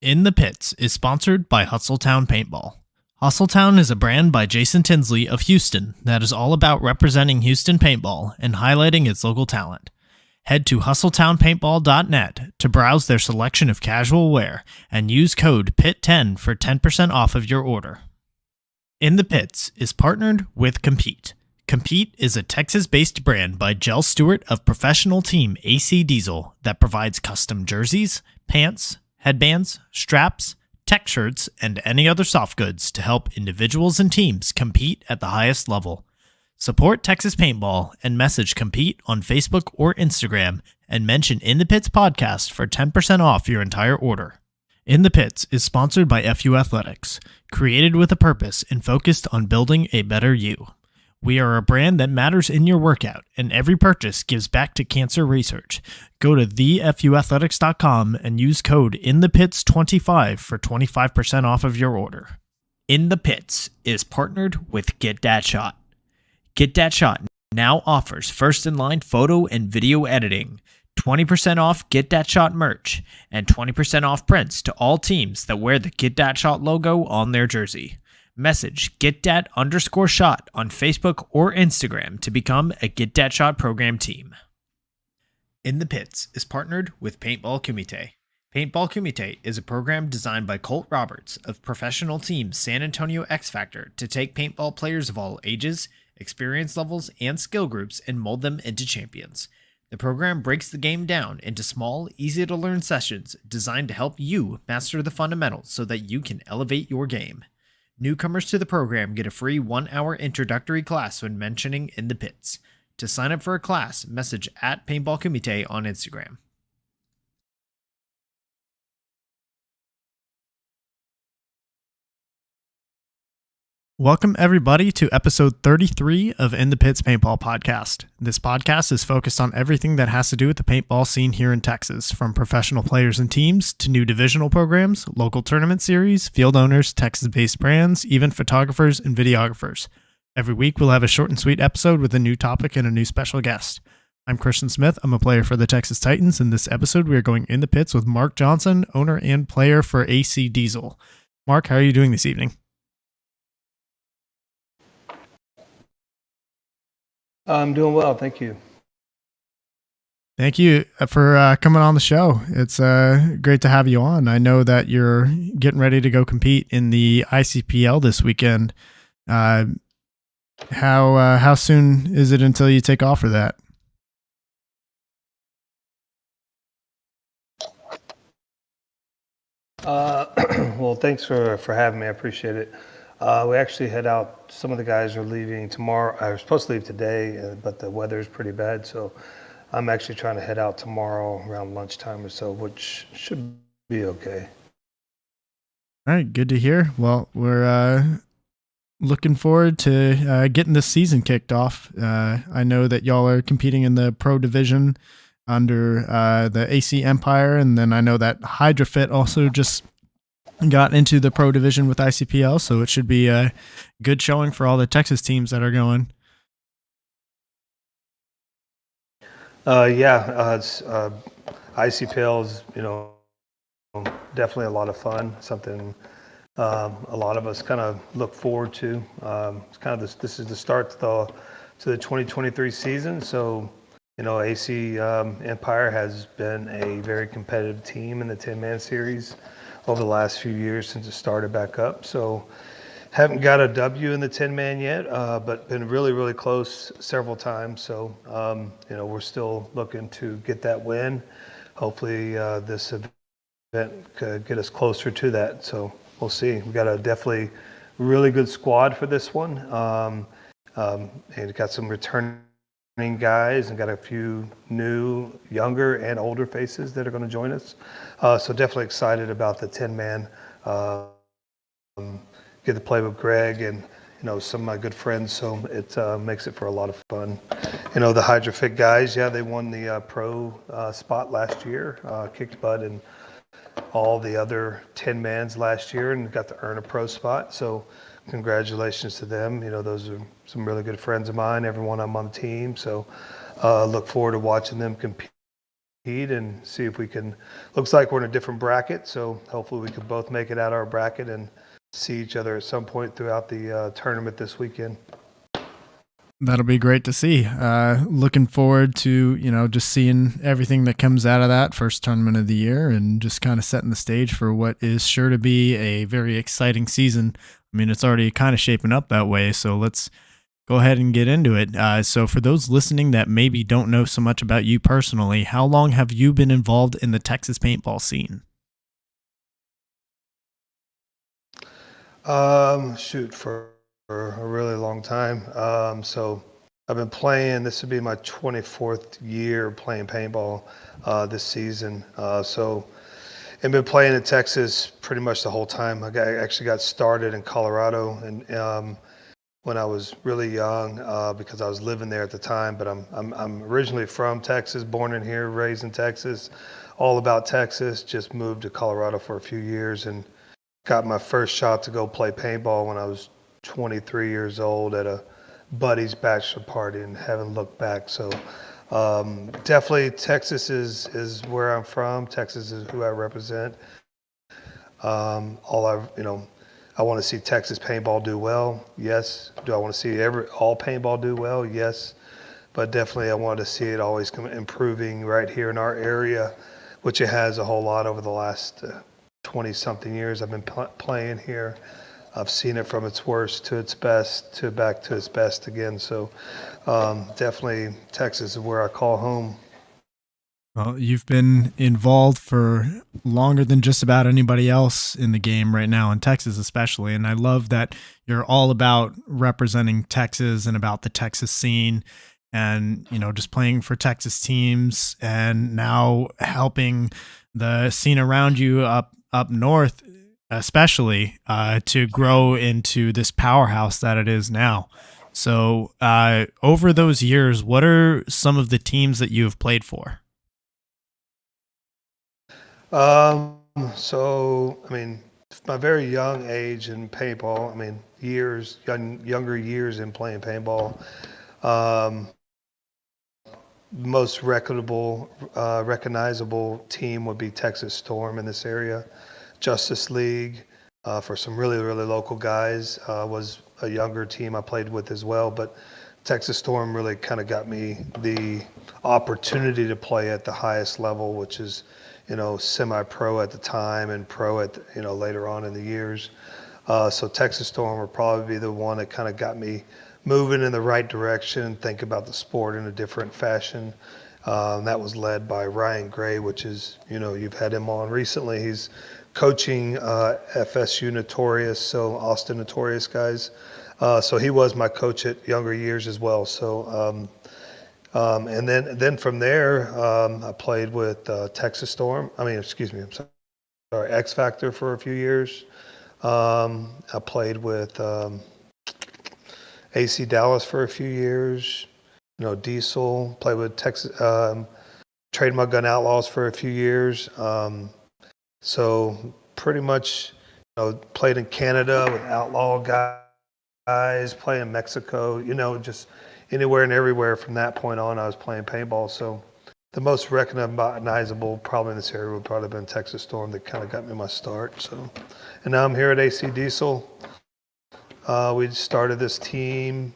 In the Pits is sponsored by Hustletown Paintball. Hustletown is a brand by Jason Tinsley of Houston that is all about representing Houston paintball and highlighting its local talent. Head to hustletownpaintball.net to browse their selection of casual wear and use code PIT10 for 10% off of your order. In the Pits is partnered with Compete. Compete is a Texas-based brand by Jell Stewart of professional team AC Diesel that provides custom jerseys, pants, headbands, straps, tech shirts, and any other soft goods to help individuals and teams compete at the highest level. Support Texas Paintball and message Compete on Facebook or Instagram and mention In the Pits Podcast for 10% off your entire order. In the Pits is sponsored by FUAthletics, created with a purpose and focused on building a better you. We are a brand that matters in your workout, and every purchase gives back to cancer research. Go to thefuathletics.com and use code INTHEPITS25 for 25% off of your order. In the Pits is partnered with Get Dat Shot. Get Dat Shot now offers first-in-line photo and video editing, 20% off Get Dat Shot merch, and 20% off prints to all teams that wear the Get Dat Shot logo on their jersey. Message GetDat_shot on Facebook or Instagram to become a Get Dat Shot program team. In the Pits is partnered with Paintball Kumite. Paintball Kumite is a program designed by Colt Roberts of professional team San Antonio X Factor to take paintball players of all ages, experience levels, and skill groups and mold them into champions. The program breaks the game down into small, easy-to-learn sessions designed to help you master the fundamentals so that you can elevate your game. Newcomers to the program get a free 1-hour introductory class when mentioning In the Pits. To sign up for a class, message at Paintball Kumite on Instagram. Welcome, everybody, to episode 33 of In the Pits Paintball Podcast. This podcast is focused on everything that has to do with the paintball scene here in Texas, from professional players and teams to new divisional programs, local tournament series, field owners, Texas-based brands, even photographers and videographers. Every week, we'll have a short and sweet episode with a new topic and a new special guest. I'm Christian Smith. I'm a player for the Texas Titans. In this episode, we are going in the pits with Mark Johnson, owner and player for AC Diesel. Mark, how are you doing this evening? I'm doing well, thank you. Thank you for coming on the show. It's great to have you on. I know that you're getting ready to go compete in the ICPL this weekend. How soon is it until you take off for that? Well, thanks for having me. I appreciate it. We actually head out. Some of the guys are leaving tomorrow. I was supposed to leave today, but the weather is pretty bad, so I'm actually trying to head out tomorrow around lunchtime or so, which should be okay. All right, good to hear. Well, we're looking forward to getting this season kicked off. I know that y'all are competing in the pro division under the AC Empire, and then I know that HydroFit also just got into the pro division with ICPL, so it should be a good showing for all the Texas teams that are going. It's ICPL is, definitely a lot of fun. Something a lot of us kind of look forward to. It's kind of this is the start to the 2023 season. So, AC Empire has been a very competitive team in the 10-man series over the last few years since it started back up. So haven't got a W in the 10-man yet, but been really, really close several times. So, we're still looking to get that win. Hopefully this event could get us closer to that. So we'll see. We've got a definitely really good squad for this one. And got some returning guys and got a few new, younger and older faces that are going to join us. So definitely excited about the 10-man. Get to play with Greg and, some of my good friends. So it makes it for a lot of fun. The HydroFit guys, they won the pro spot last year, kicked butt in all the other 10-mans last year and got to earn a pro spot. So congratulations to them. Those are some really good friends of mine, everyone I'm on the team. So look forward to watching them compete and see if we can. Looks like we're in a different bracket, so hopefully we can both make it out of our bracket and see each other at some point throughout the tournament this weekend. That'll be great to see. Looking forward to, just seeing everything that comes out of that first tournament of the year and just kind of setting the stage for what is sure to be a very exciting season. I mean, it's already kind of shaping up that way, so let's go ahead and get into it. So for those listening that maybe don't know so much about you personally, how long have you been involved in the Texas paintball scene? For a really long time. So I've been playing, this would be my 24th year playing paintball this season. So I've been playing in Texas pretty much the whole time. I actually got started in Colorado and when I was really young because I was living there at the time, but I'm originally from Texas, born in here, raised in Texas, all about Texas, just moved to Colorado for a few years and got my first shot to go play paintball when I was 23 years old at a buddy's bachelor party and haven't looked back. So definitely Texas is where I'm from. Texas is who I represent. I want to see Texas paintball do well. Yes. Do I want to see all paintball do well? Yes. But definitely I want to see it always improving right here in our area, which it has a whole lot over the last 20 something years I've been playing here. I've seen it from its worst to its best to back to its best again. So definitely Texas is where I call home. Well, you've been involved for longer than just about anybody else in the game right now, in Texas especially. And I love that you're all about representing Texas and about the Texas scene and, just playing for Texas teams and now helping the scene around you up north especially to grow into this powerhouse that it is now. So over those years, what are some of the teams that you have played for? My very young age in paintball, younger years in playing paintball, most recognizable team would be Texas Storm in this area. Justice League, for some really, really local guys, was a younger team I played with as well. But Texas Storm really kind of got me the opportunity to play at the highest level, which is, semi-pro at the time and pro at, later on in the years. So Texas Storm would probably be the one that kind of got me moving in the right direction, think about the sport in a different fashion. That was led by Ryan Gray, which is, you've had him on recently. He's coaching FSU Notorious, so Austin Notorious guys. So he was my coach at younger years as well. So and then from there, I played with Texas Storm. I'm sorry, X Factor for a few years. I played with AC Dallas for a few years. Diesel. Played with Texas Trademark Gun Outlaws for a few years. So pretty much, played in Canada with outlaw guys, played in Mexico, just anywhere and everywhere from that point on, I was playing paintball. So the most recognizable probably in this area would probably have been Texas Storm that kind of got me my start. So, and now I'm here at AC Diesel. We started this team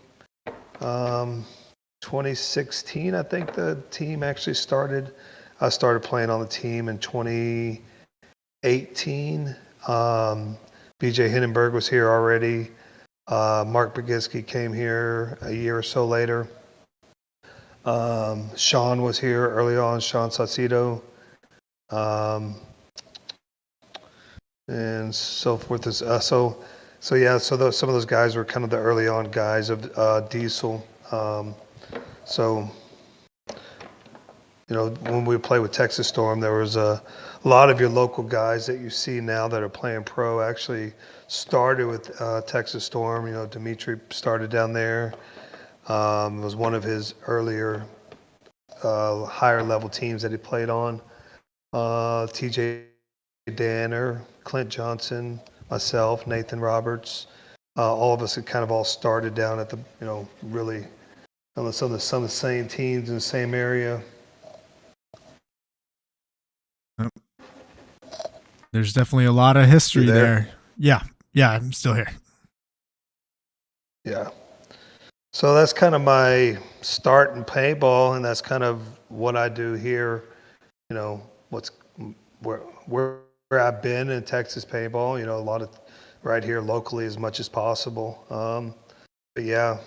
2016, I think the team actually started. I started playing on the team in 2018. BJ Hindenburg was here already. Mark Bogiski came here a year or so later. Sean was here early on, Sean Saucedo. And so forth. So some of those guys were kind of the early on guys of Diesel. When we played with Texas Storm, there was a lot of your local guys that you see now that are playing pro actually started with Texas Storm. Dimitri started down there. It was one of his earlier higher level teams that he played on. TJ Danner, Clint Johnson, myself, Nathan Roberts, all of us had kind of all started down at the, really on some of the same teams in the same area. There's definitely a lot of history You there. Yeah, I'm still here. Yeah. So that's kind of my start in paintball, and that's kind of what I do here. You know, where I've been in Texas paintball. You know, a lot of right here locally as much as possible. But yeah.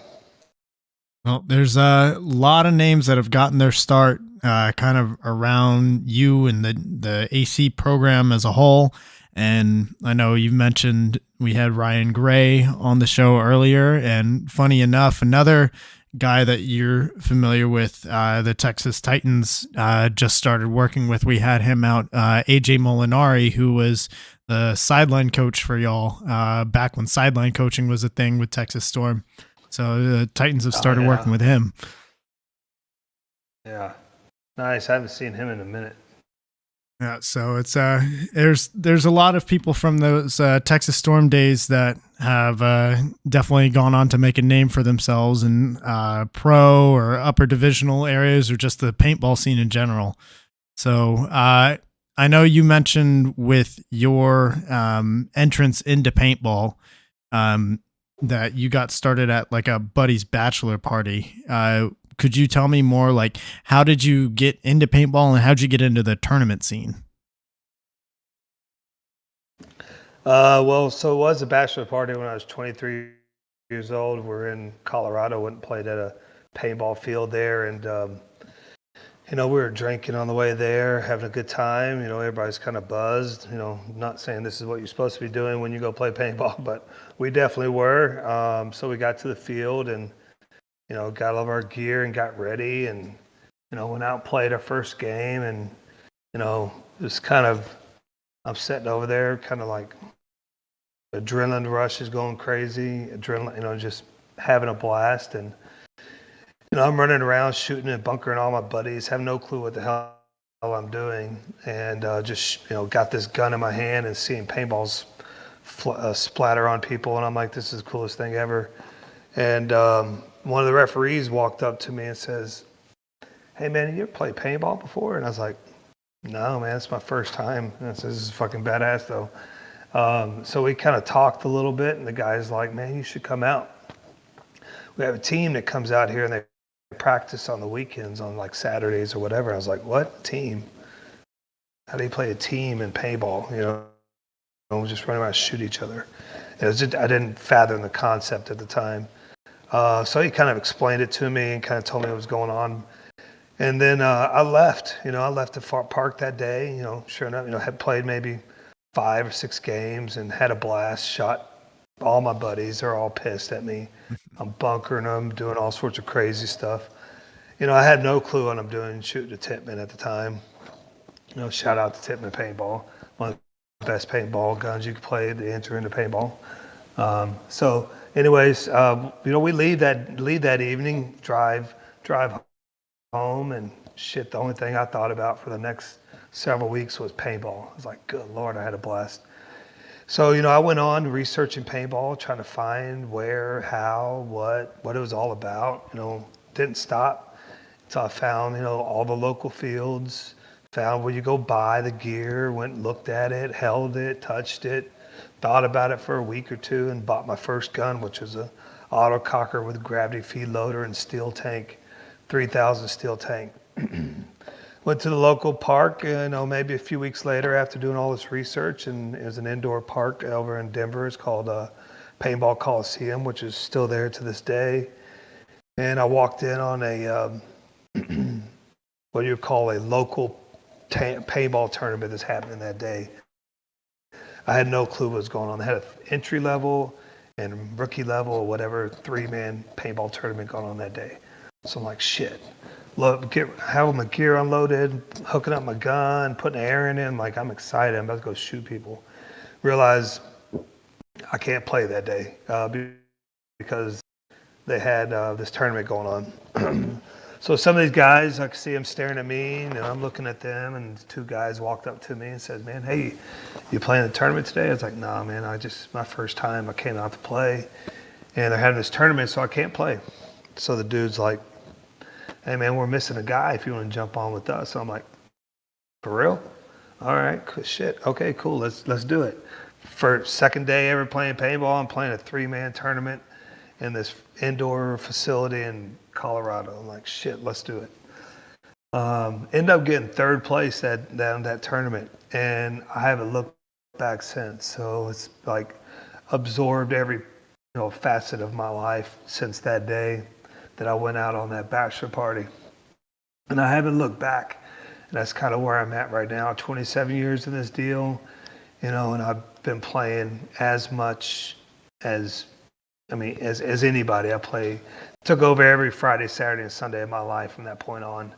Well, there's a lot of names that have gotten their start kind of around you and the AC program as a whole. And I know you mentioned we had Ryan Gray on the show earlier. And funny enough, another guy that you're familiar with, the Texas Titans, just started working with. We had him out, AJ Molinari, who was the sideline coach for y'all back when sideline coaching was a thing with Texas Storm. So the Titans have started working with him. Yeah. Nice. I haven't seen him in a minute. Yeah, so it's there's a lot of people from those Texas Storm days that have definitely gone on to make a name for themselves in pro or upper divisional areas or just the paintball scene in general. So I know you mentioned with your entrance into paintball that you got started at like a buddy's bachelor party. Could you tell me more, like, how did you get into paintball and how'd you get into the tournament scene? Well, so it was a bachelor party when I was 23 years old. We're in Colorado, went and played at a paintball field there. And, you know, we were drinking on the way there, having a good time. You know, everybody's kind of buzzed. You know, not saying this is what you're supposed to be doing when you go play paintball, but we definitely were. So we got to the field and, you know, got all of our gear and got ready and, you know, went out and played our first game. And, you know, it was kind of, I'm sitting over there kind of like adrenaline rush is going crazy, adrenaline, you know, just having a blast. And, you know, I'm running around shooting and bunkering all my buddies, have no clue what the hell I'm doing. And just, you know, got this gun in my hand and seeing paintballs splatter on people. And I'm like, this is the coolest thing ever. And one of the referees walked up to me and says, "Hey man, you ever played paintball before?" And I was like, "No man, it's my first time." And I said, "This is fucking badass though." So we kind of talked a little bit and the guy's like, "Man, you should come out. We have a team that comes out here and they practice on the weekends on like Saturdays or whatever." I was like, "What? Team? How do you play a team in paintball? You know, we'll just run around and shoot each other." It was just, I didn't fathom the concept at the time. So he kind of explained it to me and kind of told me what was going on. And then I left, you know, I left the park that day, you know, sure enough, you know, had played maybe 5 or 6 games and had a blast, shot all my buddies. They're all pissed at me. I'm bunkering them, doing all sorts of crazy stuff. You know, I had no clue what I'm doing, shooting a Tippmann at the time. You know, shout out to Tippmann Paintball, one of the best paintball guns you could play to enter into paintball. So anyways, you know, we leave that evening, drive home, and shit, the only thing I thought about for the next several weeks was paintball. I was like, good Lord, I had a blast. So, you know, I went on researching paintball, trying to find where, how, what it was all about. You know, didn't stop until I found, you know, all the local fields, found where you go buy the gear, went and looked at it, held it, touched it, thought about it for a week or two, and bought my first gun, which was a autococker with gravity feed loader and steel tank, 3,000 steel tank. Went to the local park, you know, maybe a few weeks later after doing all this research, and it was an indoor park over in Denver. It's called Paintball Coliseum, which is still there to this day. And I walked in on a, what do you call a local paintball tournament that's happening that day. I had no clue what was going on. They had an entry level and rookie level or whatever 3-man paintball tournament going on that day. So I'm like, shit. Having my gear unloaded, hooking up my gun, putting air in it. I'm like, I'm excited. I'm about to go shoot people. Realize I can't play that day because they had this tournament going on. So some of these guys, I could see them staring at me, and I'm looking at them, and 2 guys walked up to me and said, "Man, hey, you playing the tournament today?" I was like, "Nah, man, my first time I came out to play, and they're having this tournament, so I can't play." So the dude's like, "Hey, man, we're missing a guy if you want to jump on with us." So I'm like, "For real?" All right, shit. Okay, cool. Let's do it. For second day ever playing paintball, I'm playing a 3-man tournament in this indoor facility in Colorado. I'm like, shit, let's do it. End up getting third place that tournament, and I haven't looked back since. So it's like absorbed every facet of my life since that day that I went out on that bachelor party, and I haven't looked back. And that's kind of where I'm at right now. 27 years in this deal, and I've been playing as much as as anybody. Took over every Friday, Saturday, and Sunday of my life from that point on.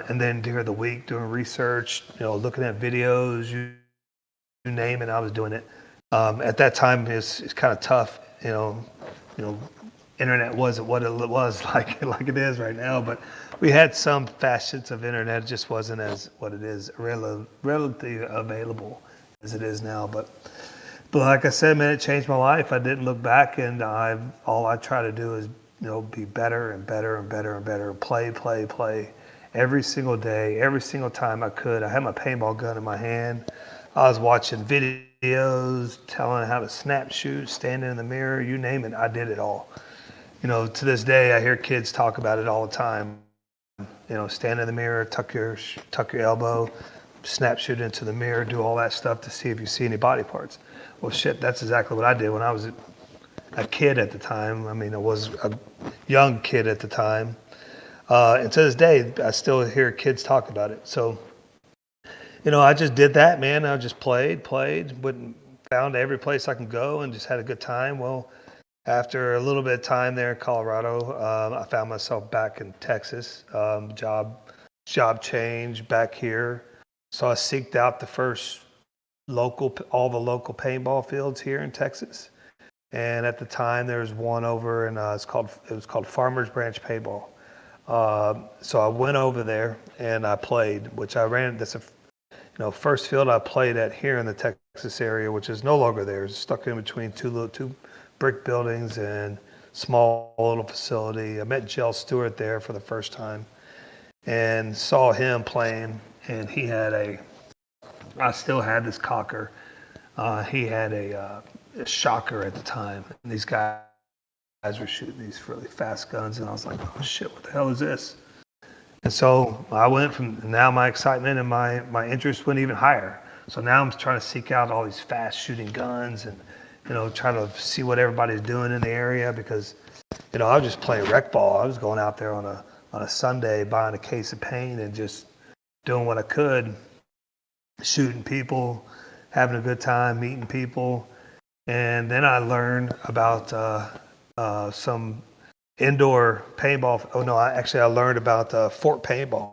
And then during the week, doing research, looking at videos, you name it, I was doing it. At that time, it's kind of tough, internet wasn't what it was like it is right now, but we had some facets of internet. It just wasn't as what it is, relatively available as it is now. But like I said, man, it changed my life. I didn't look back, and all I try to do is be better and better and better and better. Play every single day, every single time I could. I had my paintball gun in my hand. I was watching videos, telling how to snap shoot, standing in the mirror, you name it. I did it all. To this day, I hear kids talk about it all the time. Stand in the mirror, tuck your elbow, snap shoot into the mirror, do all that stuff to see if you see any body parts. Well, shit, that's exactly what I did when I was a kid at the time. I was a young kid at the time. And to this day, I still hear kids talk about it. So, I just did that, man. I just played, found every place I can go and just had a good time. Well, after a little bit of time there in Colorado, I found myself back in Texas. Job change back here. So I seeked out the first all the local paintball fields here in Texas. And at the time, there was one over, and it was called Farmers Branch Paintball. So I went over there and I played, which I ran. That's first field I played at here in the Texas area, which is no longer there. It's stuck in between two brick buildings and small little facility. I met Jell Stewart there for the first time and saw him playing, and I still had this cocker. He had a shocker at the time, and these guys were shooting these really fast guns, and I was like, oh shit, what the hell is this? And so I went from, now my excitement and my interest went even higher. So now I'm trying to seek out all these fast shooting guns and try to see what everybody's doing in the area, because I was just playing rec ball. I was going out there on a Sunday, buying a case of paint and just doing what I could, shooting people, having a good time, meeting people. And then I learned about some indoor paintball. I learned about Fort Paintball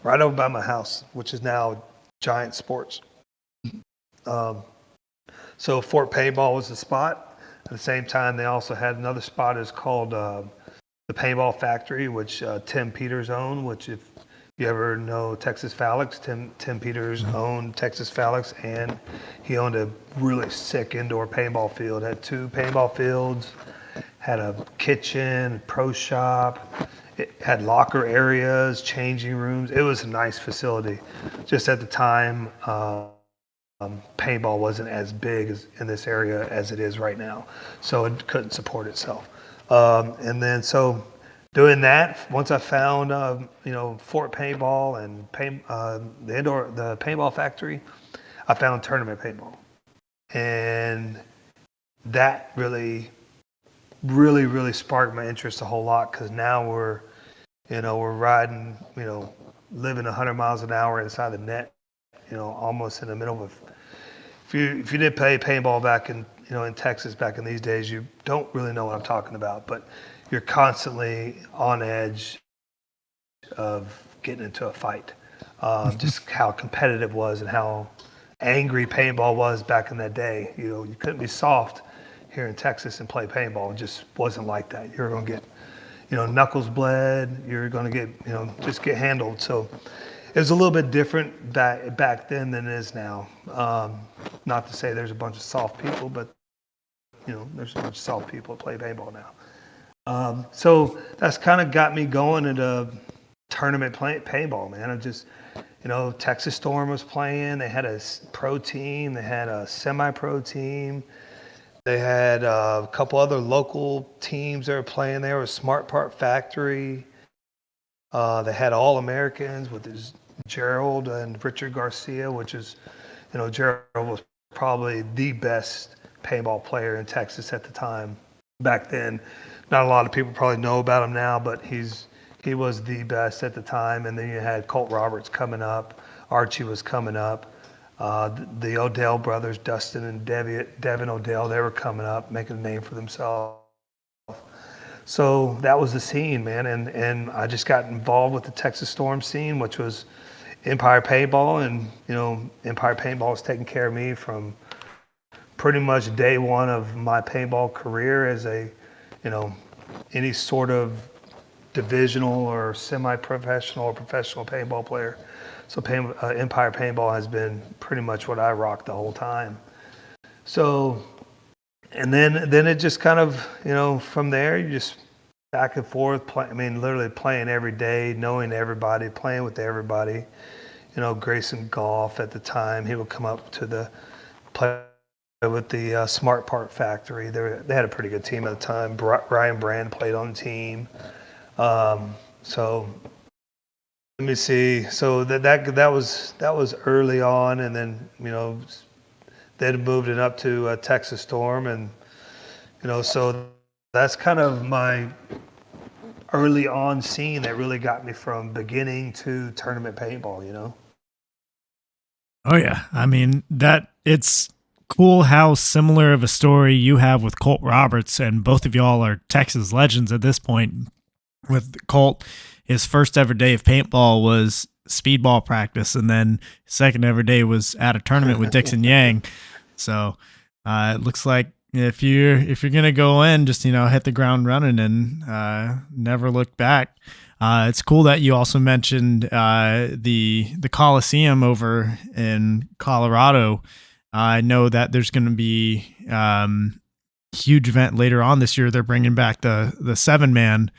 right over by my house, which is now Giant Sports. So Fort Paintball was the spot. At the same time, they also had another spot. It's called the Paintball Factory, which Tim Peters owned, which if you ever know Texas FUAthletics, Tim Peters owned Texas FUAthletics, and he owned a really sick indoor paintball field. Had 2 paintball fields, had a kitchen, pro shop. It had locker areas, changing rooms. It was a nice facility. Just at the time, paintball wasn't as big in this area as it is right now, so it couldn't support itself. And then so doing that, once I found Fort Paintball and the Paintball Factory, I found tournament paintball, and that really sparked my interest a whole lot, because now we're riding, living 100 miles an hour inside the net, almost in the middle of if you did play paintball back in Texas back in these days, you don't really know what I'm talking about, but you're constantly on edge of getting into a fight. Just how competitive it was and how angry paintball was back in that day. You couldn't be soft here in Texas and play paintball. It just wasn't like that. You're going to get, knuckles bled. You're going to get, just get handled. So it was a little bit different back then than it is now. Not to say there's a bunch of soft people, but there's a bunch of soft people that play paintball now. So that's kind of got me going into tournament paintball, man. I just, Texas Storm was playing. They had a pro team. They had a semi-pro team. They had a couple other local teams that were playing there. It was Smart Part Factory. They had All-Americans with Gerald and Richard Garcia, which is, Gerald was probably the best paintball player in Texas at the time. Back then, not a lot of people probably know about him now, but he was the best at the time. And then you had Colt Roberts coming up. Archie was coming up. The Odell brothers, Dustin and Devin Odell, they were coming up, making a name for themselves. So that was the scene, man. And I just got involved with the Texas Storm scene, which was Empire Paintball. And, Empire Paintball was taking care of me from pretty much day one of my paintball career as any sort of divisional or semi-professional or professional paintball player. So Empire Paintball has been pretty much what I rocked the whole time. So, and then it just kind of, from there, you just back and forth, literally playing every day, knowing everybody, playing with everybody. Grayson Goff at the time, he would come up to play with the Smart Part Factory. They had a pretty good team at the time. Ryan Brand played on the team. So let me see. So that was early on, and then they'd moved it up to Texas Storm, and so that's kind of my early on scene that really got me from beginning to tournament paintball. Oh yeah, it's cool how similar of a story you have with Colt Roberts, and both of y'all are Texas legends at this point. With Colt, his first ever day of paintball was speedball practice, and then his second ever day was at a tournament with Dixon Yang. So it looks like if you're gonna go in, just hit the ground running and never look back. It's cool that you also mentioned the Coliseum over in Colorado. I know that there's going to be huge event later on this year. They're bringing back the 7-man.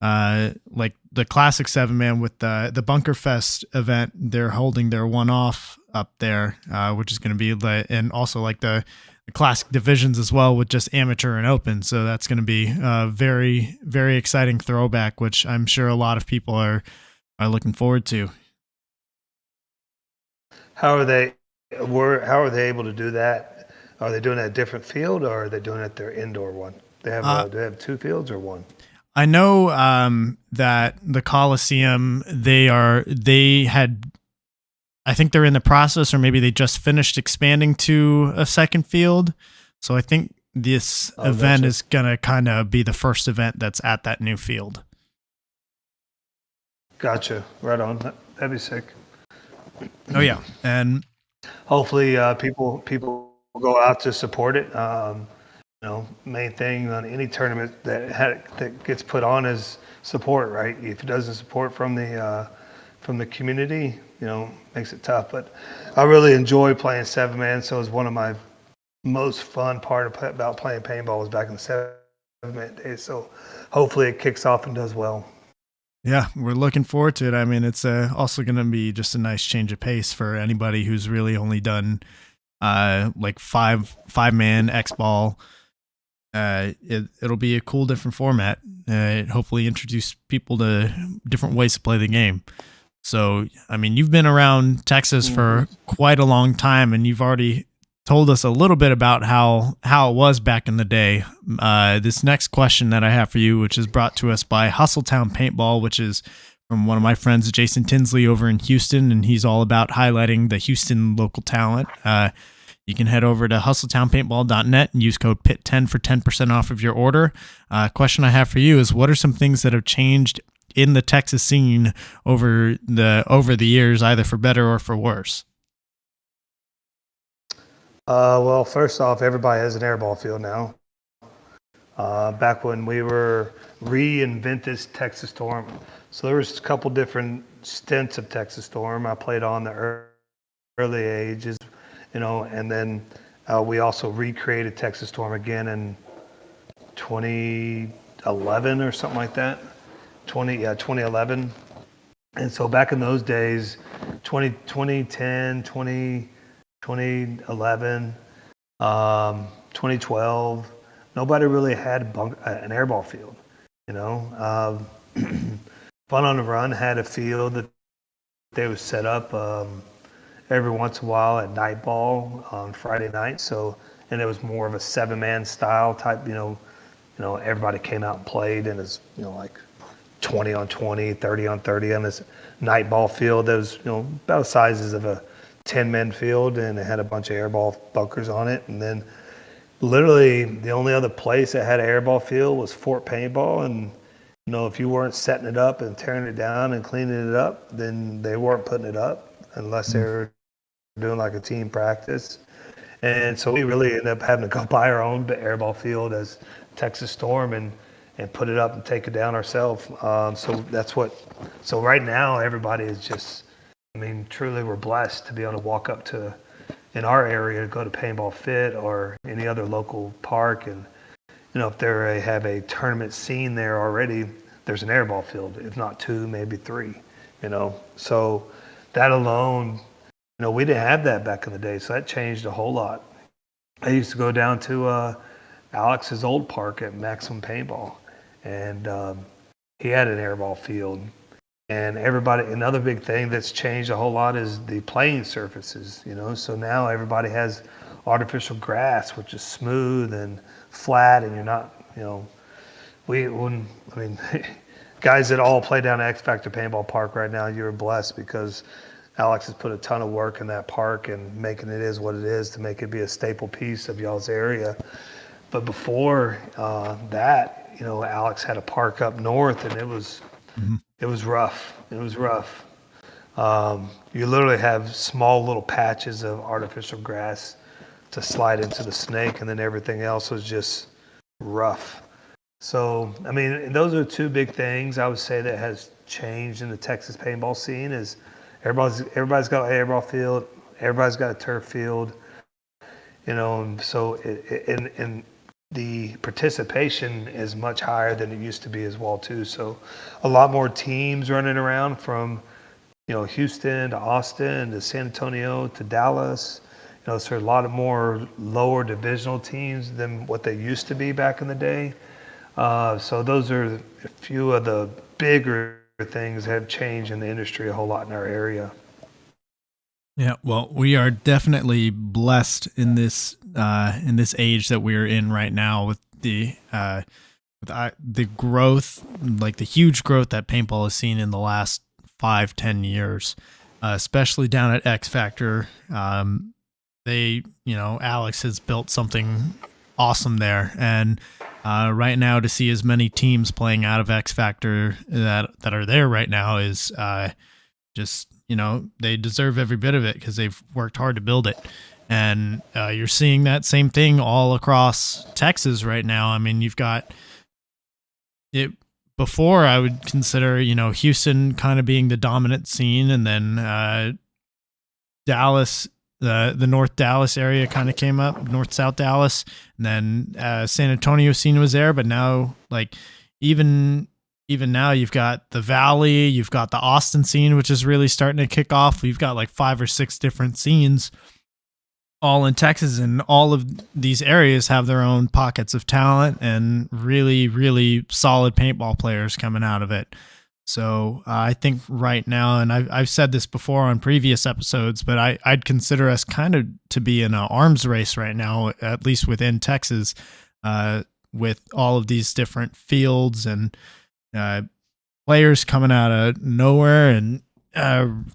Like the classic 7-man with the Bunker Fest event. They're holding their one-off up there, which is going to be and also like the classic divisions as well with just amateur and open. So that's going to be a very, very exciting throwback, which I'm sure a lot of people are looking forward to. How are they able to do that? Are they doing it at a different field, or are they doing it at their indoor one? Do they have two fields or one? I know that the Coliseum, I think they're in the process, or maybe they just finished expanding to a second field. So I think this event is going to kind of be the first event that's at that new field. Gotcha. Right on. That'd be sick. Oh yeah. And hopefully people will go out to support it. Main thing on any tournament that gets put on is support, right? If it doesn't support from the community, makes it tough. But I really enjoy playing 7-man. So it's one of my most fun about playing paintball was back in the 7-man days. So hopefully it kicks off and does well. Yeah, we're looking forward to it. It's also going to be just a nice change of pace for anybody who's really only done like 5-man X-ball. It'll be a cool different format. Hopefully introduce people to different ways to play the game. So, you've been around Texas for quite a long time, and you've already told us a little bit about how it was back in the day. This next question that I have for you, which is brought to us by Hustletown Paintball, which is from one of my friends, Jason Tinsley, over in Houston, and he's all about highlighting the Houston local talent. You can head over to hustletownpaintball.net and use code PIT10 for 10% off of your order. Question I have for you is, what are some things that have changed in the Texas scene over the years, either for better or for worse? Well, first off, everybody has an airball field now. Back when we were reinvented Texas Storm, so there was a couple different stints of Texas Storm. I played on the early ages, and then we also recreated Texas Storm again in 2011 or something like that. 2011. And so back in those days, 2010, 2011, 2012, nobody really had an airball field, you know. Fun on the Run had a field that they would set up every once in a while at night ball on Friday night. So, and it was more of a 7-man style type, you know, everybody came out and played, and it's, you know, like 20 on 20, 30 on 30 on this night ball field that was, you know, about the sizes of a 10-man field, and it had a bunch of airball bunkers on it. And then literally the only other place that had an airball field was Fort Paintball. And, you know, if you weren't setting it up and tearing it down and cleaning it up, then they weren't putting it up unless they were doing like a team practice. And so we really ended up having to go buy our own airball field as Texas Storm and put it up and take it down ourselves. So right now everybody is just, I mean, truly we're blessed to be able to walk up to, in our area, to go to Paintball Fit or any other local park. And, you know, if they have a tournament scene there already, there's an airball field, if not 2, maybe 3, you know. So that alone, you know, we didn't have that back in the day, so that changed a whole lot. I used to go down to Alex's old park at Maximum Paintball, and he had an airball field. And another big thing that's changed a whole lot is the playing surfaces, you know. So now everybody has artificial grass, which is smooth and flat, and you're not, you know, guys that all play down at X Factor Paintball Park right now, you're blessed because Alex has put a ton of work in that park and making it is what it is to make it be a staple piece of y'all's area. But before that, you know, Alex had a park up north, and it was rough. It was rough. You literally have small little patches of artificial grass to slide into the snake, and then everything else was just rough. So, I mean, those are 2 big things I would say that has changed in the Texas paintball scene is everybody's got an airball field, everybody's got a turf field, you know, and so and the participation is much higher than it used to be as well too. So a lot more teams running around from, you know, Houston to Austin to San Antonio to Dallas. You know, so there's a lot of more lower divisional teams than what they used to be back in the day. So those are a few of the bigger things that have changed in the industry a whole lot in our area. Yeah, well, we are definitely blessed in this age that we're in right now with the growth, like the huge growth that paintball has seen in the last 5-10 years, especially down at X Factor. Alex has built something awesome there, and right now to see as many teams playing out of X Factor that are there right now is just, you know, they deserve every bit of it because they've worked hard to build it. And you're seeing that same thing all across Texas right now. I mean, you've got it. Before, I would consider, you know, Houston kind of being the dominant scene, and then Dallas, the North Dallas area kind of came up, North-South Dallas, and then San Antonio scene was there. But now, like, even now, you've got the Valley, you've got the Austin scene, which is really starting to kick off. We've got like 5 or 6 different scenes all in Texas, and all of these areas have their own pockets of talent and really, really solid paintball players coming out of it. So I think right now, and I've said this before on previous episodes, but I'd consider us kind of to be in an arms race right now, at least within Texas, with all of these different fields and players coming out of nowhere and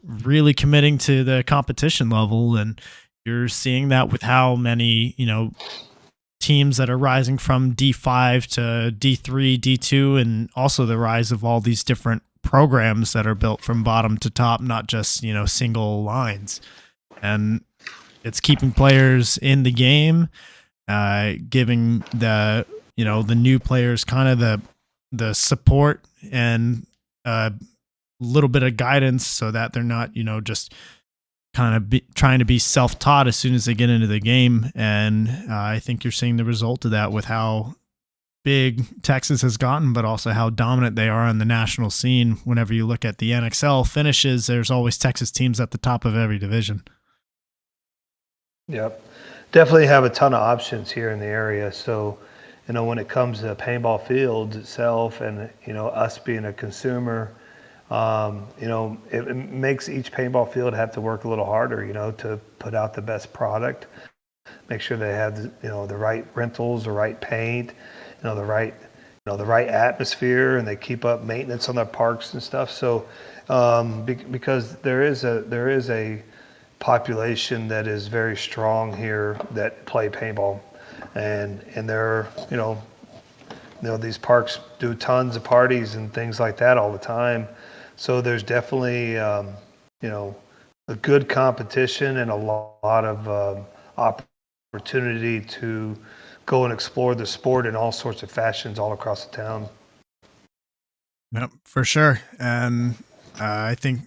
really committing to the competition level. And you're seeing that with how many, you know, teams that are rising from D5 to D3, D2, and also the rise of all these different programs that are built from bottom to top, not just, you know, single lines. And it's keeping players in the game, giving the, you know, the new players kind of the support and a little bit of guidance so that they're not, you know, just kind of trying to be self-taught as soon as they get into the game. And I think you're seeing the result of that with how big Texas has gotten, but also how dominant they are on the national scene. Whenever you look at the NXL finishes, there's always Texas teams at the top of every division. Yep. Definitely have a ton of options here in the area. So, when it comes to paintball fields itself and, us being a consumer, it makes each paintball field have to work a little harder, to put out the best product, make sure they have, the right rentals, the right paint, the right atmosphere, and they keep up maintenance on their parks and stuff. So, because there is a population that is very strong here that play paintball, and they're these parks do tons of parties and things like that all the time. So there's definitely a good competition and a lot of opportunity to go and explore the sport in all sorts of fashions all across the town. Yep, for sure. And I think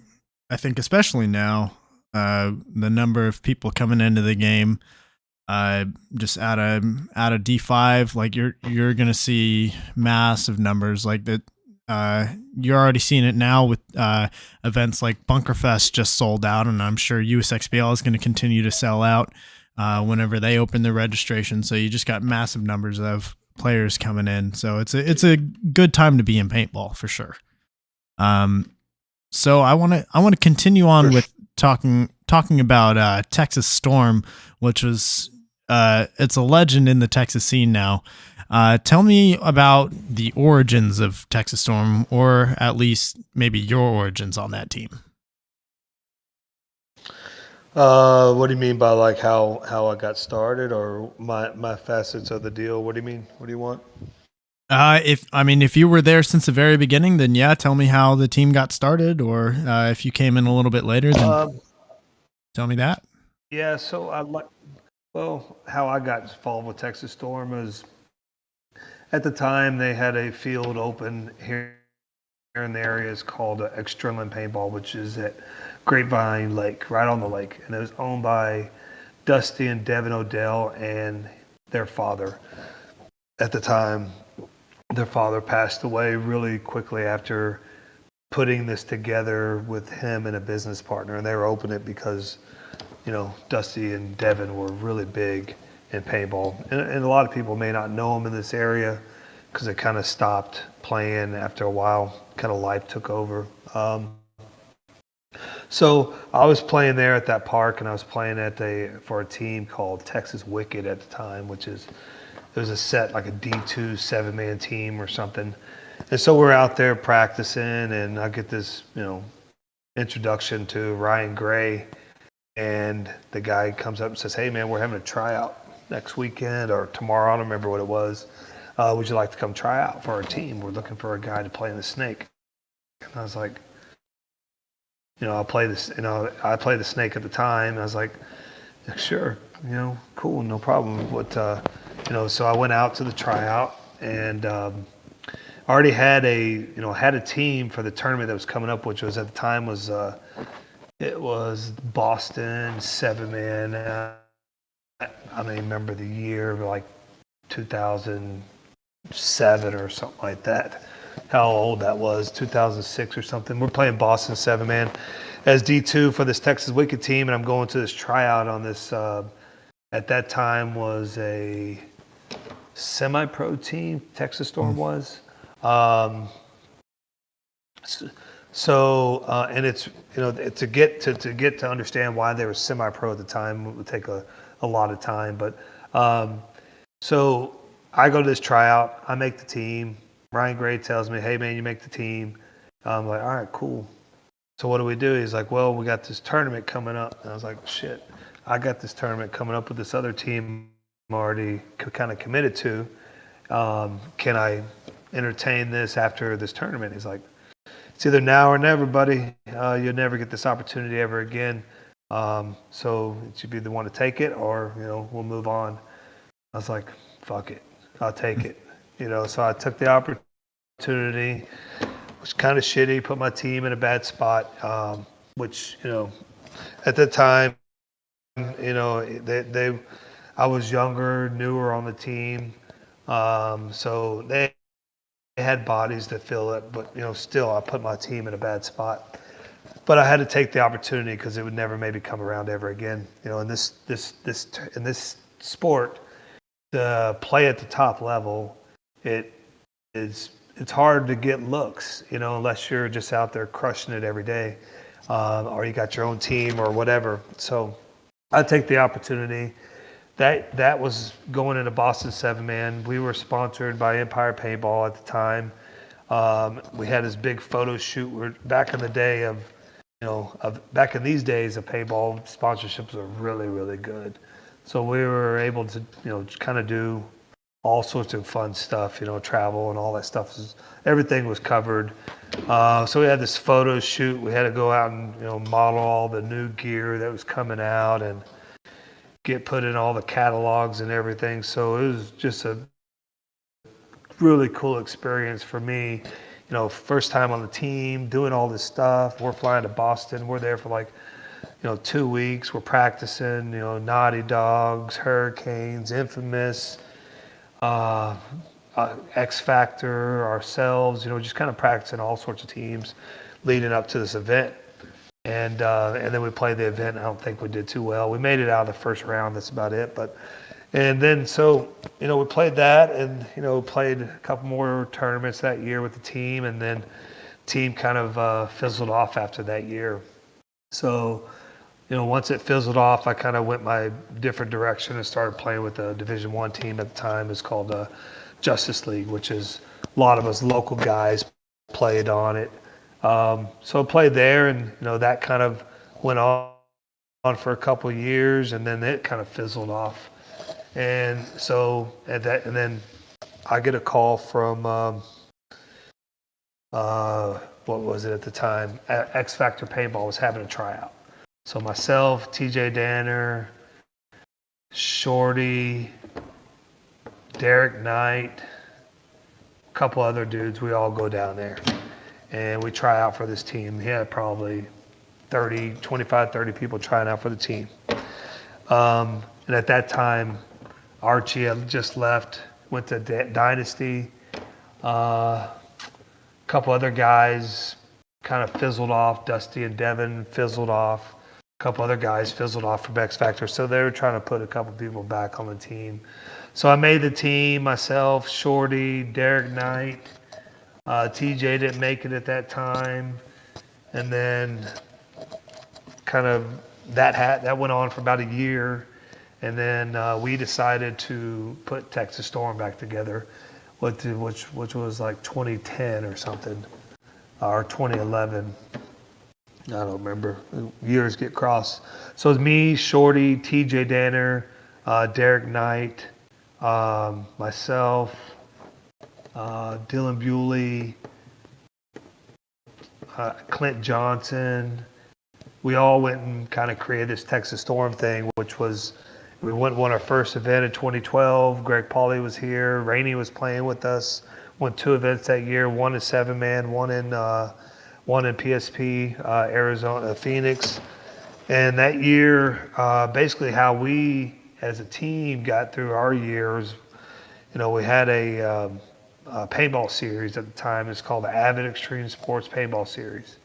especially now, the number of people coming into the game, just out of D5, like you're gonna see massive numbers like that. You're already seeing it now with events like Bunkerfest just sold out, and I'm sure USXBL is going to continue to sell out whenever they open their registration. So you just got massive numbers of players coming in. So it's a good time to be in paintball for sure. So I want to continue on with talking about Texas Storm, which was it's a legend in the Texas scene now. Tell me about the origins of Texas Storm, or at least maybe your origins on that team. What do you mean by like how I got started, or my facets of the deal? What do you mean? What do you want? If you were there since the very beginning, then yeah, tell me how the team got started, or if you came in a little bit later, then tell me that. Yeah, so how I got involved with Texas Storm is, at the time they had a field open here in the area. It's called Extremely Paintball, which is at Grapevine Lake, right on the lake, and it was owned by Dusty and Devin Odell and their father. At the time, their father passed away really quickly after putting this together with him and a business partner, and they were opening it because Dusty and Devin were really big in paintball, and a lot of people may not know them in this area because they kind of stopped playing after a while. Kind of life took over. So I was playing there at that park, and I was playing for a team called Texas Wicked at the time, which is, it was a set like a D2 7-man team or something. And so we're out there practicing, and I get this introduction to Ryan Gray, and the guy comes up and says, "Hey man, we're having a tryout next weekend or tomorrow. I don't remember what it was. Would you like to come try out for our team? We're looking for a guy to play in the Snake." And I was like, I play the Snake at the time. And I was like, sure, cool, no problem. But, so I went out to the tryout, and already had a team for the tournament that was coming up, which was at the time it was Boston 7-man. I don't even remember the year, like 2007 or something like that. How old that was, 2006 or something. We're playing Boston 7-man as D2 for this Texas Wicked team, and I'm going to this tryout on this, at that time was a semi-pro team, Texas Storm was. And it's, to get to understand why they were semi-pro at the time would take a lot of time. But so I go to this tryout, I make the team. Ryan Gray tells me, "Hey man, you make the team." I'm like, "All right, cool." So what do we do? He's like, "Well, we got this tournament coming up." And I was like, "Shit, I got this tournament coming up with this other team I'm already kind of committed to. Can I entertain this after this tournament?" He's like, "It's either now or never, buddy. You'll never get this opportunity ever again. So it should be the one to take it, or we'll move on." I was like, "Fuck it, I'll take it." So I took the opportunity. It was kind of shitty. Put my team in a bad spot, which at the time, I was younger, newer on the team. So they had bodies to fill it, but still I put my team in a bad spot. But I had to take the opportunity because it would never maybe come around ever again. In this sport, to play at the top level, it's hard to get looks, unless you're just out there crushing it every day, or you got your own team or whatever. So I take the opportunity. That was going into Boston 7-man. We were sponsored by Empire Paintball at the time. We had this big photo shoot. We're back in the day back in these days of paintball, sponsorships are really, really good. So we were able to, kind of do all sorts of fun stuff, travel and all that stuff. Everything was covered. So we had this photo shoot. We had to go out and, model all the new gear that was coming out and get put in all the catalogs and everything. So it was just a really cool experience for me. First time on the team, doing all this stuff. We're flying to Boston. We're there for like, 2 weeks. We're practicing, Naughty Dogs, Hurricanes, Infamous, X Factor, ourselves, just kind of practicing all sorts of teams leading up to this event. And then we played the event. I don't think we did too well. We made it out of the first round. That's about it. And then so, we played that and, played a couple more tournaments that year with the team. And then team kind of fizzled off after that year. So, once it fizzled off, I kind of went my different direction and started playing with the Division I team at the time. It's called Justice League, which is a lot of us local guys played on it. So I played there, and that kind of went on for a couple of years, and then it kind of fizzled off. And so and then I get a call from what was it at the time? X Factor Paintball was having a tryout. So myself, TJ Danner, Shorty, Derek Knight, a couple other dudes, we all go down there. And we try out for this team. He had probably 25, 30 people trying out for the team. And at that time, Archie had just left, went to Dynasty. A couple other guys kind of fizzled off. Dusty and Devin fizzled off. A couple other guys fizzled off from X Factor. So they were trying to put a couple people back on the team. So I made the team, myself, Shorty, Derek Knight. TJ didn't make it at that time. And then kind of that went on for about a year. And then we decided to put Texas Storm back together, which was like 2010 or something, or 2011. I don't remember. Years get crossed. So it's me, Shorty, TJ Danner, Derek Knight, myself, Dylan Bewley, Clint Johnson. We all went and kind of created this Texas Storm thing, which was, we went and won our first event in 2012. Greg Pauly was here. Rainey was playing with us. Won 2 events that year, one in 7-man, one in PSP, Arizona, Phoenix. And that year, basically how we as a team got through our years, we had a paintball series at the time. It's called the Avid Extreme Sports Paintball Series.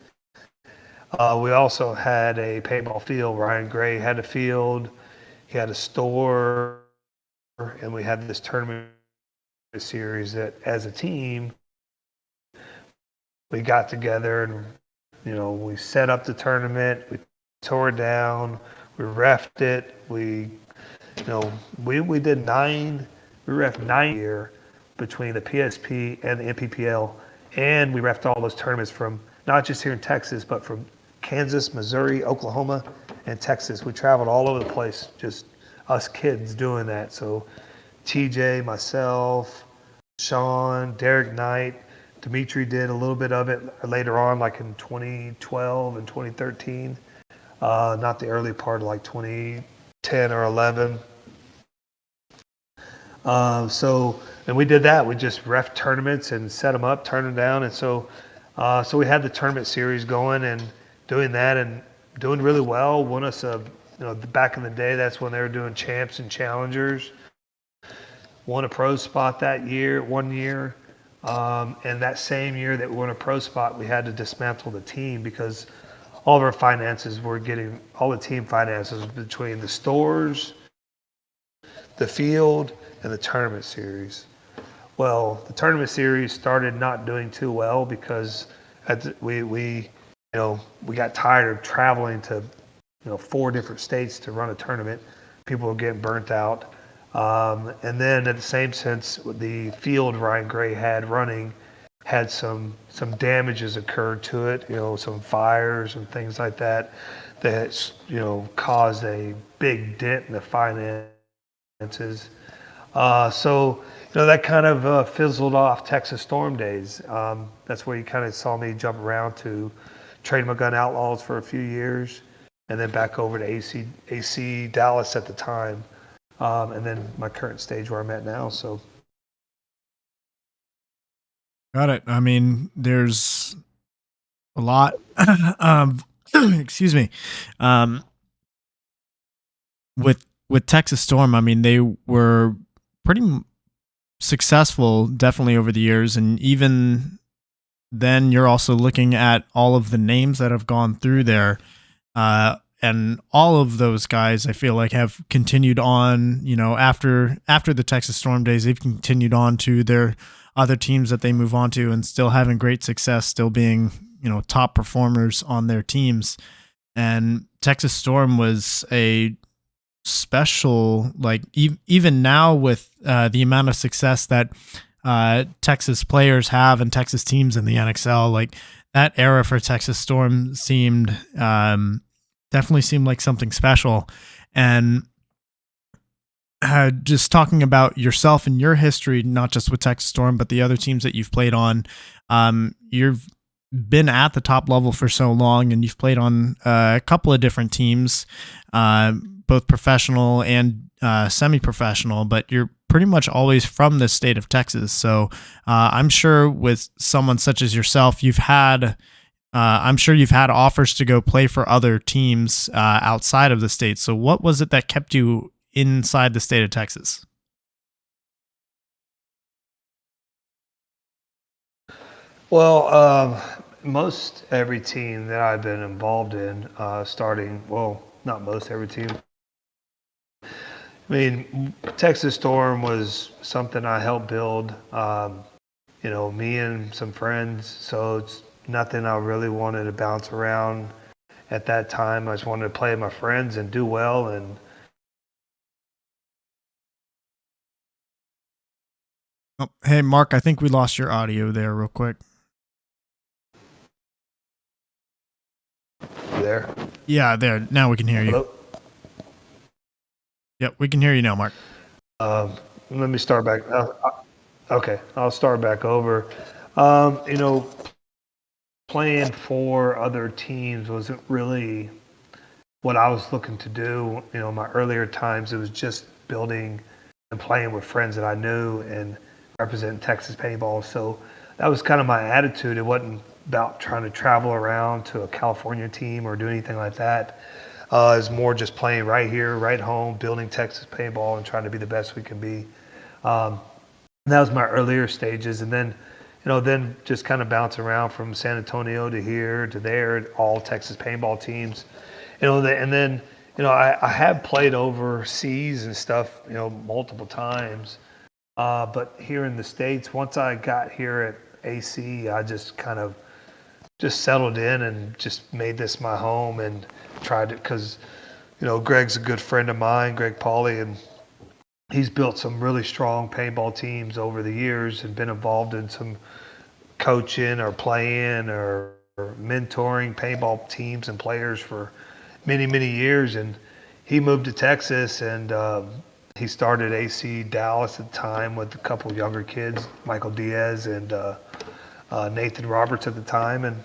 We also had a paintball field. Ryan Gray had a field. He had a store. And we had this tournament series that as a team, we got together and, we set up the tournament. We tore it down. We reffed it. We did 9. We reffed 9 year between the PSP and the MPPL. And we reffed all those tournaments from not just here in Texas, but from Kansas, Missouri, Oklahoma, and Texas. We traveled all over the place, just us kids doing that. So TJ, myself, Sean, Derek Knight, Dimitri did a little bit of it later on, like in 2012 and 2013. Not the early part of like 2010 or 11. And we did that. We just ref tournaments and set them up, turn them down. And so we had the tournament series going and doing that and doing really well. Won us back in the day, that's when they were doing champs and challengers. won a pro spot that year, 1 year. And that same year that we won a pro spot, we had to dismantle the team because all of our finances were getting, all the team finances between the stores, the field, and the tournament series. Well, the tournament series started not doing too well because we got tired of traveling to 4 different states to run a tournament. People were getting burnt out. And then at the same sense, the field Ryan Gray had running had some damages occurred to it, some fires and things like that caused a big dent in the finances. So that kind of fizzled off Texas Storm days. That's where you kind of saw me jump around to Trade My Gun Outlaws for a few years, and then back over to AC Dallas at the time, and then my current stage where I'm at now. So. Got it. I mean, there's a lot of, excuse me, with Texas Storm. I mean, they were pretty successful, definitely over the years, and even then, you're also looking at all of the names that have gone through there, and all of those guys, I feel like, have continued on. After the Texas Storm days, they've continued on to their other teams that they move on to, and still having great success, still being top performers on their teams. And Texas Storm was a special, like even now with the amount of success that Texas players have and Texas teams in the NXL, like that era for Texas Storm definitely seemed like something special. And just talking about yourself and your history, not just with Texas Storm, but the other teams that you've played on, you've been at the top level for so long, and you've played on a couple of different teams, both professional and semi-professional, but you're pretty much always from the state of Texas. So I'm sure with someone such as yourself, I'm sure you've had offers to go play for other teams outside of the state. So what was it that kept you inside the state of Texas? Well, most every team that I've been involved in, not most every team. I mean, Texas Storm was something I helped build, me and some friends. So it's nothing I really wanted to bounce around at that time. I just wanted to play with my friends and do well. And oh, hey, Mark, I think we lost your audio there real quick. there? Yeah, there. Now we can hear you. Hello? Yep, we can hear you now, Mark. Let me start back. Okay, I'll start back over. Playing for other teams wasn't really what I was looking to do. My earlier times, it was just building and playing with friends that I knew and representing Texas paintball. So that was kind of my attitude. It wasn't about trying to travel around to a California team or do anything like that. It's more just playing right here, right home, building Texas paintball and trying to be the best we can be. And that was my earlier stages. And then, then just kind of bounce around from San Antonio to here to there, all Texas paintball teams. And then, I have played overseas and stuff, multiple times. But here in the States, once I got here at AC, I just kind of just settled in and just made this my home and tried it because, Greg's a good friend of mine, Greg Pauly, and he's built some really strong paintball teams over the years and been involved in some coaching or playing or mentoring paintball teams and players for many, many years. And he moved to Texas and he started AC Dallas at the time with a couple younger kids, Michael Diaz and Nathan Roberts at the time. And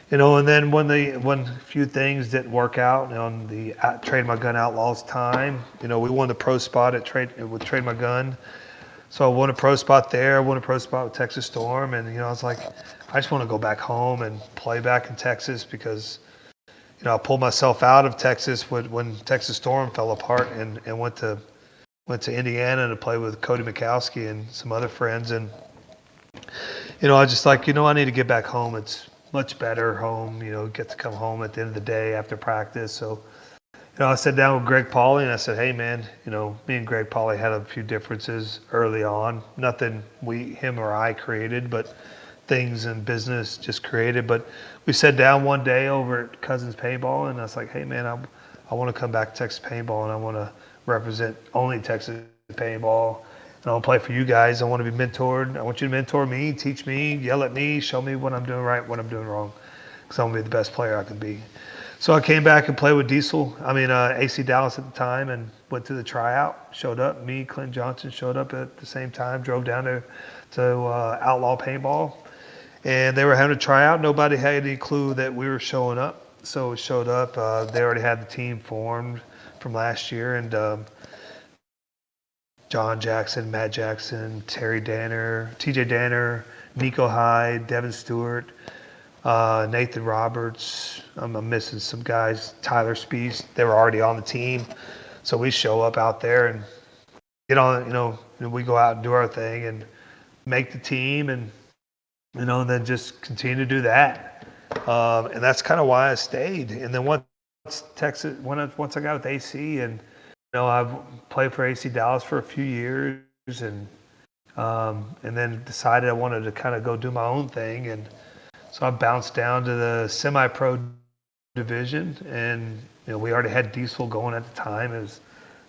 and then when a few things didn't work out on the Trade My Gun Outlaws time, we won the pro spot with Trade My Gun. So I won a pro spot there. I won a pro spot with Texas Storm, and I was like, I just want to go back home and play back in Texas because I pulled myself out of Texas when Texas Storm fell apart and went to went to Indiana to play with Cody Mikowski and some other friends. And, I was just like, I need to get back home. It's much better home, get to come home at the end of the day after practice. So, I sat down with Greg Pauly and I said, hey, man, me and Greg Pauly had a few differences early on. Nothing him or I created, but things in business just created. But we sat down one day over at Cousins Paintball and I was like, hey, man, I want to come back to Texas Paintball and I want to represent only Texas Paintball. And I want to play for you guys. I want to be mentored. I want you to mentor me, teach me, yell at me, show me what I'm doing right, what I'm doing wrong, because I want to be the best player I can be. So I came back and played with AC Dallas at the time, and went to the tryout. Showed up. Me, Clint Johnson showed up at the same time. Drove down to Outlaw Paintball, and they were having a tryout. Nobody had any clue that we were showing up. So we showed up. They already had the team formed from last year, and John Jackson, Matt Jackson, Terry Danner, TJ Danner, Nico Hyde, Devin Stewart, Nathan Roberts. I'm missing some guys. Tyler Spees. They were already on the team. So we show up out there and get on, and we go out and do our thing and make the team, and, and then just continue to do that. And that's kind of why I stayed. And then once I got with AC, and, I've played for AC Dallas for a few years, and then decided I wanted to kind of go do my own thing. And so I bounced down to the semi-pro division, and we already had Diesel going at the time. It was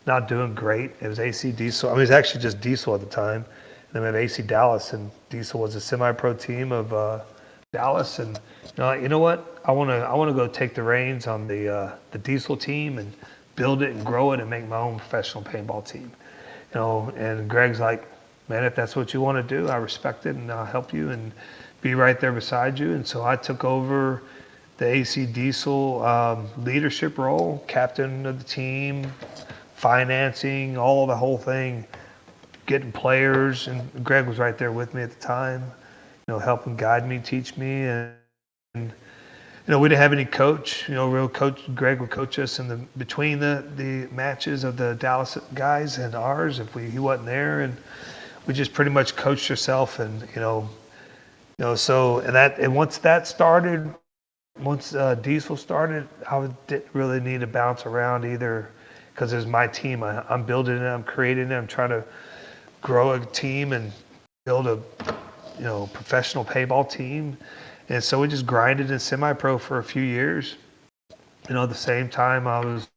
not doing great. It was AC Diesel. It was actually just Diesel at the time. And then we had AC Dallas, and Diesel was a semi-pro team of Dallas. And you know what? I want to go take the reins on the Diesel team and build it and grow it and make my own professional paintball team. And Greg's like, man, if that's what you want to do, I respect it, and I'll help you and be right there beside you. And so I took over the AC Diesel leadership role, captain of the team, financing, the whole thing, getting players. And Greg was right there with me at the time, helping guide me, teach me. And we didn't have any coach, real coach. Greg would coach us between the matches of the Dallas guys and ours if he wasn't there. And we just pretty much coached ourselves. And, once Diesel started, I didn't really need to bounce around either, because it was my team. I'm building it, I'm creating it, I'm trying to grow a team and build a professional paintball team. And so we just grinded in semi-pro for a few years. At the same time, I was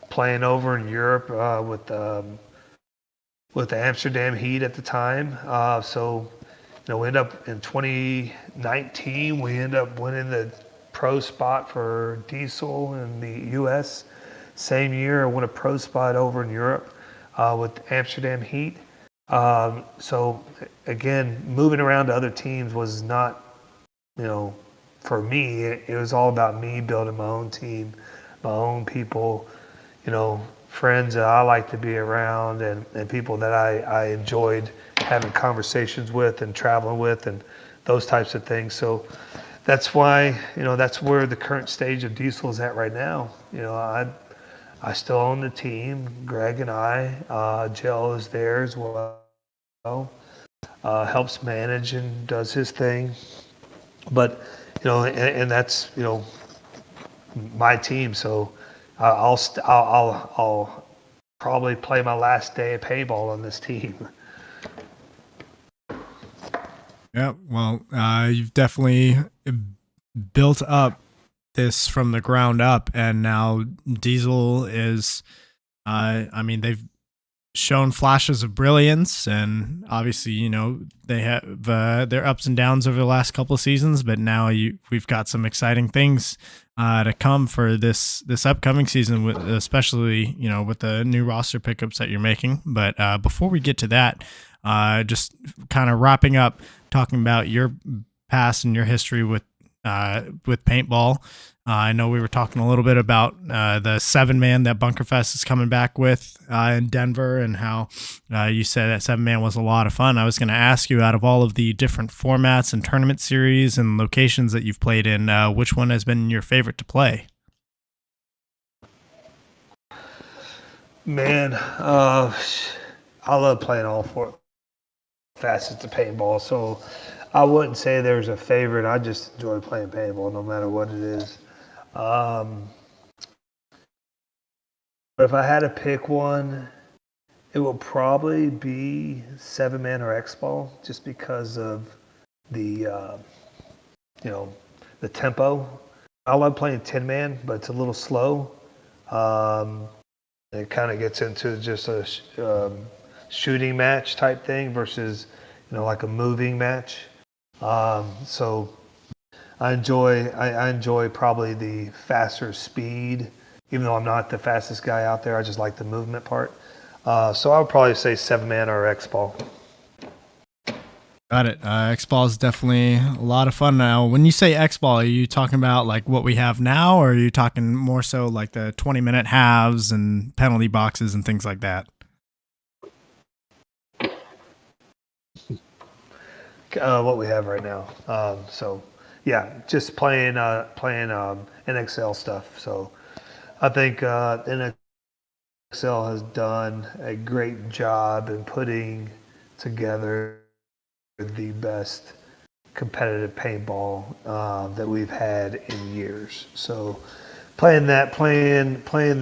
playing over in Europe with the Amsterdam Heat at the time. We ended up in 2019, we ended up winning the pro spot for Diesel in the U.S. Same year, I won a pro spot over in Europe with Amsterdam Heat. So again, moving around to other teams was not, for me, it was all about me building my own team, my own people, friends that I like to be around, and people that I enjoyed having conversations with and traveling with and those types of things. So that's why, that's where the current stage of Diesel is at right now. I still own the team, Greg and I. Jill is there as well. Helps manage and does his thing. But, and that's, my team. So I'll probably play my last day of paintball on this team. Yeah, well, you've definitely built up this from the ground up, and now Diesel is, they've shown flashes of brilliance, and obviously, they have their ups and downs over the last couple of seasons, but now we've got some exciting things to come for this upcoming season, with especially, with the new roster pickups that you're making. But before we get to that, just kind of wrapping up, talking about your past and your history with paintball. I know we were talking a little bit about the 7-man that Bunkerfest is coming back with in Denver, and how you said that 7-man was a lot of fun. I was going to ask you, out of all of the different formats and tournament series and locations that you've played in, which one has been your favorite to play? Man, I love playing all four facets of paintball. So I wouldn't say there's a favorite. I just enjoy playing paintball no matter what it is. Um, but if I had to pick one, it will probably be 7-man or X-ball, just because of the you know the tempo. I love playing 10-man, but it's a little slow. Um, it kind of gets into just a shooting match type thing versus like a moving match. So I enjoy probably the faster speed, even though I'm not the fastest guy out there. I just like the movement part. So I would probably say 7-man or X-ball. Got it. X-Ball is definitely a lot of fun now. When you say X-Ball, are you talking about like what we have now, or are you talking more so like the 20-minute halves and penalty boxes and things like that? What we have right now. So yeah, just playing NXL stuff. So I think NXL has done a great job in putting together the best competitive paintball that we've had in years. So playing there, and playing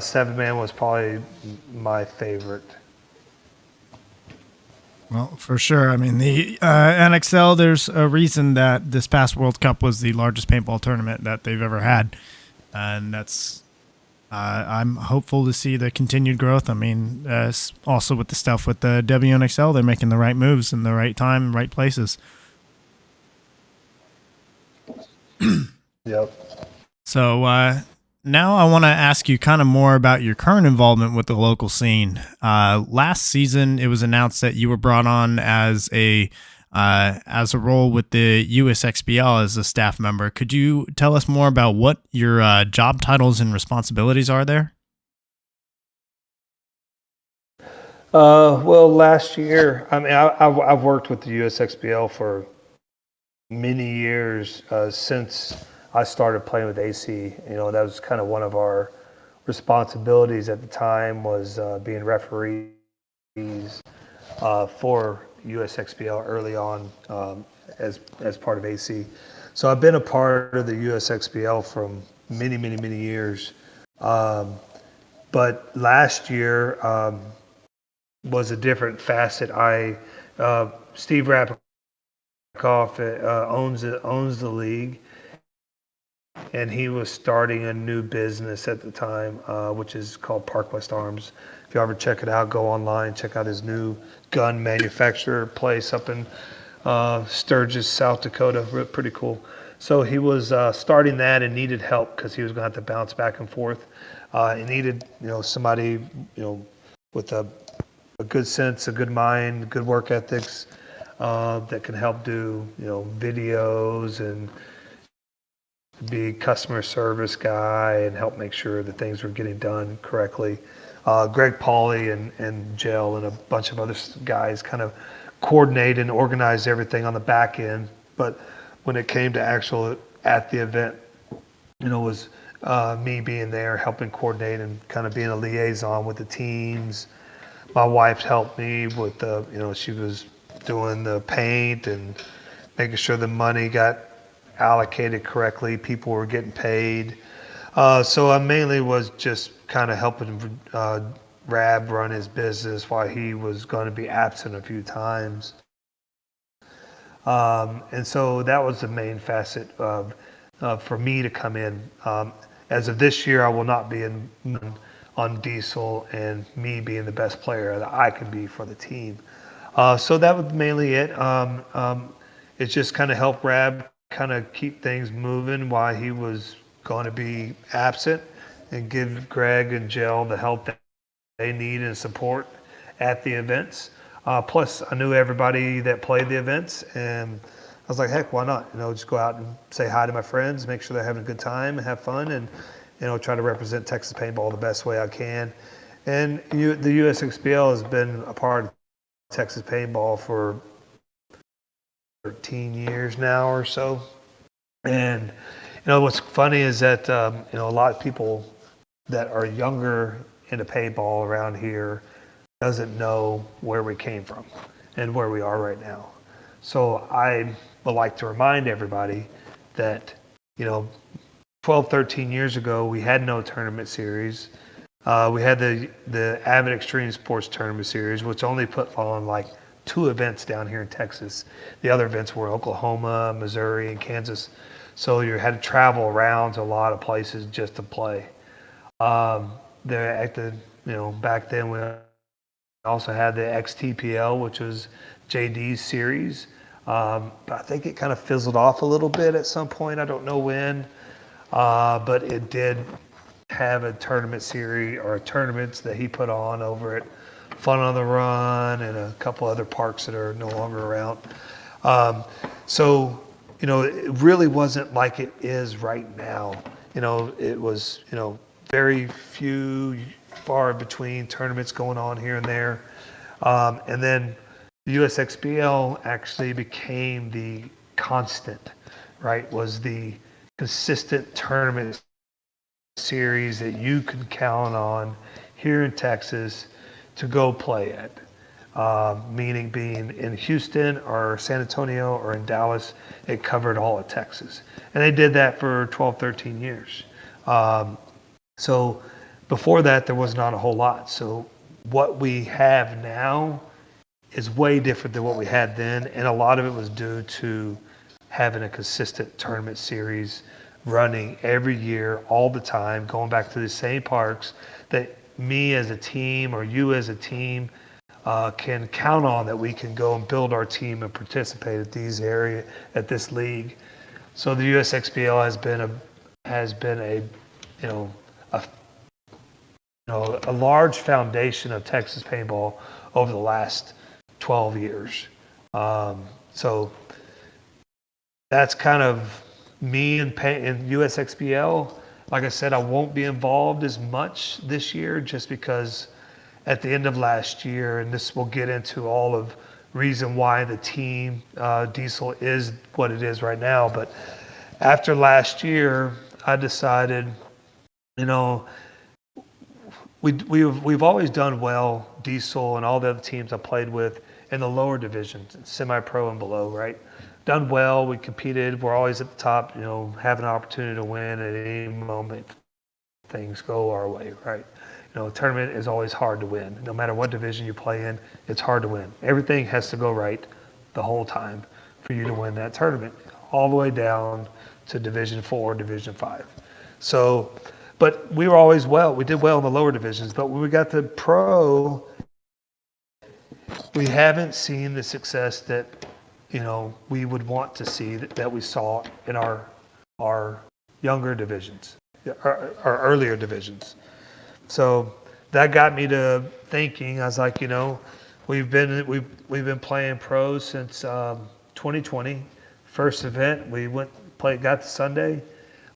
7-man was probably my favorite. Well, for sure. I mean, the NXL, there's a reason that this past World Cup was the largest paintball tournament that they've ever had. And that's, I'm hopeful to see the continued growth. I mean, also with the stuff with the WNXL, they're making the right moves in the right time, right places. Yep. So now I want to ask you kind of more about your current involvement with the local scene. Last season, it was announced that you were brought on as a role with the USXBL as a staff member. Could you tell us more about what your job titles and responsibilities are there? Well, last year, I mean, I've worked with the USXBL for many years since I started playing with AC. That was kind of one of our responsibilities at the time, was being referees for USXBL early on, as part of AC. So I've been a part of the USXBL from many years. But last year was a different facet. Steve Rappaport owns the league, and he was starting a new business at the time, which is called Park West Arms. If you ever check it out, go online, check out his new gun manufacturer place up in Sturgis, South Dakota. Pretty cool. So he was starting that and needed help because he was going to have to bounce back and forth. He needed somebody with a good sense, a good mind, good work ethics, that can help do videos and be customer service guy and help make sure that things were getting done correctly. Greg Pauly and Jill and a bunch of other guys kind of coordinate and organize everything on the back end. But when it came to actual at the event, was me being there, helping coordinate and kind of being a liaison with the teams. My wife helped me with she was doing the paint and making sure the money got allocated correctly, people were getting paid. So I mainly was just kind of helping Rab run his business while he was going to be absent a few times. And so that was the main facet of for me to come in. As of this year, I will not be on Diesel and me being the best player that I can be for the team. So that was mainly it. It's just kind of helped Rab kind of keep things moving while he was going to be absent, and give Greg and Jill the help that they need and support at the events. Plus, I knew everybody that played the events, and I was like, heck, why not? Just go out and say hi to my friends, make sure they're having a good time and have fun, and try to represent Texas paintball the best way I can. And the USXBL has been a part of Texas paintball for 13 years now or so. And what's funny is that a lot of people that are younger into paintball around here doesn't know where we came from and where we are right now. So I would like to remind everybody that, 12, 13 years ago, we had no tournament series. We had the Avid Extreme Sports Tournament Series, which only put on like 2 events down here in Texas. The other events were Oklahoma, Missouri, and Kansas. So you had to travel around to a lot of places just to play. Back then we also had the XTPL, which was JD's series. But I think it kind of fizzled off a little bit at some point. I don't know when, but it did have a tournament series or tournaments that he put on over at Fun on the Run and a couple other parks that are no longer around. So it really wasn't like it is right now. It was, very few, far between tournaments going on here and there. And then the USXBL actually became the constant, right? Was the consistent tournament series that you can count on here in Texas to go play at. Meaning being in Houston or San Antonio or in Dallas, it covered all of Texas. And they did that for 12, 13 years. So before that, there was not a whole lot. So what we have now is way different than what we had then. And a lot of it was due to having a consistent tournament series running every year, all the time, going back to the same parks that me as a team or you as a team can count on, that we can go and build our team and participate at this league. So the USXBL has been a large foundation of Texas paintball over the last 12 years. So that's kind of me in USXBL. Like I said, I won't be involved as much this year just because at the end of last year, and this will get into all of reason why the team Diesel is what it is right now. But after last year, I decided, we've always done well, Diesel and all the other teams I played with in the lower divisions, semi-pro and below, right? Done well, we competed, we're always at the top, have an opportunity to win at any moment. Things go our way, right? A tournament is always hard to win. No matter what division you play in, it's hard to win. Everything has to go right the whole time for you to win that tournament, all the way down to Division 4, Division 5. So, but we were always we did well in the lower divisions, but when we got to pro, we haven't seen the success that, we would want to see that we saw in our younger divisions, our earlier divisions. So that got me to thinking. I was like, we've been playing pros since 2020. First event, we got to Sunday,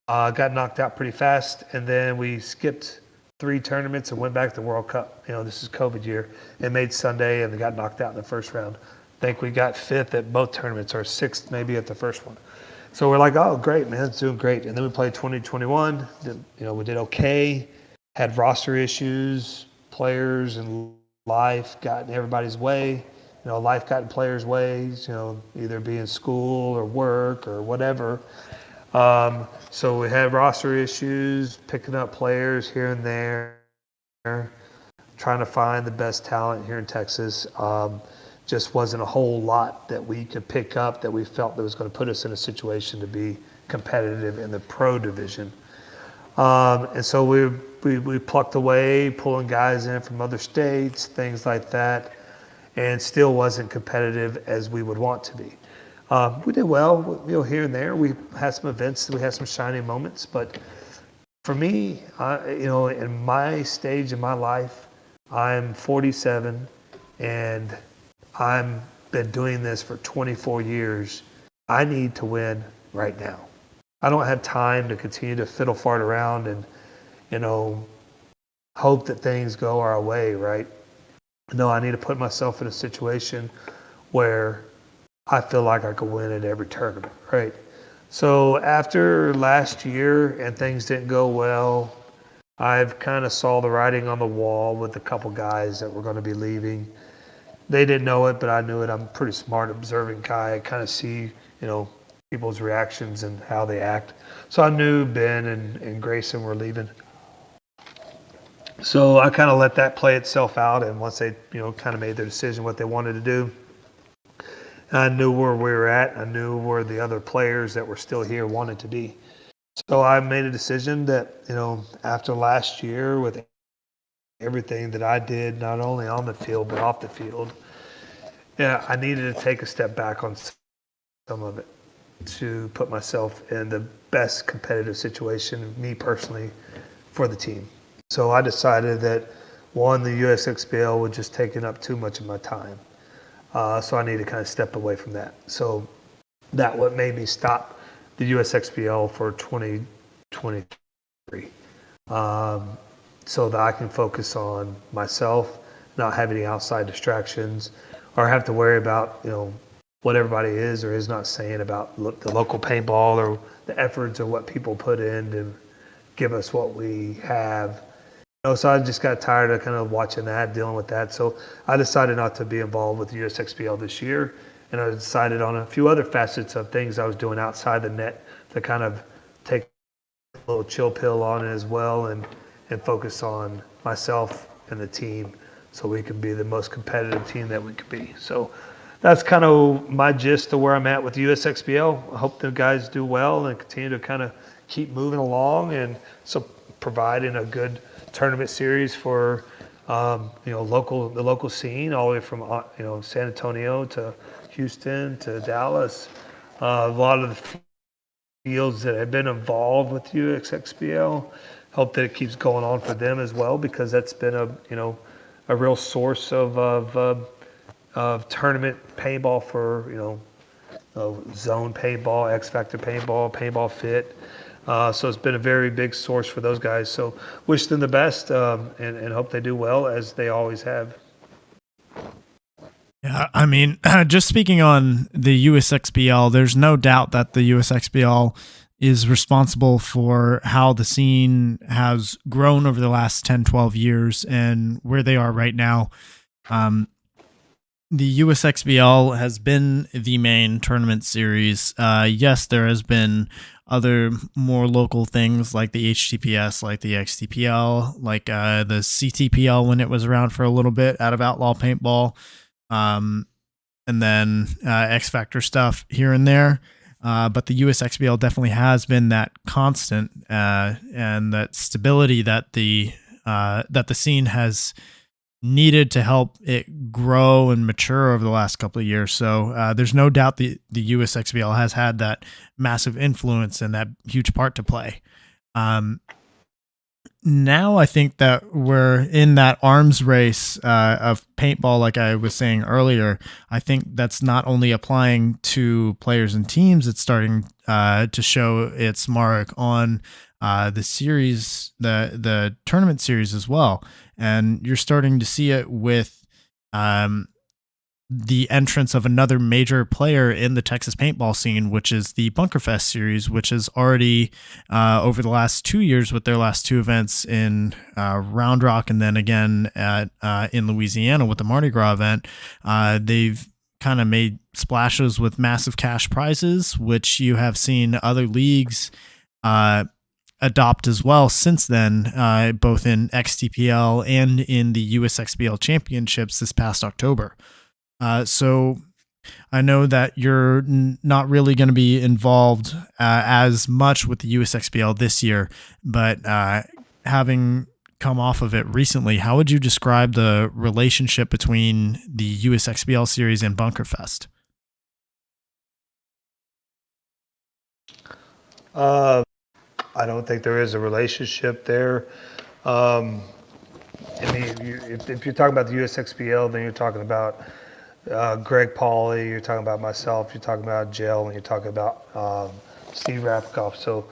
got knocked out pretty fast, and then we skipped 3 tournaments and went back to the World Cup. This is COVID year, and made Sunday and got knocked out in the first round. I think we got 5th at both tournaments, or 6th maybe at the first one. So we're like, oh, great, man, it's doing great. And then we played 2021. We did okay. Had roster issues, players and life got in everybody's way. Life got in players' ways, either being school or work or whatever. So we had roster issues, picking up players here and there, trying to find the best talent here in Texas. Just wasn't a whole lot that we could pick up that we felt that was going to put us in a situation to be competitive in the pro division. And so we plucked away, pulling guys in from other states, things like that, and still wasn't competitive as we would want to be. We did well, here and there. We had some events, we had some shining moments, but for me, in my stage in my life, I'm 47, and I've been doing this for 24 years. I need to win right now. I don't have time to continue to fiddle fart around and, hope that things go our way, right? No, I need to put myself in a situation where I feel like I could win at every tournament, right? So after last year and things didn't go well, I've kind of saw the writing on the wall with a couple guys that were going to be leaving. They didn't know it, but I knew it. I'm a pretty smart, observant guy. I kind of see, people's reactions and how they act. So I knew Ben and Grayson were leaving. So I kind of let that play itself out. And once they, kind of made their decision what they wanted to do, I knew where we were at. I knew where the other players that were still here wanted to be. So I made a decision that, after last year with everything that I did, not only on the field, but off the field, I needed to take a step back on some of it to put myself in the best competitive situation, me personally, for the team. So I decided that, one, the USXBL was just taking up too much of my time. So I needed to kind of step away from that. So that what made me stop the USXBL for 2023. So that I can focus on myself, not have any outside distractions, or have to worry about, what everybody is or is not saying about the local paintball or the efforts or what people put in to give us what we have. So I just got tired of kind of watching that, dealing with that. So I decided not to be involved with the USXBL this year. And I decided on a few other facets of things I was doing outside the net to kind of take a little chill pill on it as well and focus on myself and the team so we can be the most competitive team that we could be. So that's kind of my gist of where I'm at with the USXBL. I hope the guys do well and continue to kind of keep moving along and so providing a good tournament series for the local scene all the way from San Antonio to Houston to Dallas. A lot of the fields that have been involved with USXBL, hope that it keeps going on for them as well, because that's been a real source of tournament paintball for zone paintball, X Factor paintball, paintball fit. So it's been a very big source for those guys. So wish them the best and hope they do well as they always have. Yeah, I mean, just speaking on the USXBL, there's no doubt that the USXBL is responsible for how the scene has grown over the last 10, 12 years and where they are right now. The USXBL has been the main tournament series. Yes, there has been other more local things like the HTPS, like the XTPL, like the CTPL when it was around for a little bit out of Outlaw Paintball, and then X Factor stuff here and there. But the USXBL definitely has been that constant and that stability that the scene has needed to help it grow and mature over the last couple of years. So there's no doubt the USXBL has had that massive influence and that huge part to play. Now I think that we're in that arms race of paintball, like I was saying earlier. I think that's not only applying to players and teams, it's starting to show its mark on the series, the tournament series as well. And you're starting to see it with the entrance of another major player in the Texas paintball scene, which is the Bunkerfest series, which is already over the last 2 years with their last two events in Round Rock and then again in Louisiana with the Mardi Gras event. They've kind of made splashes with massive cash prizes, which you have seen other leagues adopt as well since then, both in XTPL and in the USXBL championships this past October. So I know that you're not really going to be involved as much with the USXBL this year, but having come off of it recently, how would you describe the relationship between the USXBL series and Bunkerfest? I don't think there is a relationship there. I mean, if you're talking about the USXBL, then you're talking about Greg Pauly, you're talking about myself, you're talking about Jill, and you're talking about Steve Rapkoff. So,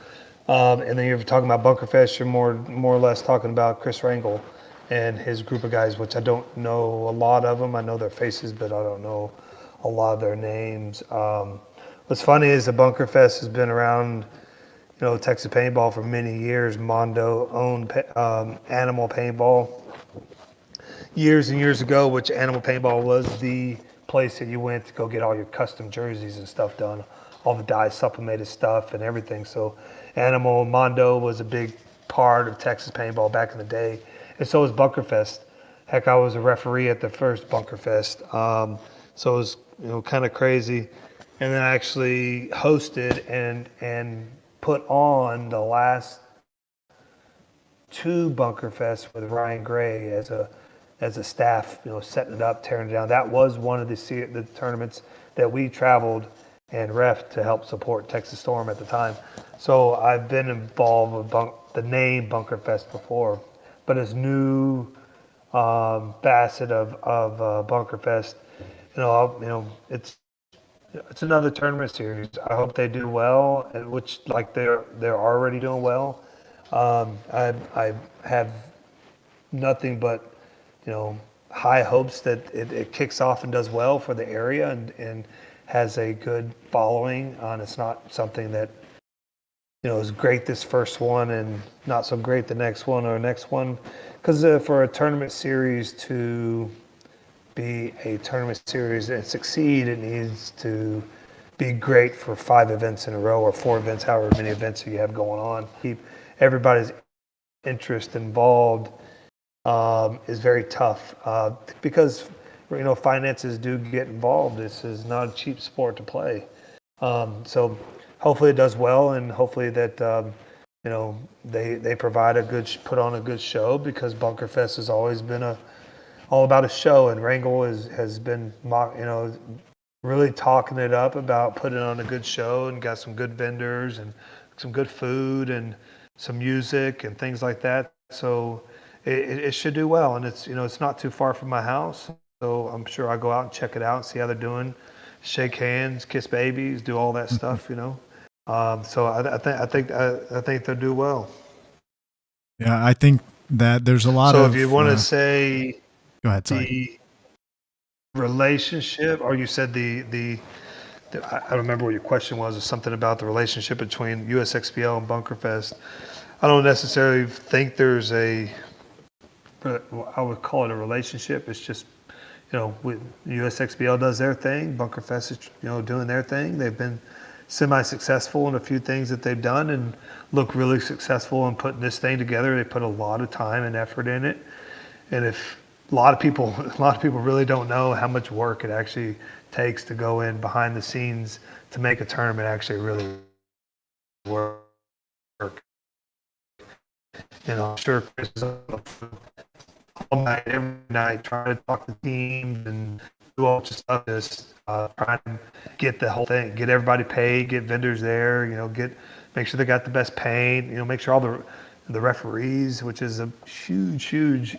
and then you're talking about Bunkerfest, you're more or less talking about Chris Rangel and his group of guys, which I don't know a lot of them. I know their faces, but I don't know a lot of their names. What's funny is the Bunkerfest has been around, Texas Paintball for many years. Mondo owned Animal Paintball years and years ago, which Animal Paintball was the place that you went to go get all your custom jerseys and stuff done, all the dye supplemented stuff and everything. So Animal Mondo was a big part of Texas Paintball back in the day, and so was Bunkerfest. Heck, I was a referee at the first Bunkerfest, so it was kind of crazy. And then I actually hosted and put on the last two Bunkerfests with Ryan Gray as a staff, setting it up, tearing it down. That was one of the tournaments that we traveled and ref to help support Texas Storm at the time. So I've been involved with the name Bunkerfest before, but as new facet of Bunkerfest, it's another tournament series. I hope they do well, and which like they're already doing well. I have nothing but high hopes that it kicks off and does well for the area and has a good following. It's not something that is great this first one and not so great the next one or next one, because for a tournament series to be a tournament series and succeed, it needs to be great for 5 events in a row or 4 events, however many events you have going on. Keep everybody's interest involved is very tough because finances do get involved. This is not a cheap sport to play. So hopefully it does well, and hopefully that they put on a good show, because Bunkerfest has always been all about a show, and Wrangell has been really talking it up about putting on a good show, and got some good vendors and some good food and some music and things like that. So it should do well, and it's not too far from my house, so I'm sure I'll go out and check it out and see how they're doing, shake hands, kiss babies, do all that stuff, So I think they'll do well. Yeah, I think that there's a lot of. So if you want to say, go ahead. Sorry. The relationship, or you said I don't remember what your question was, or something about the relationship between USXBL and Bunkerfest. I don't necessarily think there's I would call it a relationship. It's just, USXBL does their thing. Bunkerfest is, doing their thing. They've been semi-successful in a few things that they've done and look really successful in putting this thing together. They put a lot of time and effort in it. And if a lot of people really don't know how much work it actually takes to go in behind the scenes to make a tournament actually really work. I'm sure Chris is up all night, every night, trying to talk to teams and do all this stuff, trying to get the whole thing, get everybody paid, get vendors there, make sure they got the best paint, make sure all the referees, which is a huge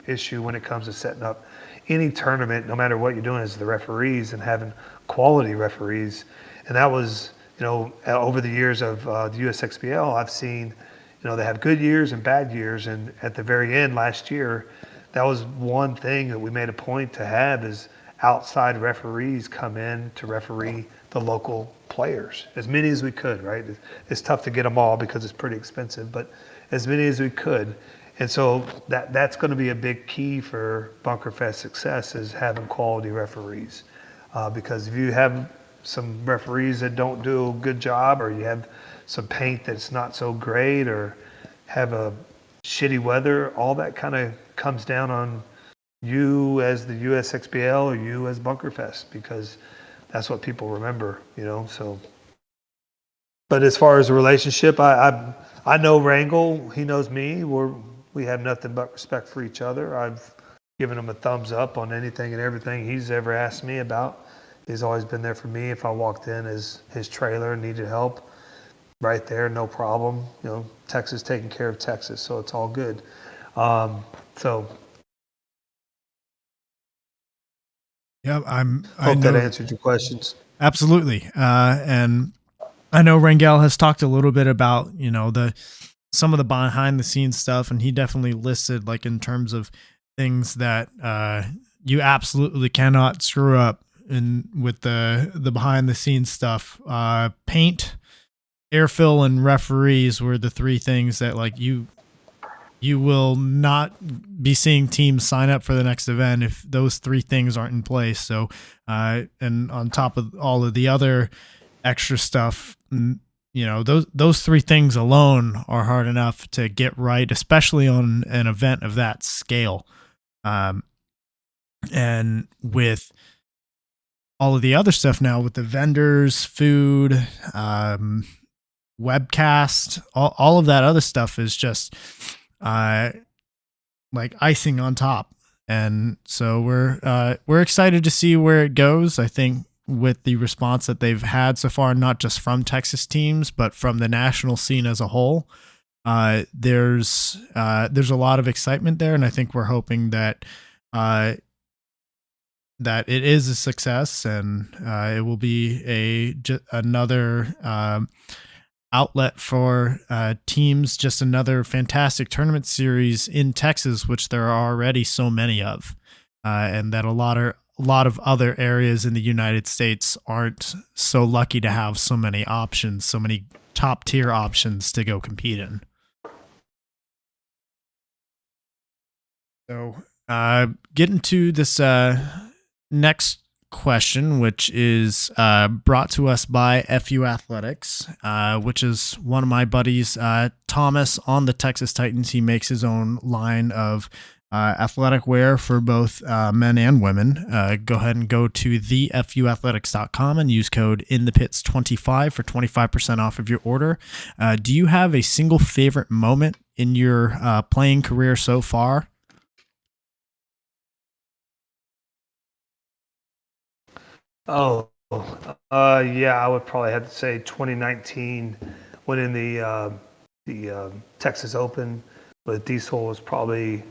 issue when it comes to setting up any tournament, no matter what you're doing, is the referees, and having quality referees. And that was, over the years of the USXBL, I've seen, they have good years and bad years. And at the very end last year, that was one thing that we made a point to have, is outside referees come in to referee the local players, as many as we could, right? It's tough to get them all because it's pretty expensive, but as many as we could. And so that's going to be a big key for Bunkerfest success, is having quality referees. Because if you have some referees that don't do a good job, or you have some paint that's not so great, or have a shitty weather, all that kind of comes down on you as the USXBL or you as Bunkerfest, because that's what people remember, so. But as far as a relationship, I know Wrangell, he knows me. We have nothing but respect for each other. I've given him a thumbs up on anything and everything he's ever asked me about. He's always been there for me. If I walked in his trailer and needed help, right there, no problem. Texas taking care of Texas, so it's all good. So. Yeah, I hope that answered your questions. Absolutely. And I know Wrangell has talked a little bit about, some of the behind the scenes stuff, and he definitely listed, like, in terms of things that you absolutely cannot screw up with the behind the scenes stuff. Paint airfill and referees were the three things that like you will not be seeing teams sign up for the next event if those three things aren't in place. So, and on top of all of the other extra stuff, those three things alone are hard enough to get right, especially on an event of that scale. And with all of the other stuff now, with the vendors, food, webcast, all of that other stuff is just like icing on top. And so we're excited to see where it goes. I think with the response that they've had so far, not just from Texas teams, but from the national scene as a whole, there's a lot of excitement there. And I think we're hoping that that it is a success, and it will be another outlet for teams, just another fantastic tournament series in Texas, which there are already so many of, and that a lot of other areas in the United States aren't so lucky to have so many options, so many top tier options to go compete in. So getting to this next question, which is brought to us by FUAthletics, which is one of my buddies, Thomas, on the Texas Titans. He makes his own line of athletic wear for both men and women. Go ahead and go to thefuathletics.com and use code inthepits25 for 25% off of your order. Do you have a single favorite moment in your playing career so far? Oh, yeah, I would probably have to say 2019, winning the Texas Open with Diesel was probably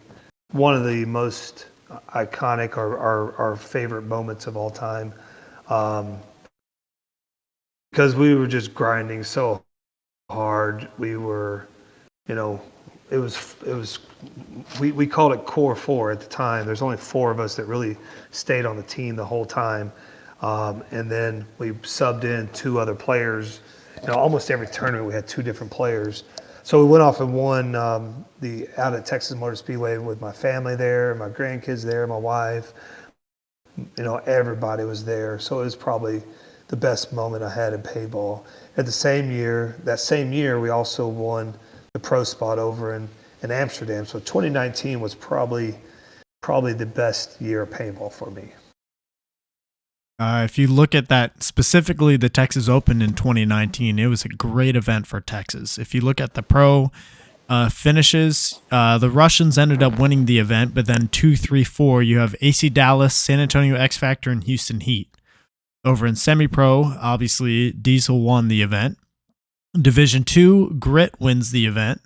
one of the most iconic or our favorite moments of all time, because we were just grinding so hard. We were, it was we called it Core Four at the time. There's only four of us that really stayed on the team the whole time. And then we subbed in two other players. Almost every tournament we had two different players. So we went off and won out at Texas Motor Speedway with my family there, my grandkids there, my wife. Everybody was there. So it was probably the best moment I had in paintball. That same year, we also won the pro spot over in Amsterdam. So 2019 was probably the best year of paintball for me. If you look at that, specifically the Texas Open in 2019, it was a great event for Texas. If you look at the pro finishes, the Russians ended up winning the event, but then 2, 3, 4, you have AC Dallas, San Antonio X Factor, and Houston Heat. Over in semi-pro, obviously Diesel won the event. Division 2, Grit wins the event.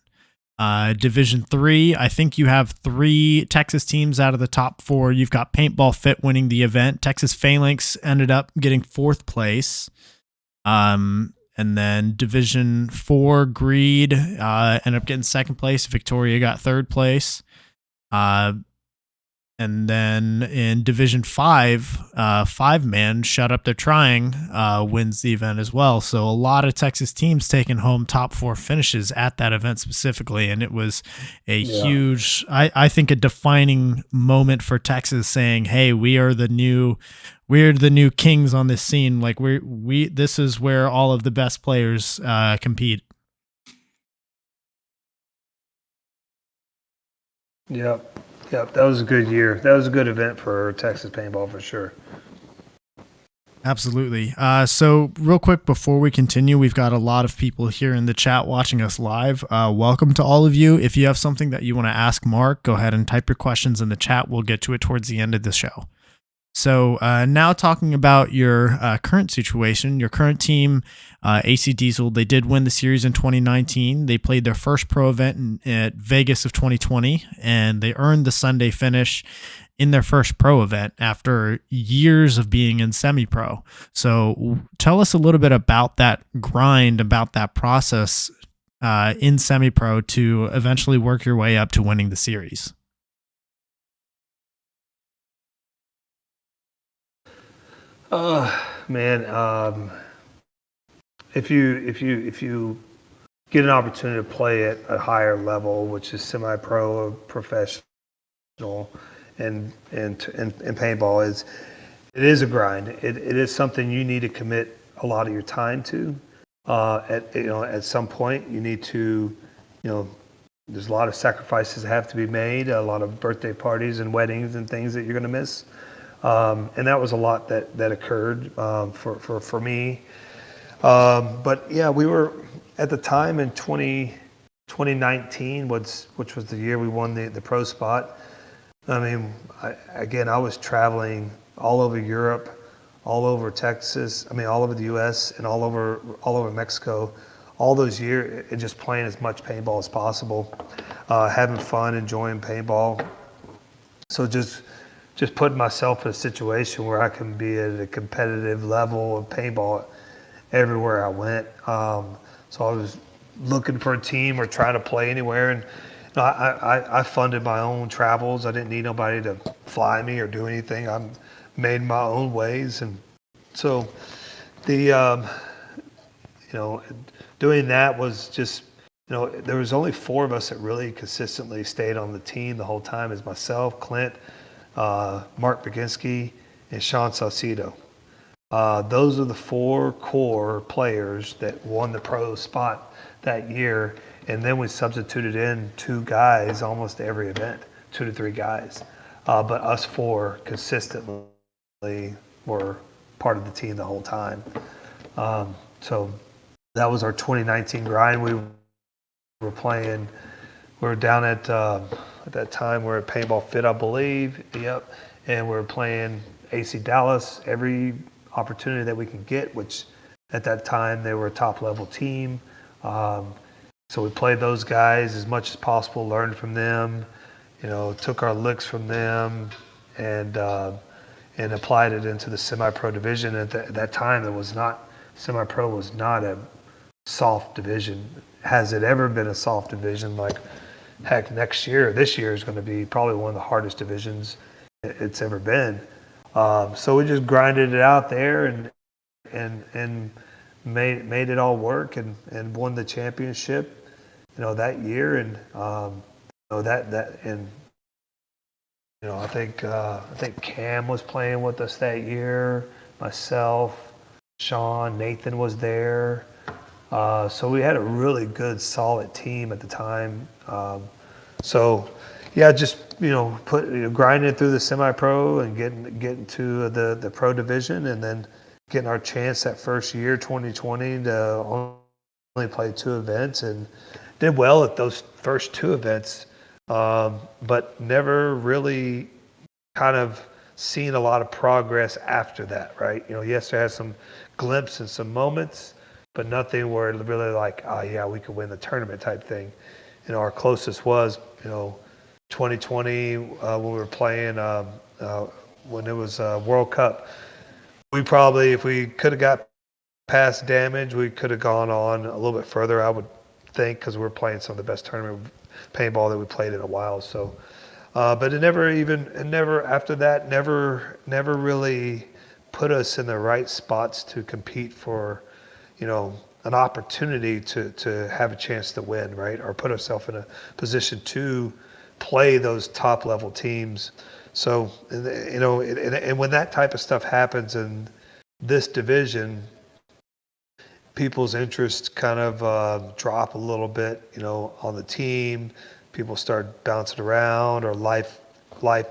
Division 3, I think you have 3 Texas teams out of the top 4. You've got Paintball Fit winning the event. Texas Phalanx ended up getting 4th place. And then Division 4, Greed ended up getting 2nd place. Victoria got 3rd place. And then in Division 5, 5-man, Shut Up They're Trying, wins the event as well. So a lot of Texas teams taking home top 4 finishes at that event specifically. And it was a huge, I think, a defining moment for Texas, saying, hey, we're the new kings on this scene. Like this is where all of the best players compete. Yep. Yep, that was a good year. That was a good event for Texas paintball for sure. Absolutely. So real quick before we continue, we've got a lot of people here in the chat watching us live. Welcome to all of you. If you have something that you want to ask Mark, go ahead and type your questions in the chat. We'll get to it towards the end of the show. So now talking about your current situation, your current team, AC Diesel, they did win the series in 2019. They played their first pro event at Vegas of 2020, and they earned the Sunday finish in their first pro event after years of being in semi-pro. So tell us a little bit about that grind, about that process in semi-pro to eventually work your way up to winning the series. Man, if you get an opportunity to play at a higher level, which is semi-pro or professional, and paintball, it is a grind. It is something you need to commit a lot of your time to. At some point, you need to, there's a lot of sacrifices that have to be made, a lot of birthday parties and weddings and things that you're going to miss. And that was a lot that occurred for me. But yeah, we were at the time in 2019, which was the year we won the pro spot. I mean, I was traveling all over Europe, all over Texas, all over the U.S. and all over Mexico, all those years, and just playing as much paintball as possible, having fun, enjoying paintball. So just putting myself in a situation where I can be at a competitive level of paintball everywhere I went. So I was looking for a team or trying to play anywhere, and I funded my own travels. I didn't need nobody to fly me or do anything. I made my own ways, and so the doing that was just, there was only 4 of us that really consistently stayed on the team the whole time. As myself, Clint, Mark Baginski, and Sean Saucedo. Those are the 4 core players that won the pro spot that year. And then we substituted in 2 guys almost every event, 2 to 3 guys. But us 4 consistently were part of the team the whole time. So that was our 2019 grind. We were playing, we were down at that time, we were at Paintball Fit, I believe. Yep. And we were playing AC Dallas every opportunity that we could get, which at that time they were a top level team. So we played those guys as much as possible, learned from them, took our licks from them, and applied it into the semi-pro division. At that time, semi-pro was not a soft division. Has it ever been a soft division? Like, heck, this year is going to be probably one of the hardest divisions it's ever been. So we just grinded it out there and made it all work and won the championship, that year. And I think Cam was playing with us that year. Myself, Sean, Nathan was there. So we had a really good, solid team at the time. So yeah, just grinding through the semi-pro and getting to the pro division, and then getting our chance that first year, 2020, to only play 2 events, and did well at those first 2 events, but never really kind of seen a lot of progress after that, right? Yes, there has some glimpses and some moments, but nothing where it really like, oh yeah, we could win the tournament type thing. Our closest was, 2020 when we were playing when it was World Cup. We probably, if we could have got past damage, we could have gone on a little bit further, I would think, because we're playing some of the best tournament paintball that we played in a while. So, but it never after that, never really put us in the right spots to compete for, an opportunity to have a chance to win, right? Or put ourselves in a position to play those top level teams. So, and when that type of stuff happens in this division, people's interests kind of drop a little bit, on the team. People start bouncing around, or life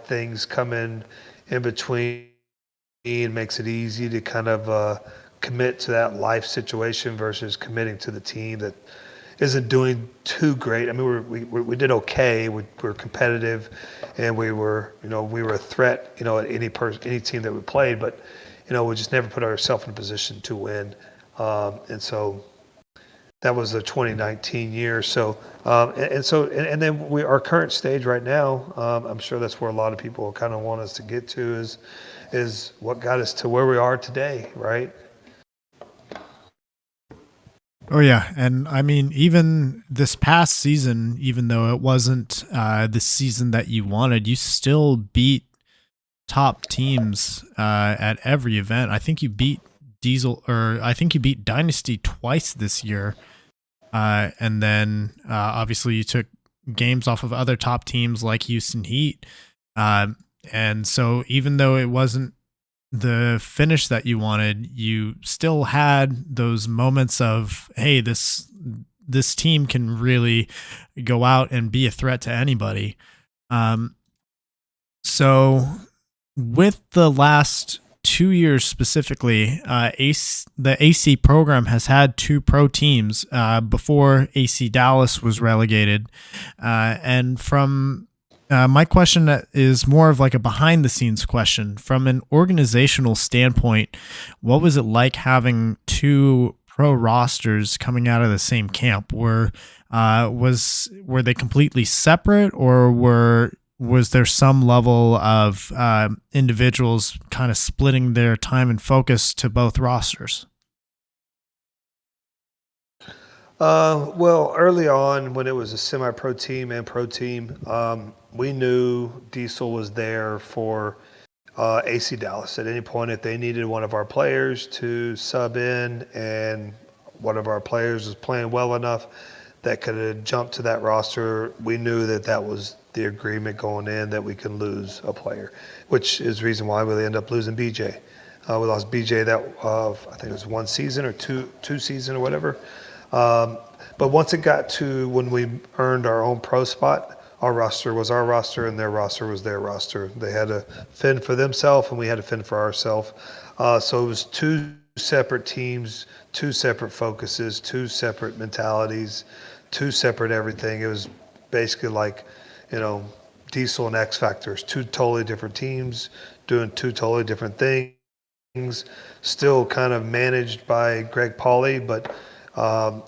things come in between. It makes it easy to kind of commit to that life situation versus committing to the team that isn't doing too great. We did okay. We were competitive, and we were a threat, at any team that we played, but we just never put ourselves in a position to win. And so that was the 2019 year. So and then our current stage right now, I'm sure that's where a lot of people kind of want us to get to, is what got us to where we are today, right? Oh yeah, and even this past season, even though it wasn't the season that you wanted, you still beat top teams at every event. I think you beat Diesel, or I think you beat Dynasty twice this year. And then obviously you took games off of other top teams like Houston Heat. And so even though it wasn't the finish that you wanted, you still had those moments of, hey, this team can really go out and be a threat to anybody. So with the last 2 years specifically, the AC program has had 2 pro teams before AC Dallas was relegated. And from my question is more of like a behind the scenes question. From an organizational standpoint, what was it like having 2 pro rosters coming out of the same camp? Were they completely separate, or was there some level of individuals kind of splitting their time and focus to both rosters? Well, early on when it was a semi-pro team and pro team, we knew Diesel was there for AC Dallas. At any point, if they needed one of our players to sub in and one of our players was playing well enough that could jump to that roster, we knew that was the agreement going in, that we can lose a player, which is the reason why we ended up losing BJ. We lost BJ that I think it was 1 season or two season or whatever. But once it got to when we earned our own pro spot, our roster was our roster and their roster was their roster. They had to fend for themselves and we had to fend for ourselves. So it was 2 separate teams, 2 separate focuses, 2 separate mentalities, 2 separate everything. It was basically like, Diesel and X Factors, 2 totally different teams doing 2 totally different things, still kind of managed by Greg Pauly, but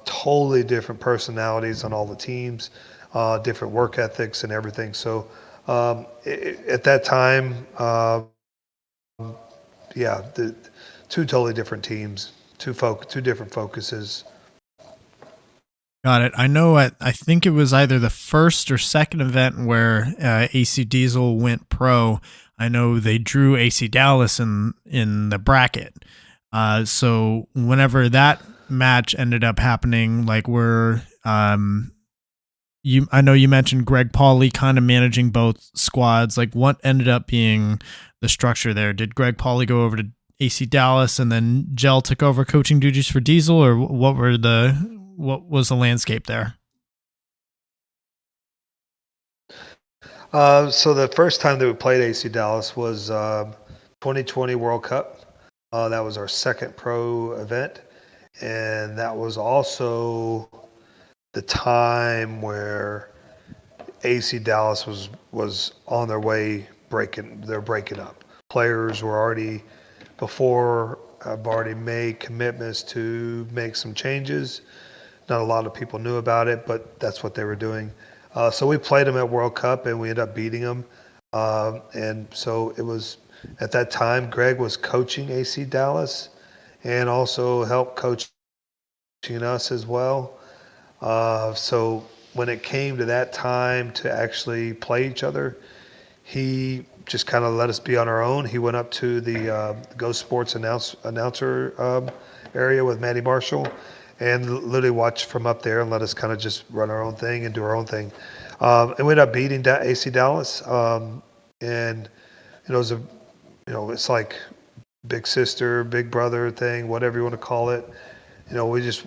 totally different personalities on all the teams, different work ethics and everything. So at that time, the 2 totally different teams, 2 different focuses. Got it. I know I think it was either the first or second event where AC Diesel went pro. I know they drew AC Dallas in the bracket. So whenever that match ended up happening, like I know you mentioned Greg Pauly kind of managing both squads. Like, what ended up being the structure there? Did Greg Pauly go over to AC Dallas and then Gel took over coaching duties for Diesel, or what was the landscape there? So the first time that we played AC Dallas was 2020 World Cup. That was our second pro event. And that was also the time where AC Dallas was on their way they're breaking up. Players were already, before I've already made commitments to make some changes. Not a lot of people knew about it, but that's what they were doing. So we played them at World Cup and we ended up beating them. And so it was, at that time, Greg was coaching AC Dallas and also helped coaching us as well. So when it came to that time to actually play each other, he just kind of let us be on our own. He went up to the Go Sports announcer area with Matty Marshall and literally watched from up there and let us kind of just run our own thing and do our own thing. And we ended up beating AC Dallas. And it was it's like big sister, big brother thing, whatever you want to call it. We just,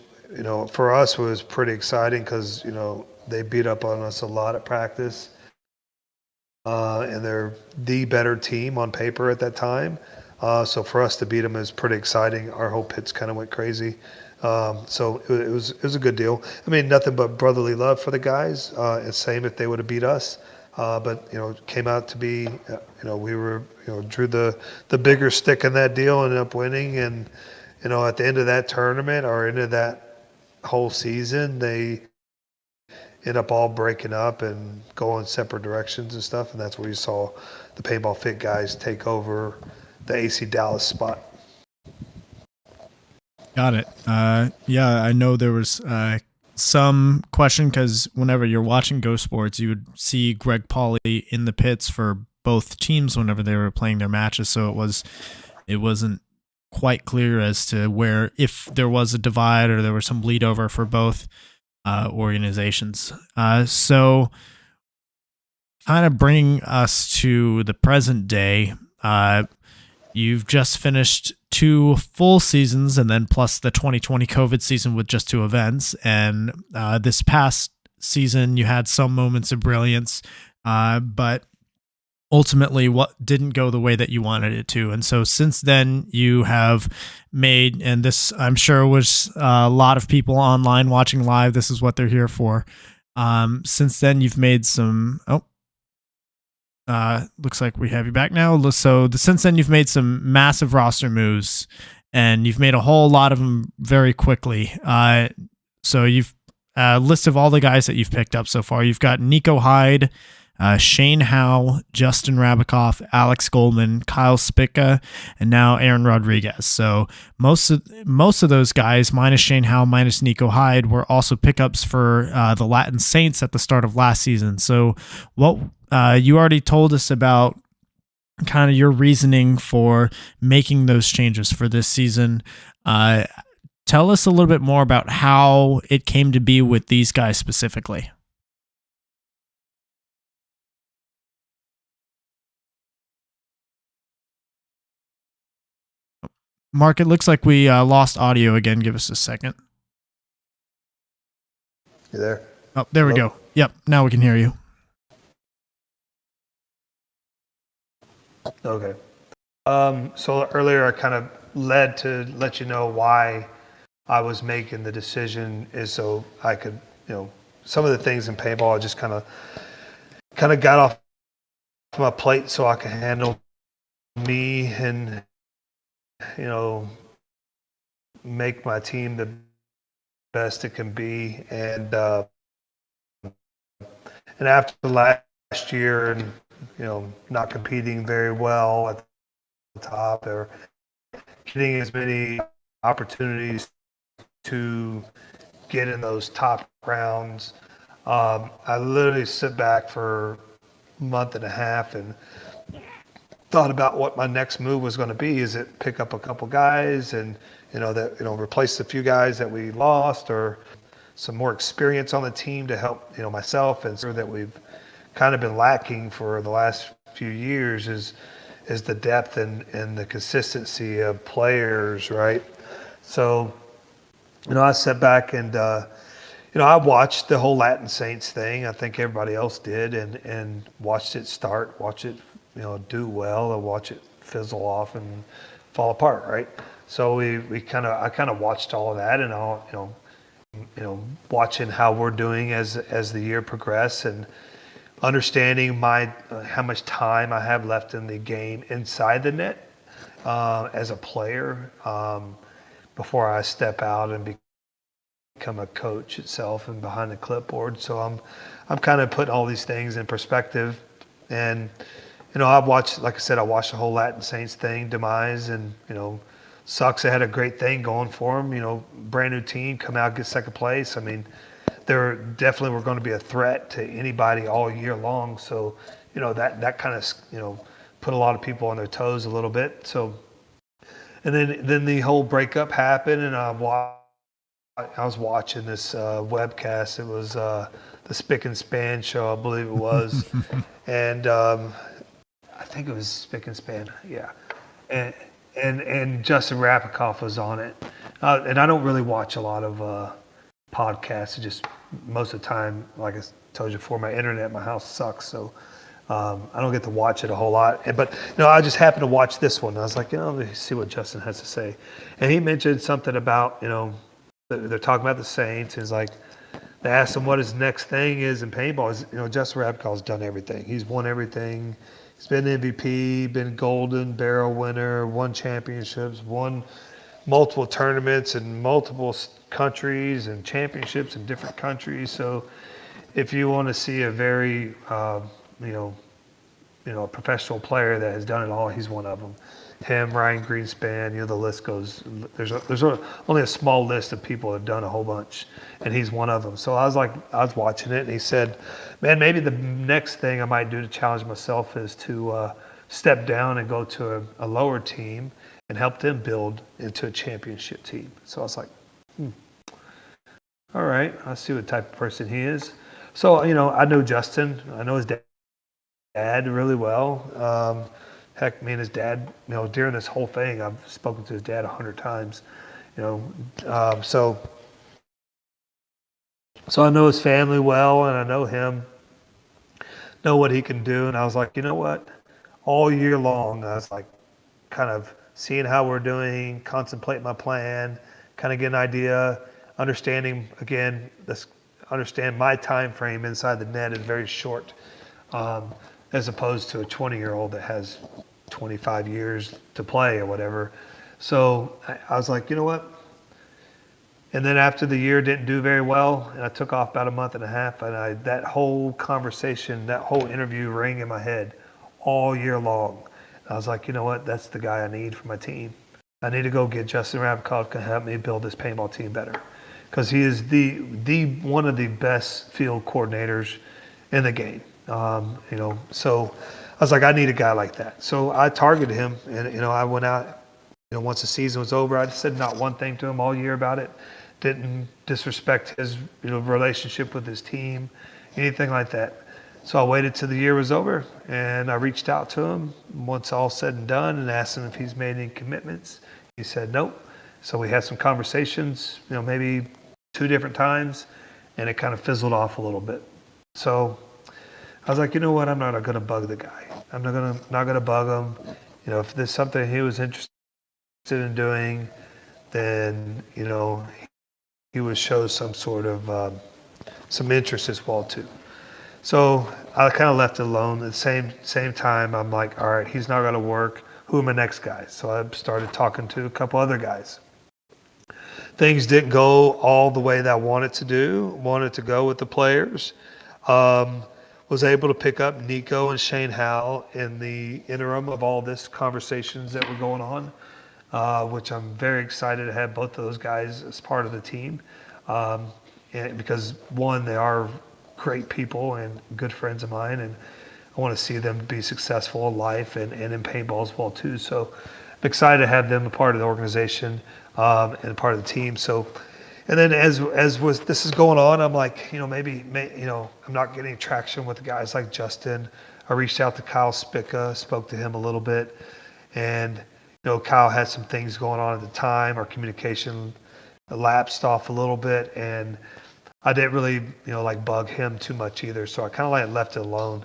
for us it was pretty exciting because, they beat up on us a lot at practice. And they're the better team on paper at that time. So for us to beat them is pretty exciting. Our whole pits kind of went crazy. So it was a good deal. I mean, nothing but brotherly love for the guys. And same if they would have beat us. But it came out to be, we were, drew the bigger stick in that deal, ended up winning. And, at the end of that tournament or end of that whole season, they end up all breaking up and going separate directions and stuff. And that's where you saw the Paintball Fit guys take over the AC Dallas spot. Got it. Yeah, I know there was some question because whenever you're watching Go Sports, you would see Greg Pauly in the pits for both teams whenever they were playing their matches. So it wasn't quite clear as to where, if there was a divide or there was some bleed over for both organizations. So kind of bringing us to the present day, you've just finished 2 full seasons and then plus the 2020 COVID season with just 2 events. And this past season, you had some moments of brilliance, but ultimately what didn't go the way that you wanted it to. And so since then you have made, and this I'm sure was a lot of people online watching live, this is what they're here for. Since then you've made some, looks like we have you back now. So since then you've made some massive roster moves and you've made a whole lot of them very quickly. So you've a list of all the guys that you've picked up so far. You've got Nico Hyde, Shane Howe, Justin Rabikoff, Alex Goldman, Kyle Spica, and now Aaron Rodriguez. So most of those guys, minus Shane Howe, minus Nico Hyde, were also pickups for the Latin Saints at the start of last season. So what you already told us about kind of your reasoning for making those changes for this season. Tell us a little bit more about how it came to be with these guys specifically. Mark, it looks like we lost audio again. Give us a second. You there? Oh, there we go. Yep, now we can hear you. Okay. So earlier I kind of led to let you know why I was making the decision is so I could, some of the things in paintball I just kind of got off my plate so I could handle me and make my team the best it can be. And after last year and, not competing very well at the top or getting as many opportunities to get in those top rounds, I literally sit back for a month and a half and thought about what my next move was going to be. Is it pick up a couple guys and replace a few guys that we lost, or some more experience on the team to help myself, and so that we've kind of been lacking for the last few years is the depth and the consistency of players, right? So I sat back and I watched the whole Latin Saints thing. I think everybody else did, and watched it start, watch it do well, and watch it fizzle off and fall apart, right? So I kind of watched all of that, and all watching how we're doing as the year progressed, and understanding how much time I have left in the game inside the net as a player before I step out and become a coach itself and behind the clipboard. So I'm kind of putting all these things in perspective. And I've watched, like I said, I watched the whole Latin Saints thing demise, and sucks. They had a great thing going for them. Brand new team, come out, get second place. I mean, they're definitely were going to be a threat to anybody all year long. So that kind of put a lot of people on their toes a little bit. So, and then the whole breakup happened, and I was watching this webcast. It was the Spick and Span show, I believe it was, and I think it was Spick and Span, yeah. And Justin Rabikoff was on it, and I don't really watch a lot of podcasts. Just most of the time, like I told you before, my internet at my house sucks, so I don't get to watch it a whole lot. But I just happened to watch this one. I was like, let me see what Justin has to say, and he mentioned something about they're talking about the Saints. It's like they asked him what his next thing is in paintball. Justin Rabikoff's done everything. He's won everything. He's been MVP, been Golden Barrel winner, won championships, won multiple tournaments in multiple countries and championships in different countries. So if you want to see a very, a professional player that has done it all, he's one of them. Him, Ryan Greenspan, the list goes. There's only a small list of people that have done a whole bunch, and he's one of them. So I was watching it, and he said, man, maybe the next thing I might do to challenge myself is to step down and go to a lower team and help them build into a championship team. So I was like, all right, I'll see what type of person he is. So, I know Justin. I know his dad really well. Heck, me and his dad, during this whole thing, I've spoken to his dad 100 times. So I know his family well, and I know him, know what he can do. And I was like, you know what? All year long, I was like, kind of seeing how we're doing, contemplate my plan, kind of get an idea, understand my time frame inside the net is very short, as opposed to a 20-year-old that has 25 years to play or whatever. So I was like, you know what? And then after the year didn't do very well, and I took off about a month and a half, and that whole conversation, that whole interview rang in my head all year long. I was like, you know what? That's the guy I need for my team. I need to go get Justin Rabkov to help me build this paintball team better, because he is the one of the best field coordinators in the game. So I was like, I need a guy like that. So I targeted him, and I went out. Once the season was over, I said not one thing to him all year about it. Didn't disrespect his relationship with his team, anything like that. So I waited till the year was over, and I reached out to him once all said and done and asked him if he's made any commitments. He said nope. So we had some conversations, maybe 2 different times, and it kind of fizzled off a little bit. So I was like, you know what? I'm not going to bug the guy. I'm not going to bug him. If there's something he was interested in doing, then he would show some sort of some interest as well too. So I kind of left it alone. At the same time, I'm like, all right, he's not going to work. Who are my next guys? So I started talking to a couple other guys. Things didn't go all the way that I wanted to go with the players. Was able to pick up Nico and Shane Howell in the interim of all this conversations that were going on, which I'm very excited to have both of those guys as part of the team. Because one, they are great people and good friends of mine, and I want to see them be successful in life and in paintball as well too. So I'm excited to have them a part of the organization and part of the team. So, and then as this is going on, I'm like, maybe I'm not getting traction with the guys like Justin. I reached out to Kyle Spica, spoke to him a little bit, and Kyle had some things going on at the time. Our communication lapsed off a little bit, and I didn't really, bug him too much either. So I kind of left it alone.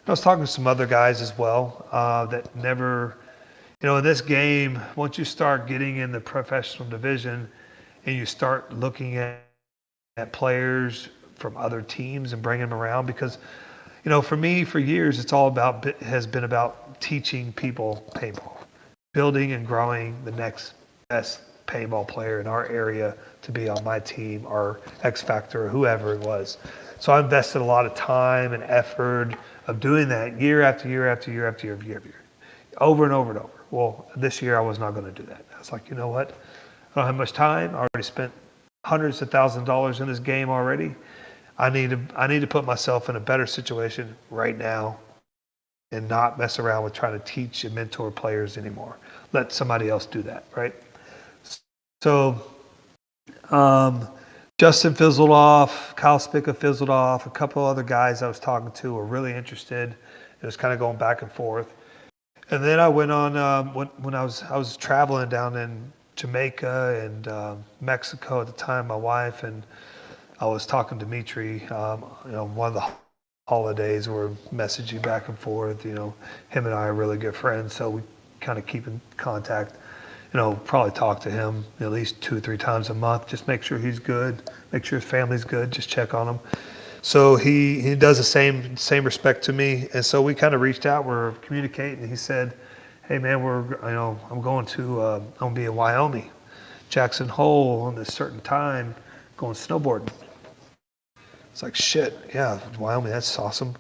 I was talking to some other guys as well that never, in this game, once you start getting in the professional division and you start looking at players from other teams and bringing them around, because, for me, for years, has been about teaching people paintball, building and growing the next best paintball player in our area to be on my team, or X Factor, or whoever it was. So I invested a lot of time and effort of doing that year after year after year after year after year, over and over and over. Well, this year I was not going to do that. I was like, you know what? I don't have much time. I already spent hundreds of thousands of dollars in this game already. I need to put myself in a better situation right now and not mess around with trying to teach and mentor players anymore. Let somebody else do that, right? So Justin fizzled off, Kyle Spica fizzled off, a couple other guys I was talking to were really interested. It was kind of going back and forth. And then I went on, when I was traveling down in Jamaica and Mexico at the time, my wife, and I was talking to Dimitri, one of the holidays, we're messaging back and forth. Him and I are really good friends, so we kind of keep in contact. Probably talk to him at least 2 or 3 times a month, just make sure he's good, make sure his family's good, just check on him. So he does the same respect to me, and so we kind of reached out, we're communicating. He said, hey man, I'm going to be in Wyoming, Jackson Hole on this certain time, going snowboarding. It's like, shit, yeah, Wyoming, that's awesome.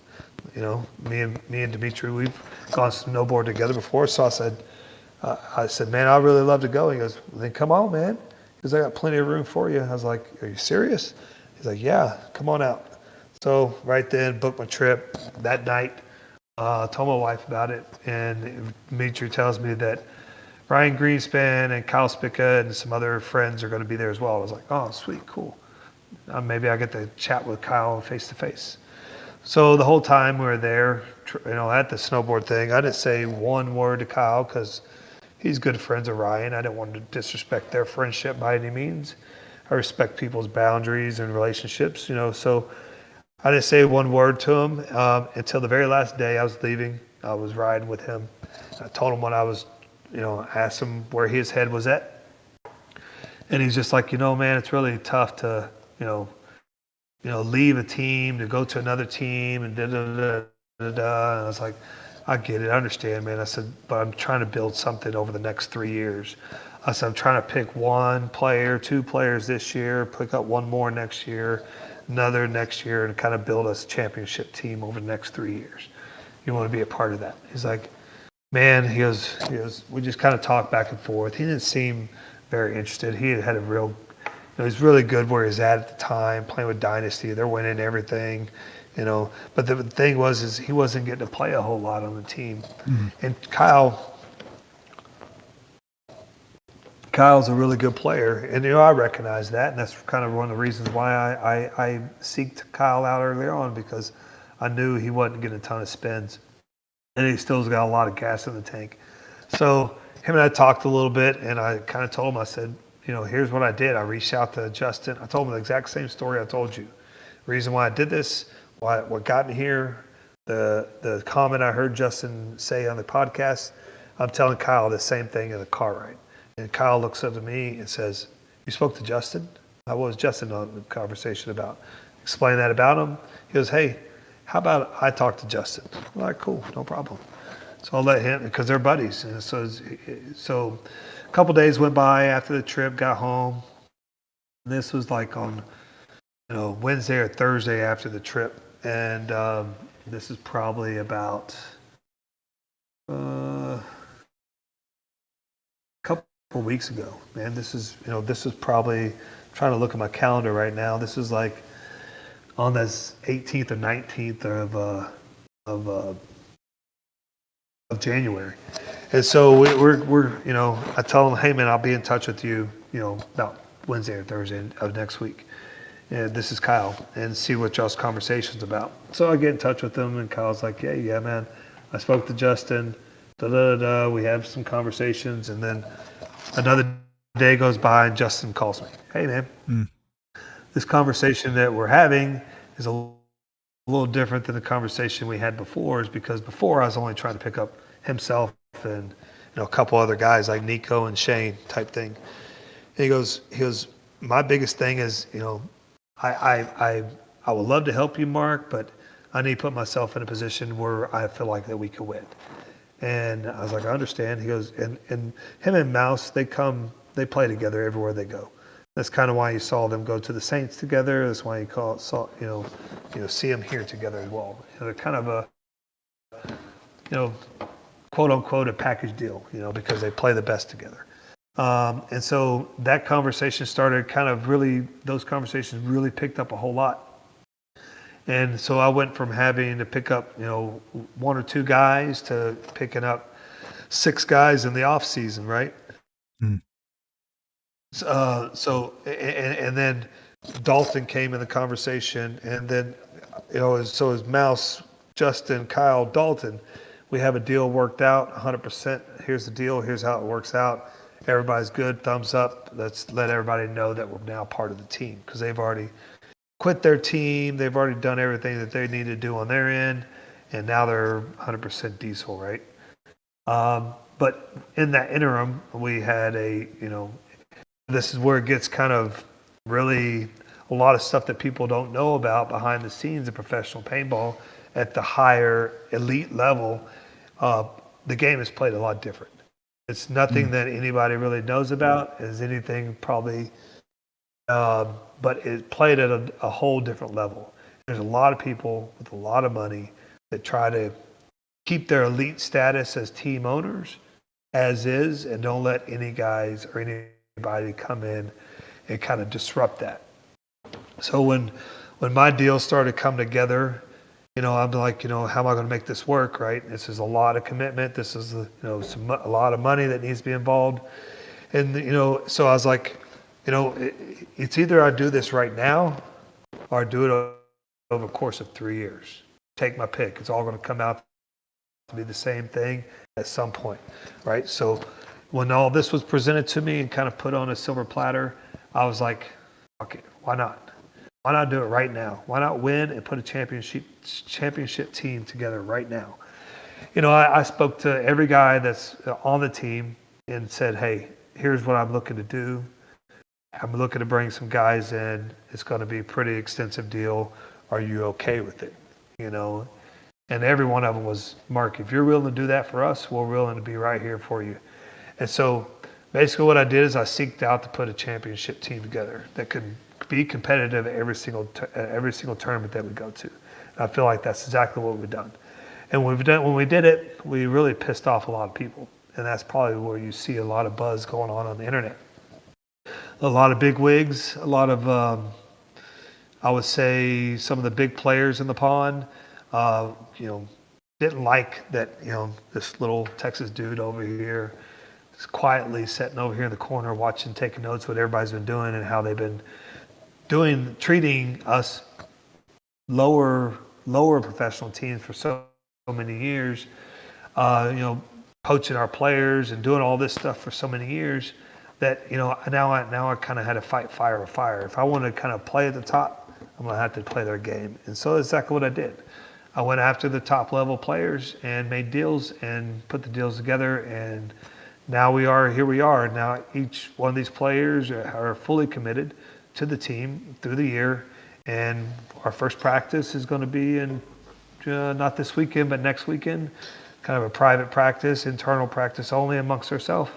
Me and Dimitri, we've gone snowboard together before, so I said, man, I'd really love to go. He goes, well, then come on, man, because I got plenty of room for you. I was like, are you serious? He's like, yeah, come on out. So right then, booked my trip that night, told my wife about it, and Dimitri tells me that Ryan Greenspan and Kyle Spica and some other friends are going to be there as well. I was like, oh, sweet, cool. Maybe I get to chat with Kyle face to face. So the whole time we were there, at the snowboard thing, I didn't say one word to Kyle because he's good friends with Ryan. I didn't want to disrespect their friendship by any means. I respect people's boundaries and relationships, so I didn't say one word to him until the very last day I was leaving. I was riding with him. I told him when I was, asked him where his head was at. And he's just like, man, it's really tough to, leave a team to go to another team and da-da-da-da-da. And I was like, I get it. I understand, man. I said, but I'm trying to build something over the next 3 years. I said, I'm trying to pick one player, 2 players this year, pick up one more next year, another next year, and kind of build us a championship team over the next 3 years. You want to be a part of that? He's like, man, he goes, we just kind of talked back and forth. He didn't seem very interested. He had a real, he's really good where he's at the time, playing with Dynasty. They're winning everything, But the thing is he wasn't getting to play a whole lot on the team. Mm-hmm. And Kyle's a really good player, and I recognize that, and that's kind of one of the reasons why I seeked Kyle out early on, because I knew he wasn't getting a ton of spins, and he still's got a lot of gas in the tank. So him and I talked a little bit, and I kind of told him, I said, here's what I did. I reached out to Justin. I told him the exact same story I told you. The reason why I did this, what got me here, the comment I heard Justin say on the podcast, I'm telling Kyle the same thing in the car ride. And Kyle looks up to me and says, you spoke to Justin? What was Justin on the conversation about? Explain that about him. He goes, hey, how about I talk to Justin? I'm like, cool, no problem. So I'll let him, because they're buddies. And so a couple days went by after the trip, got home. This was like on Wednesday or Thursday after the trip. And this is probably about a couple weeks ago, man. This is probably, I'm trying to look at my calendar right now. This is like on this 18th or 19th of January. And so we're I tell him, hey man, I'll be in touch with you, about Wednesday or Thursday of next week. And this is Kyle, and see what y'all's conversation's about. So I get in touch with him, and Kyle's like, yeah man, I spoke to Justin, we have some conversations, and then another day goes by and Justin calls me. Hey man, this conversation that we're having is a little different than the conversation we had before, is because before I was only trying to pick up himself and a couple other guys like Nico and Shane type thing. And he goes, my biggest thing is, I would love to help you, Mark, but I need to put myself in a position where I feel like that we could win. And I was like, I understand. He goes, and him and Mouse, they play together everywhere they go. That's kind of why you saw them go to the Saints together. That's why you see them here together as well. They're kind of a, quote unquote, a package deal, because they play the best together. And so that conversation started those conversations really picked up a whole lot. And so I went from having to pick up, 1 or 2 guys to picking up 6 guys in the off season, right? Mm. And then Dalton came in the conversation, and then, so as Mouse, Justin, Kyle, Dalton, we have a deal worked out 100%. Here's the deal. Here's how it works out. Everybody's good. Thumbs up. Let's let everybody know that we're now part of the team, because they've already quit their team. They've already done everything that they need to do on their end, and now they're 100% diesel, right? But in that interim, we had this is where it gets kind of really a lot of stuff that people don't know about behind the scenes of professional paintball at the higher elite level. The game is played a lot different. It's nothing that anybody really knows about, as anything probably, but it played at a whole different level. There's a lot of people with a lot of money that try to keep their elite status as team owners as is, and don't let any guys or anybody come in and kind of disrupt that. So when my deal started coming together, I'm like, how am I going to make this work, right? This is a lot of commitment. This is, a lot of money that needs to be involved. And, so I was like, it's either I do this right now or I do it over a course of 3 years. Take my pick. It's all going to come out to be the same thing at some point, right? So when all this was presented to me and kind of put on a silver platter, I was like, okay, why not? Why not do it right now? Why not win and put a championship team together right now? I spoke to every guy that's on the team and said, hey, here's what I'm looking to do. I'm looking to bring some guys in. It's going to be a pretty extensive deal. Are you okay with it? And every one of them was, Mark, if you're willing to do that for us, we're willing to be right here for you. And so basically what I did is I seeked out to put a championship team together that could be competitive at every single tournament that we go to. And I feel like that's exactly what we've done. And when we did it, we really pissed off a lot of people. And that's probably where you see a lot of buzz going on the internet. A lot of big wigs, a lot of, I would say, some of the big players in the pond, didn't like that, this little Texas dude over here is quietly sitting over here in the corner watching, taking notes what everybody's been doing and how they've been treating us lower professional teams for so many years, coaching our players and doing all this stuff for so many years that, now I kind of had to fight fire with fire. If I want to kind of play at the top, I'm going to have to play their game. And so that's exactly what I did. I went after the top level players and made deals and put the deals together. And now here we are. Now each one of these players are fully committed to the team through the year. And our first practice is going to be in not this weekend, but next weekend, kind of a private practice, internal practice only amongst ourselves,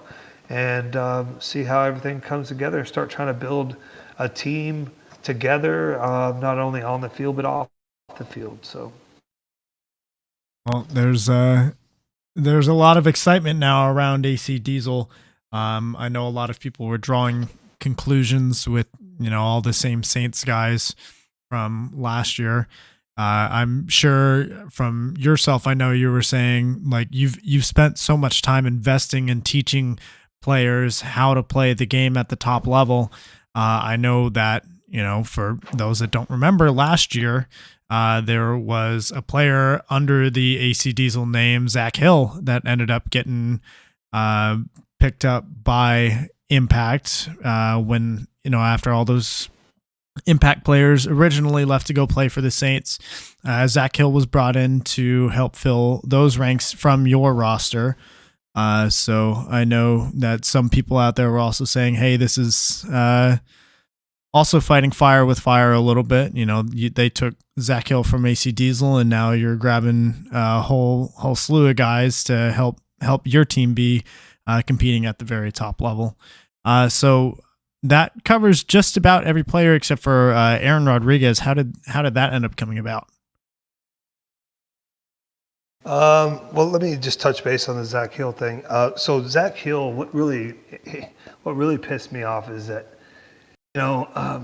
and see how everything comes together. Start trying to build a team together, not only on the field, but off the field. So. Well, there's a lot of excitement now around AC Diesel. I know a lot of people were drawing conclusions with, all the same Saints guys from last year. I'm sure from yourself, I know you were saying like you've spent so much time investing in teaching players how to play the game at the top level. I know that, for those that don't remember last year, there was a player under the AC Diesel name, Zach Hill, that ended up getting picked up by Impact when, after all those Impact players originally left to go play for the Saints. Zach Hill was brought in to help fill those ranks from your roster. So I know that some people out there were also saying, hey, this is also fighting fire with fire a little bit. They took Zach Hill from AC Diesel, and now you're grabbing a whole slew of guys to help your team be competing at the very top level. So that covers just about every player except for Aaron Rodriguez. How did that end up coming about? Well, let me just touch base on the Zach Hill thing. So Zach Hill, what really pissed me off is that, I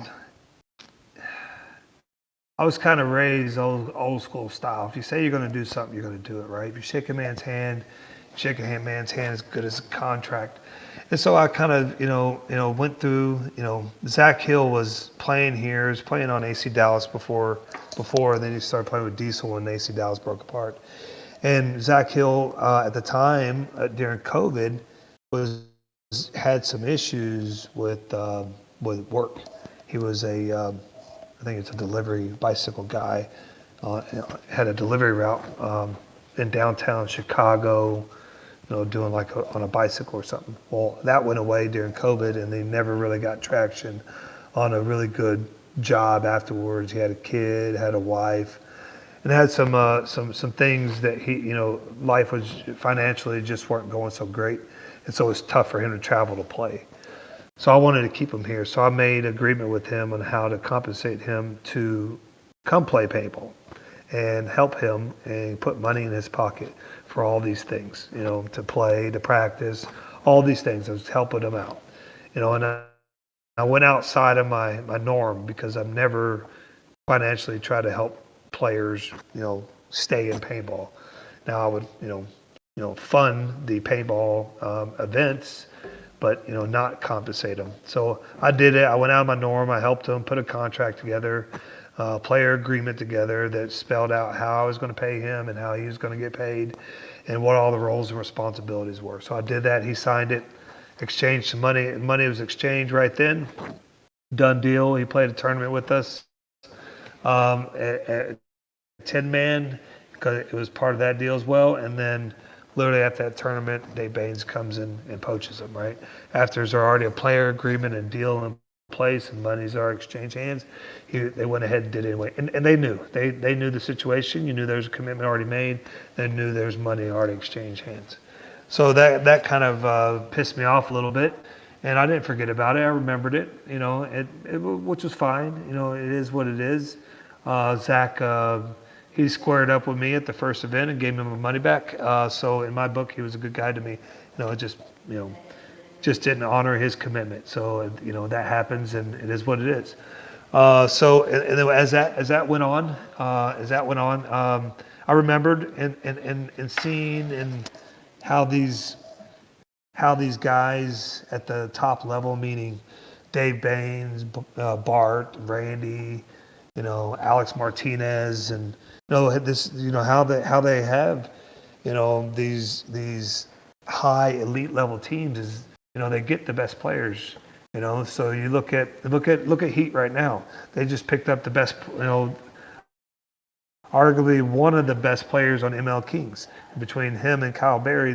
was kind of raised old school style. If you say you're going to do something, you're going to do it, right? If you shake a man's hand, shake a man's hand as good as a contract. And so I kind of, went through, Zach Hill was playing here, was playing on AC Dallas before, and then he started playing with Diesel when AC Dallas broke apart. And Zach Hill, at the time, during COVID, had some issues with work. He was I think it's a delivery bicycle guy, had a delivery route in downtown Chicago, doing like on a bicycle or something. Well, that went away during COVID, and they never really got traction on a really good job afterwards. He had a kid, had a wife, and had some things that he, life was financially just weren't going so great, and so it was tough for him to travel to play. So I wanted to keep him here. So I made an agreement with him on how to compensate him to come play paintball and help him and put money in his pocket for all these things, to play, to practice, all these things. I was helping him out, and I went outside of my norm because I've never financially tried to help players, stay in paintball. Now I would, fund the paintball events, but not compensate them. So I did it. I went out of my norm. I helped them put a contract together, player agreement together that spelled out how I was going to pay him and how he was going to get paid, and what all the roles and responsibilities were. So I did that. He signed it, exchanged some money. Money was exchanged right then. Done deal. He played a tournament with us at 10-man because it was part of that deal as well. And then literally after that tournament, Dave Baines comes in and poaches him, right? After there's already a player agreement and deal in place and money's already exchanged hands, they went ahead and did it anyway. And they knew. They knew the situation. You knew there was a commitment already made. They knew there was money already exchanged hands. So that kind of pissed me off a little bit. And I didn't forget about it. I remembered it, which was fine. It is what it is. Zach, he squared up with me at the first event and gave me my money back. So in my book, he was a good guy to me. It just didn't honor his commitment. So that happens, and it is what it is. So then as that went on, I remembered and seeing and how these guys at the top level, meaning Dave Baines, Bart, Randy, Alex Martinez, and how they have, these high elite level teams is, they get the best players, So you look at Heat right now. They just picked up the best, arguably one of the best players on ML Kings. Between him and Kyle Berry,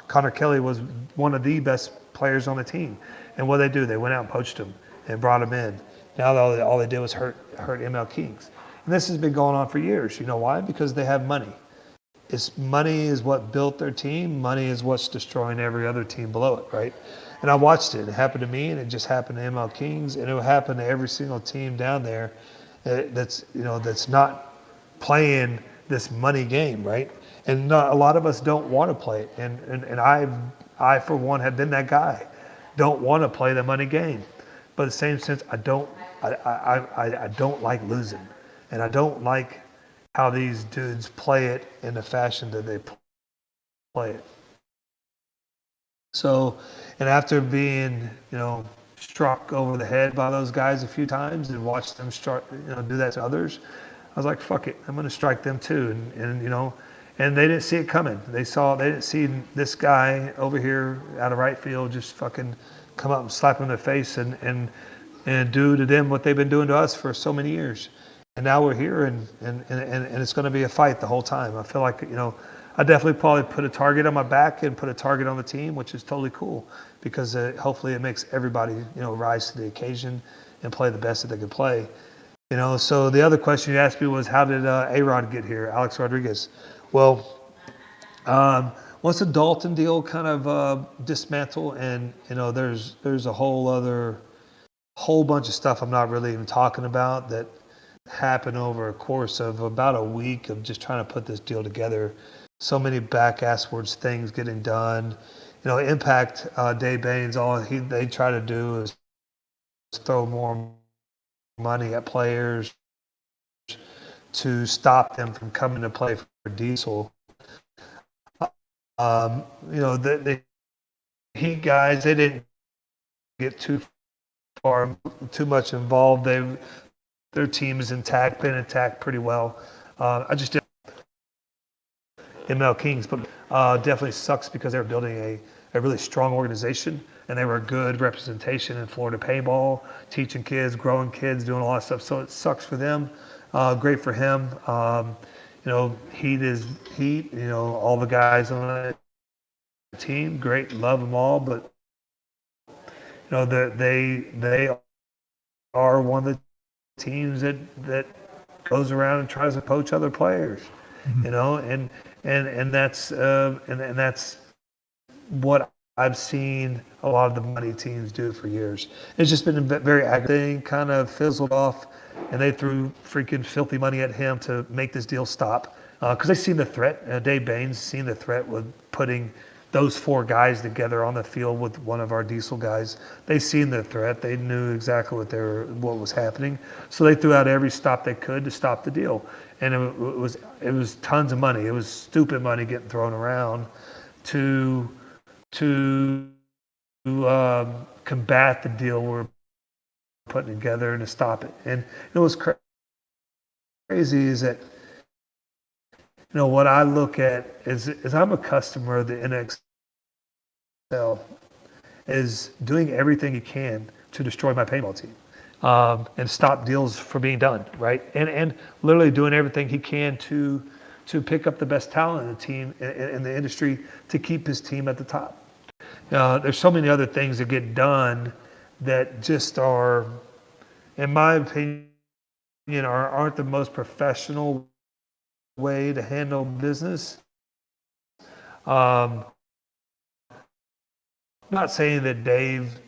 Connor Kelly was one of the best players on the team. And what they do, they went out and poached him and brought him in. Now all they did was hurt ML Kings. And this has been going on for years. You know why? Because they have money. Money is what built their team. Money is what's destroying every other team below it, right? And I watched it. It happened to me, and it just happened to ML Kings, and it will happen to every single team down there that's not playing this money game, right? And a lot of us don't want to play it. And I for one have been that guy. Don't want to play the money game. But in the same sense, I don't like losing. And I don't like how these dudes play it in the fashion that they play it. So, and after being, struck over the head by those guys a few times and watched them do that to others, I was like, fuck it, I'm going to strike them too. And they didn't see it coming. They didn't see this guy over here out of right field just fucking come up and slap them in the face and do to them what they've been doing to us for so many years. And now we're here, and it's going to be a fight the whole time. I feel like, I definitely probably put a target on my back and put a target on the team, which is totally cool because hopefully it makes everybody, rise to the occasion and play the best that they can play. So the other question you asked me was, how did A-Rod get here, Alex Rodriguez? Well, once the Dalton deal kind of dismantled, and there's a whole bunch of stuff I'm not really even talking about that happened over a course of about a week of just trying to put this deal together. So many back-asswards things getting done. Impact, Dave Baines, all they try to do is throw more money at players to stop them from coming to play for Diesel. The Heat guys, they didn't get too much involved. Their team is intact, been intact pretty well. I just didn't ML Kings, but definitely sucks because they were building a really strong organization, and they were a good representation in Florida paintball, teaching kids, growing kids, doing a lot of stuff. So it sucks for them. Great for him. Heat is Heat. All the guys on that team, great, love them all, but they are one of the teams that goes around and tries to poach other players. Mm-hmm. And that's what I've seen a lot of the money teams do for years. It's just been a very aggravating, kind of fizzled off, and they threw freaking filthy money at him to make this deal stop because they seen the threat. Dave Baines seen the threat with putting those 4 guys together on the field with one of our diesel guys, they seen the threat. They knew exactly what was happening. So they threw out every stop they could to stop the deal. And it was tons of money. It was stupid money getting thrown around to combat the deal we're putting together and to stop it. And it was crazy is that, what I look at is I'm a customer of the NXL, is doing everything you can to destroy my paintball team and stop deals from being done, right? And literally doing everything he can to pick up the best talent in the team, in the industry, to keep his team at the top. There's so many other things that get done that just are, in my opinion, aren't the most professional way to handle business. Not saying that Dave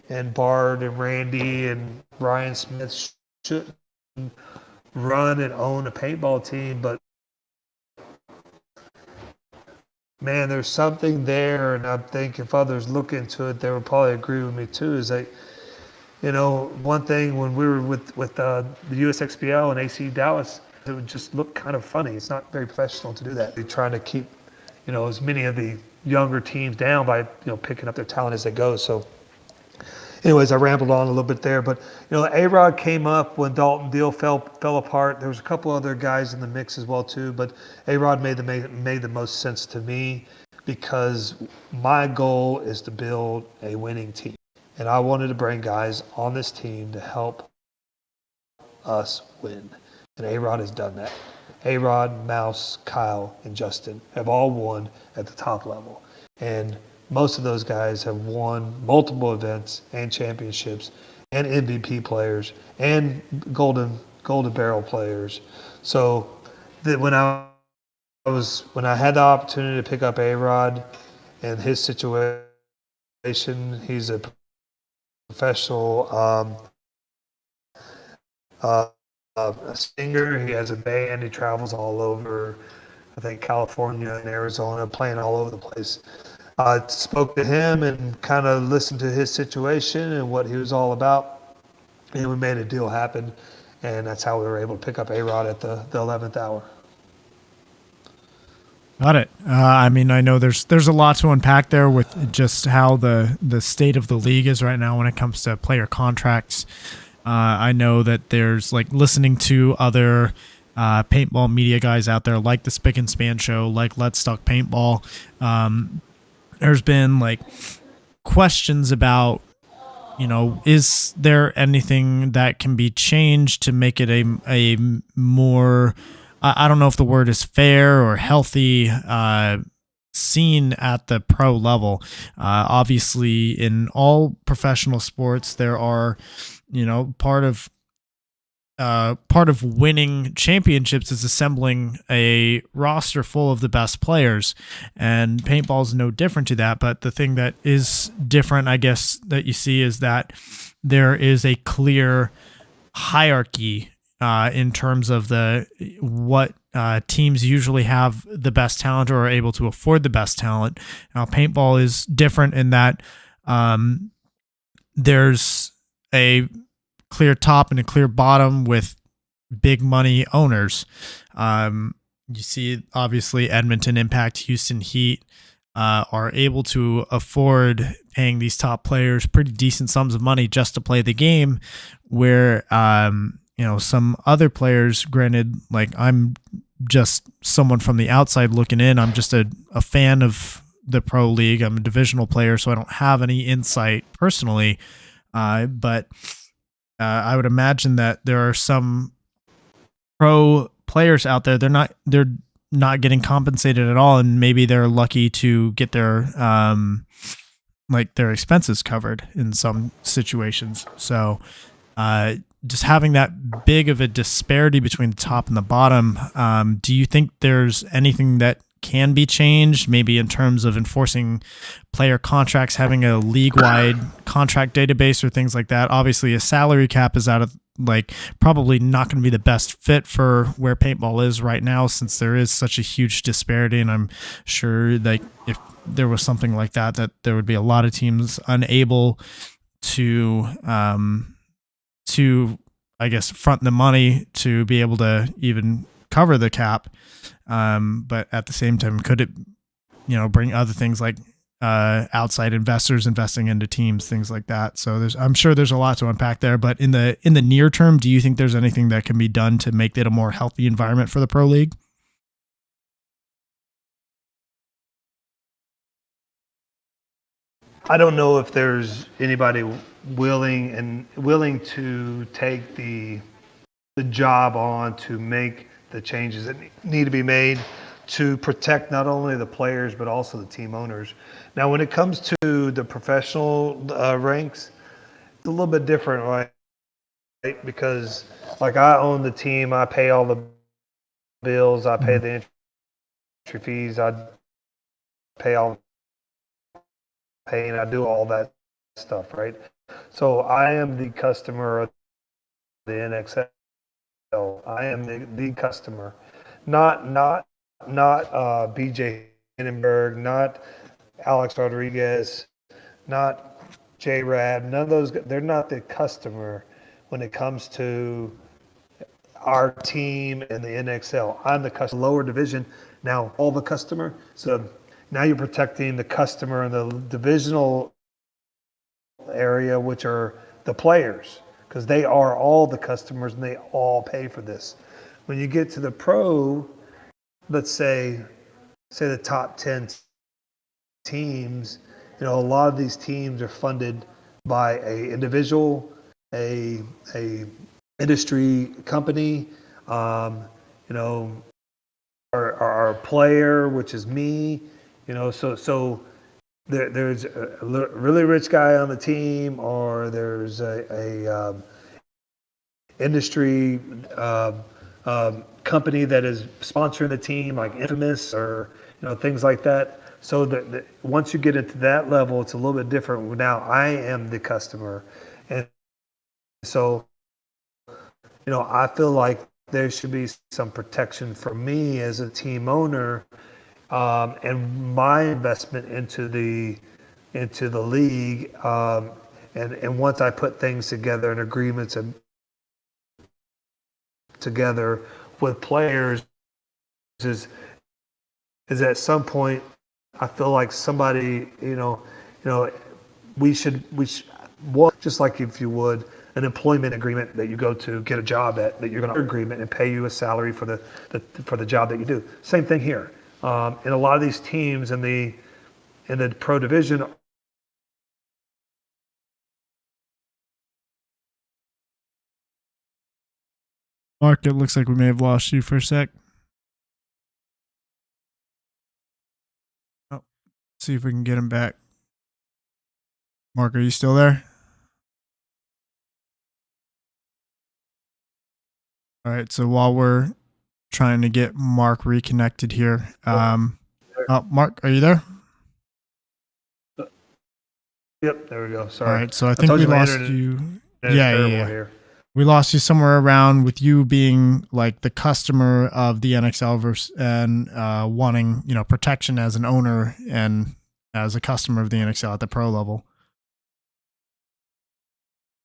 and Bard and Randy and Ryan Smith shouldn't run and own a paintball team, but man, there's something there, and I think if others look into it, they would probably agree with me too, is that, one thing when we were with the USXBL and AC Dallas, it would just look kind of funny. It's not very professional to do that. They're trying to keep, as many of the younger teams down by, picking up their talent as they go. So anyways, I rambled on a little bit there, but, A-Rod came up when Dalton deal fell apart. There was a couple other guys in the mix as well too, but A-Rod made the most sense to me because my goal is to build a winning team. And I wanted to bring guys on this team to help us win. And A-Rod has done that. A-Rod, Mouse, Kyle, and Justin have all won at the top level. And most of those guys have won multiple events and championships and MVP players and golden barrel players. So that when I had the opportunity to pick up A-Rod and his situation, he's a professional a singer. He has a band. He travels all over, I think, California and Arizona, playing all over the place. I spoke to him and kind of listened to his situation and what he was all about, and we made a deal happen, and that's how we were able to pick up A-Rod at the 11th hour. Got it. I know there's a lot to unpack there with just how the state of the league is right now when it comes to player contracts. I know that there's listening to other paintball media guys out there, like the Spick and Span Show, like Let's Talk Paintball. There's been questions about, is there anything that can be changed to make it a more, I don't know if the word is fair or healthy, scene at the pro level. Obviously, in all professional sports, there are, part of winning championships is assembling a roster full of the best players, and paintball is no different to that. But the thing that is different, I guess, that you see is that there is a clear hierarchy in terms of what teams usually have the best talent or are able to afford the best talent. Now, paintball is different in that there's a clear top and a clear bottom with big money owners. You see, obviously, Edmonton Impact, Houston Heat are able to afford paying these top players pretty decent sums of money just to play the game, where some other players, granted, I'm just someone from the outside looking in. I'm just a fan of the pro league. I'm a divisional player, so I don't have any insight personally. But I would imagine that there are some pro players out there. They're not getting compensated at all, and maybe they're lucky to get their expenses covered in some situations. So just having that big of a disparity between the top and the bottom, do you think there's anything that can be changed, maybe in terms of enforcing player contracts, having a league-wide contract database or things like that? Obviously, a salary cap is out of like probably not going to be the best fit for where paintball is right now, since there is such a huge disparity. And I'm sure like if there was something like that, that there would be a lot of teams unable to I guess front the money to be able to even cover the cap. But at the same time, could it, bring other things like outside investors investing into teams, things like that. So I'm sure there's a lot to unpack there, but in the near term, do you think there's anything that can be done to make it a more healthy environment for the pro league? I don't know if there's anybody willing to take the job on to make the changes that need to be made to protect not only the players but also the team owners. Now, when it comes to the professional ranks, it's a little bit different, right? Because like I own the team, I pay all the bills, I pay the entry fees, I pay all pay, and I do all that stuff, right? So I am the customer of the NXL. I am the customer, not BJ Hindenburg, not Alex Rodriguez, not J Rad. None of those. They're not the customer when it comes to our team and the NXL. I'm the customer. Lower division now, all the customer. So now you're protecting the customer in the divisional area, which are the players, because they are all the customers and they all pay for this. When you get to the pro, let's say the top 10 teams, a lot of these teams are funded by a individual, a industry company, our player, which is me, so there's a really rich guy on the team, or there's a industry company that is sponsoring the team, like Infamous, or things like that. So once you get into that level, it's a little bit different. Now I am the customer, and so I feel like there should be some protection for me as a team owner, and my investment into the league, and once I put things together and agreements and together with players, is at some point I feel like somebody, we should just like if you would an employment agreement that you go to get a job at, that you're going to agreement and pay you a salary for the job that you do. Same thing here. And a lot of these teams in the pro division. Mark, it looks like we may have lost you for a sec. Oh, see if we can get him back. Mark, are you still there? All right, so while we're trying to get Mark reconnected here, Mark, are you there? Yep, there we go. Sorry. All right, so I think we lost you. Yeah. We lost you somewhere around with you being like the customer of the NXL versus, and wanting protection as an owner and as a customer of the NXL at the pro level.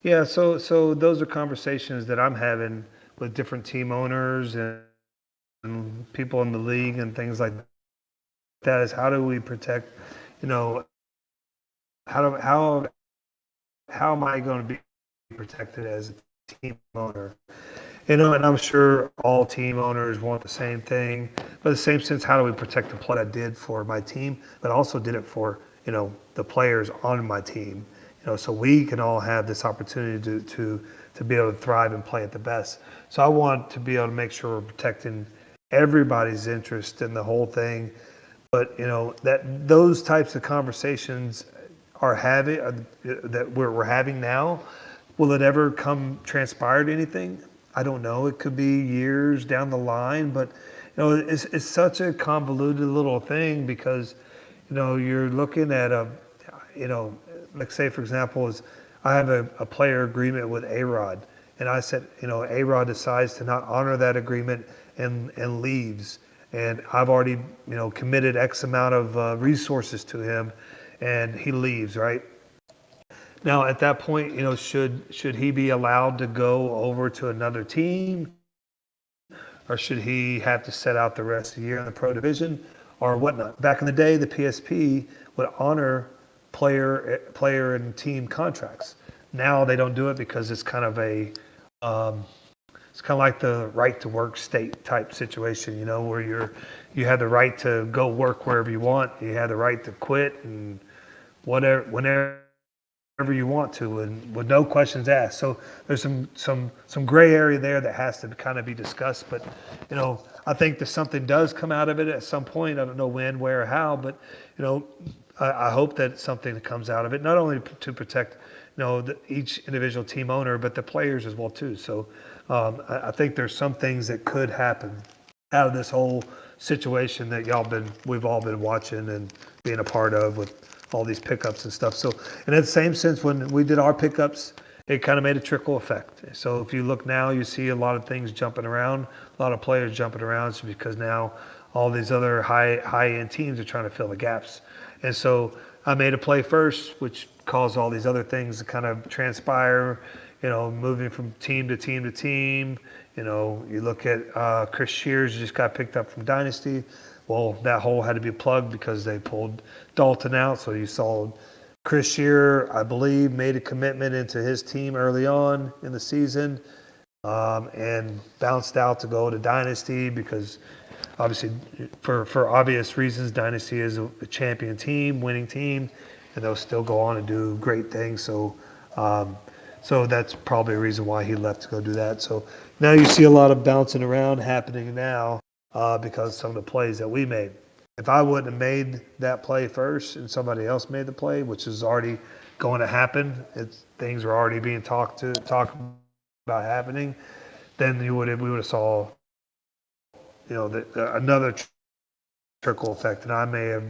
Yeah, so those are conversations that I'm having with different team owners and people in the league and things like that. Is how do we protect? How am I going to be protected as a team owner? And I'm sure all team owners want the same thing, but in the same sense, how do we protect the play I did for my team, but also did it for the players on my team, so we can all have this opportunity to be able to thrive and play at the best. So I want to be able to make sure we're protecting everybody's interest in the whole thing. But that those types of conversations that we're having now, will it ever transpire to anything? I don't know. It could be years down the line, but it's such a convoluted little thing, because you're looking at like say for example, I have a player agreement with A-Rod, and I said, A-Rod decides to not honor that agreement and leaves, and I've already, committed X amount of resources to him, and he leaves, right? Now, at that point, should he be allowed to go over to another team, or should he have to set out the rest of the year in the pro division or whatnot? Back in the day, the PSP would honor player and team contracts. Now they don't do it because it's kind of it's kind of like the right to work state type situation, where you have the right to go work wherever you want. You have the right to quit and whatever, whenever you want to, and with no questions asked. So there's some gray area there that has to kind of be discussed. But I think that something does come out of it at some point. I don't know when, where, or how, but I hope that something comes out of it, not only to protect each individual team owner, but the players as well too. So I think there's some things that could happen out of this whole situation that we've all been watching and being a part of with all these pickups and stuff. So, and in the same sense, when we did our pickups, it kind of made a trickle effect. So if you look now, you see a lot of things jumping around, a lot of players jumping around. It's because now all these other high-end teams are trying to fill the gaps. And so I made a play first, which caused all these other things to kind of transpire, moving from team to team to team. You look at Chris Shears just got picked up from Dynasty. Well, that hole had to be plugged because they pulled Dalton out. So you saw Chris Shearer, I believe, made a commitment into his team early on in the season and bounced out to go to Dynasty because obviously for obvious reasons, Dynasty is a champion team, winning team, and they'll still go on and do great things. So so that's probably a reason why he left to go do that. So now you see a lot of bouncing around happening now because of some of the plays that we made. If I wouldn't have made that play first and somebody else made the play, which is already going to happen, things are already being talked about happening, then we would have saw another trickle effect, and I may have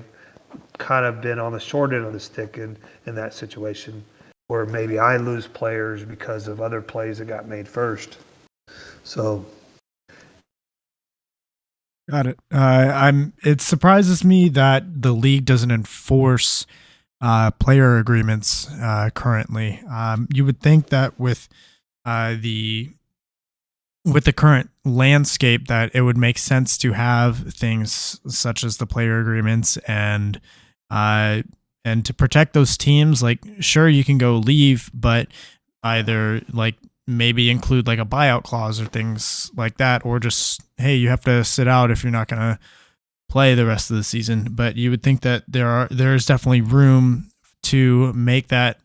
kind of been on the short end of the stick in that situation where maybe I lose players because of other plays that got made first. So. Got it. It surprises me that the league doesn't enforce player agreements currently. You would think that with the current landscape that it would make sense to have things such as the player agreements and to protect those teams. Like, sure, you can go leave, but either like maybe include like a buyout clause or things like that, or just, hey, you have to sit out if you're not going to play the rest of the season. But you would think that there's definitely room to make that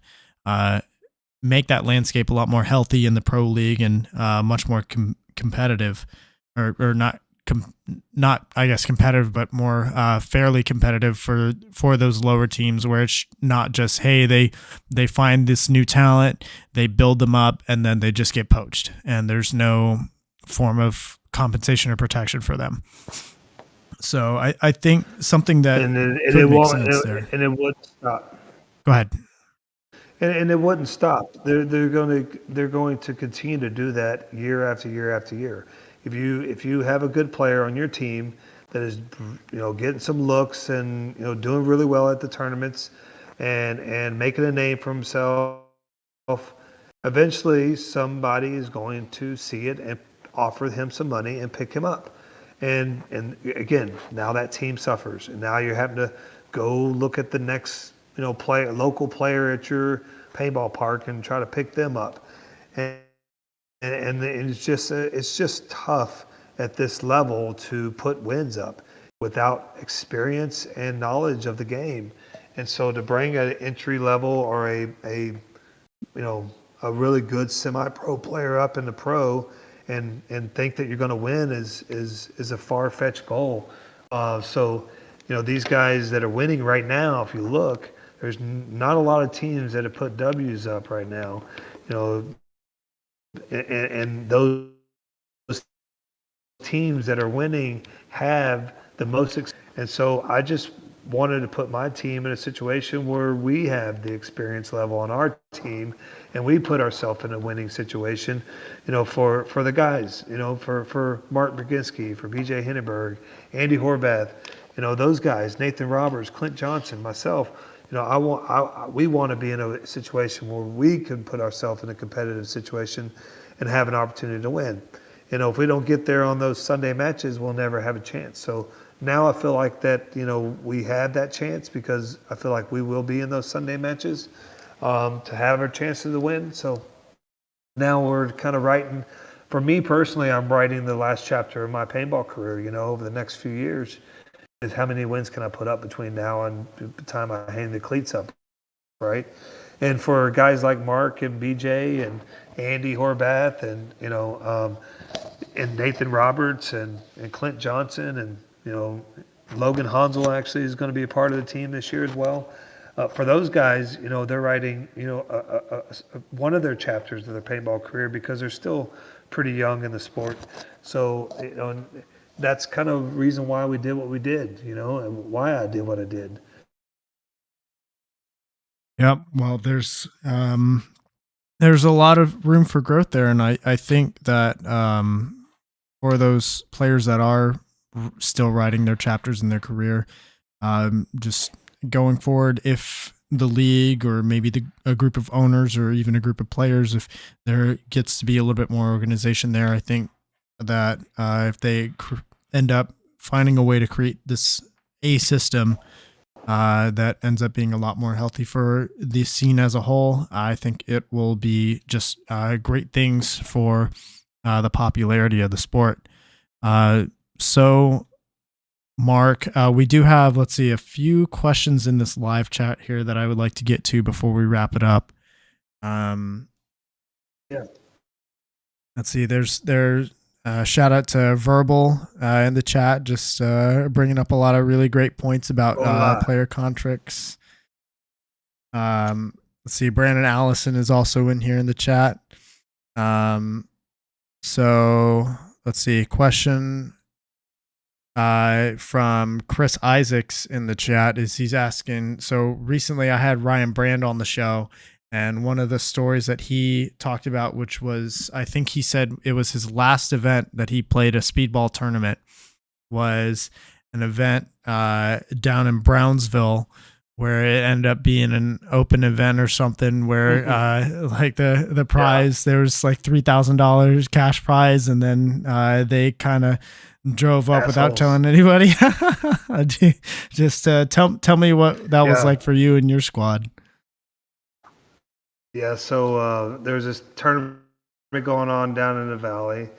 landscape a lot more healthy in the pro league and much more competitive, or not I guess competitive, but more fairly competitive for those lower teams, where it's not just, hey, they find this new talent, they build them up, and then they just get poached, and there's no form of compensation or protection for them. So I think something that could make sense there. And it wouldn't stop. Go ahead. And it wouldn't stop. They're going to continue to do that year after year after year. If you have a good player on your team that is getting some looks and doing really well at the tournaments and making a name for himself, eventually somebody is going to see it and offer him some money and pick him up. And again, now that team suffers, and now you're having to go look at the next local player at your paintball park and try to pick them up. And it's just tough at this level to put wins up without experience and knowledge of the game. And so to bring an entry level or a really good semi-pro player up in the pro and think that you're going to win is a far-fetched goal. So these guys that are winning right now, if you look, there's not a lot of teams that have put W's up right now. And those teams that are winning have the most. And so I just wanted to put my team in a situation where we have the experience level on our team, and we put ourselves in a winning situation, for the guys, for Mark Brzezinski, for BJ Hindenburg, Andy Horvath, those guys, Nathan Roberts, Clint Johnson, myself. We want to be in a situation where we can put ourselves in a competitive situation and have an opportunity to win. If we don't get there on those Sunday matches, we'll never have a chance. So now I feel like that, we have that chance, because I feel like we will be in those Sunday matches to have our chances to win. So now we're kind of writing, for me personally, I'm writing the last chapter of my paintball career, over the next few years, is how many wins can I put up between now and the time I hang the cleats up, right? And for guys like Mark and BJ and Andy Horvath and, and Nathan Roberts and Clint Johnson and, Logan Hansel actually is going to be a part of the team this year as well. For those guys, they're writing, one of their chapters of their paintball career, because they're still pretty young in the sport. So, that's kind of the reason why we did what we did, and why I did what I did. Yep. Well, there's a lot of room for growth there. And I think that for those players that are still writing their chapters in their career, just going forward, if the league or maybe a group of owners or even a group of players, if there gets to be a little bit more organization there, I think that if they end up finding a way to create this system that ends up being a lot more healthy for the scene as a whole, I think it will be just great things for the popularity of the sport. So, Mark, we do have, a few questions in this live chat here that I would like to get to before we wrap it up. Yeah. Let's see. There's shout out to Verbal in the chat, just bringing up a lot of really great points about player contracts. Let's see. Brandon Allison is also in here in the chat. So let's see. Question from Chris Isaacs in the chat is he's asking, so recently I had Ryan Brand on the show, and one of the stories that he talked about, which was, I think he said it was his last event that he played a speedball tournament, was an event down in Brownsville, where it ended up being an open event or something, where like the prize, there was like $3,000 cash prize, and then they kind of drove up without telling anybody. Just tell me what that was like for you and your squad. Yeah, so there was this tournament going on down in the valley,